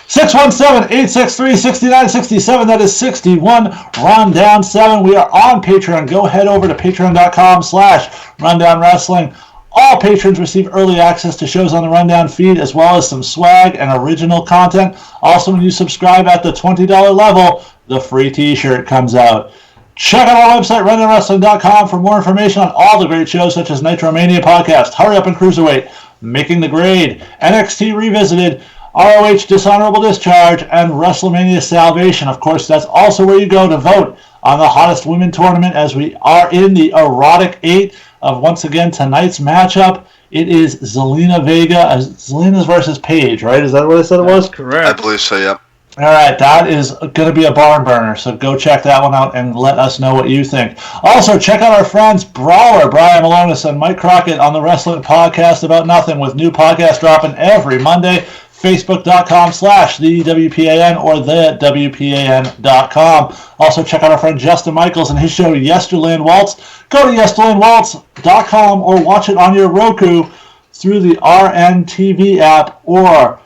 617-863-6967. That is 61 Rundown 7. We are on Patreon. Go head over to patreon.com/Rundown Wrestling. All patrons receive early access to shows on the Rundown feed, as well as some swag and original content. Also, when you subscribe at the $20 level, the free t-shirt comes out. Check out our website, rundownwrestling.com, for more information on all the great shows such as Nitro Mania Podcast, Hurry Up and Cruiserweight, Making the Grade, NXT Revisited, ROH Dishonorable Discharge, and WrestleMania Salvation. Of course, that's also where you go to vote on the hottest women tournament, as we are in the erotic 8 of, once again, tonight's matchup. It is Zelina Vega. Zelina's versus Paige, right? Is that what I said it was? That's correct. I believe so, yep. All right, that is going to be a barn burner, so go check that one out and let us know what you think. Also, check out our friends Brawler, Brian Malonis, and Mike Crockett on the Wrestling Podcast About Nothing, with new podcasts dropping every Monday. Facebook.com/TheWPAN or TheWPAN.com. Also, check out our friend Justin Michaels and his show Yesterland Waltz. Go to yesterlandwaltz.com or watch it on your Roku through the RNTV app or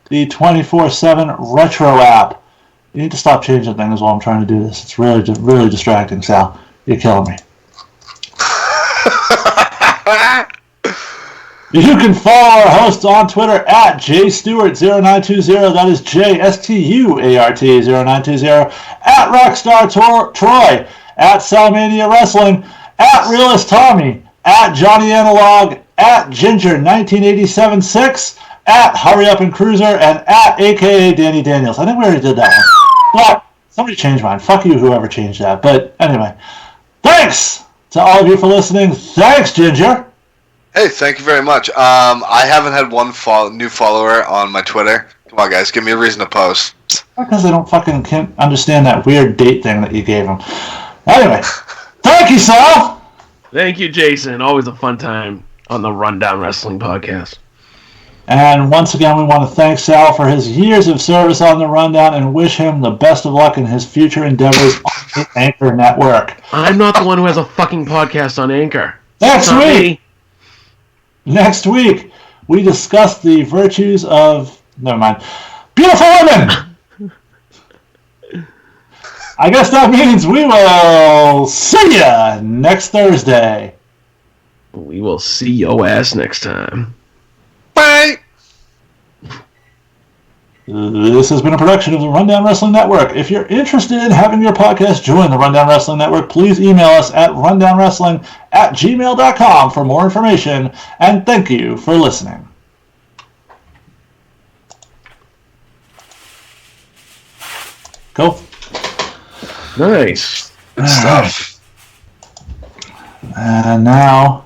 the 24/7 Retro app. You need to stop changing things while I'm trying to do this. It's really distracting, Sal. You're killing me. You can follow our hosts on Twitter at JStewart0920. That is JSTUART0920. At Rockstar Troy. At Salmania Wrestling. At Realist Tommy. At Johnny Analog. At Ginger19876. At Hurry Up and Cruiser. And at AKA Danny Daniels. I think we already did that one. But somebody changed mine. Fuck you, whoever changed that. But anyway. Thanks to all of you for listening. Thanks, Ginger. Hey, thank you very much. I haven't had one new follower on my Twitter. Come on, guys, give me a reason to post. Because they don't fucking can't understand that weird date thing that you gave them. Anyway, thank you, Sal. Thank you, Jason. Always a fun time on the Rundown Wrestling Podcast. And once again, we want to thank Sal for his years of service on the Rundown and wish him the best of luck in his future endeavors on the Anchor Network. I'm not the one who has a fucking podcast on Anchor. Next week, we discuss the virtues of... Never mind. Beautiful women! I guess that means we will see ya next Thursday. We will see your ass next time. Bye! This has been a production of the Rundown Wrestling Network. If you're interested in having your podcast join the Rundown Wrestling Network, please email us at rundownwrestling@gmail.com for more information, and thank you for listening. Go. Nice. Good stuff. And now...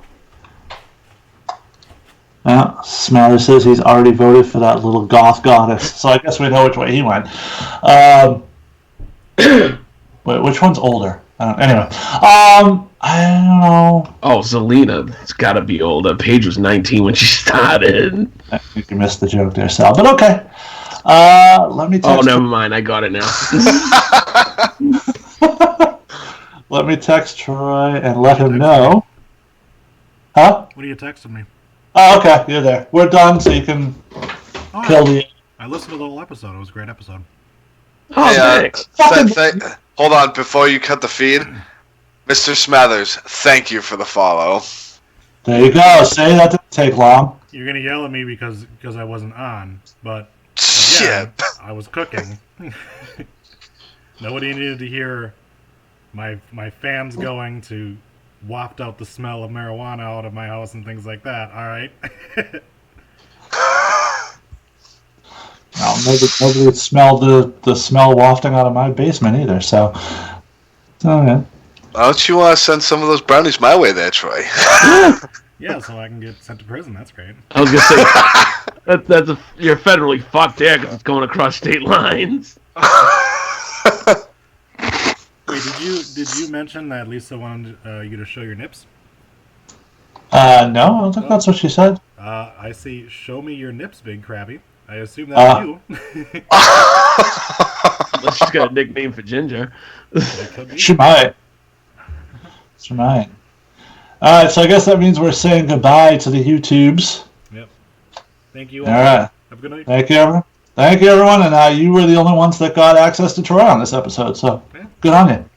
Smatter says he's already voted for that little goth goddess, so I guess we know which way he went. Wait, which one's older? Anyway, I don't know. Oh, Zelina. It's got to be older. Paige was 19 when she started. I think you missed the joke there, Sal, but okay. Let me text... Oh, never mind. I got it now. Let me text Troy and let him know. Huh? What are you texting me? Oh, okay. You're there. We're done, so you can kill the... I listened to the whole episode. It was a great episode. Oh, Hey, thanks. hold on, before you cut the feed, Mr. Smathers, thank you for the follow. There you go. Say that to take long. You're gonna yell at me because I wasn't on, but Shit. again, I was cooking. Nobody needed to hear my fans going to waft out the smell of marijuana out of my house and things like that. All right. No, nobody smelled the smell wafting out of my basement either. So, okay. Why don't you send some of those brownies my way there, Troy? Yeah, so I can get sent to prison. That's great. I was gonna say you're federally fucked there because it's going across state lines. Wait, did you mention that Lisa wanted you to show your nips? No, I don't think that's what she said. I see. Show me your nips, Big Krabby. I assume that's you. Unless she's got a nickname for Ginger. It could be. She might. She might. All right, so I guess that means we're saying goodbye to the YouTubes. Yep. Thank you all. All right. Have a good night. Thank you, everyone. And you were the only ones that got access to Troy on this episode, so good on you.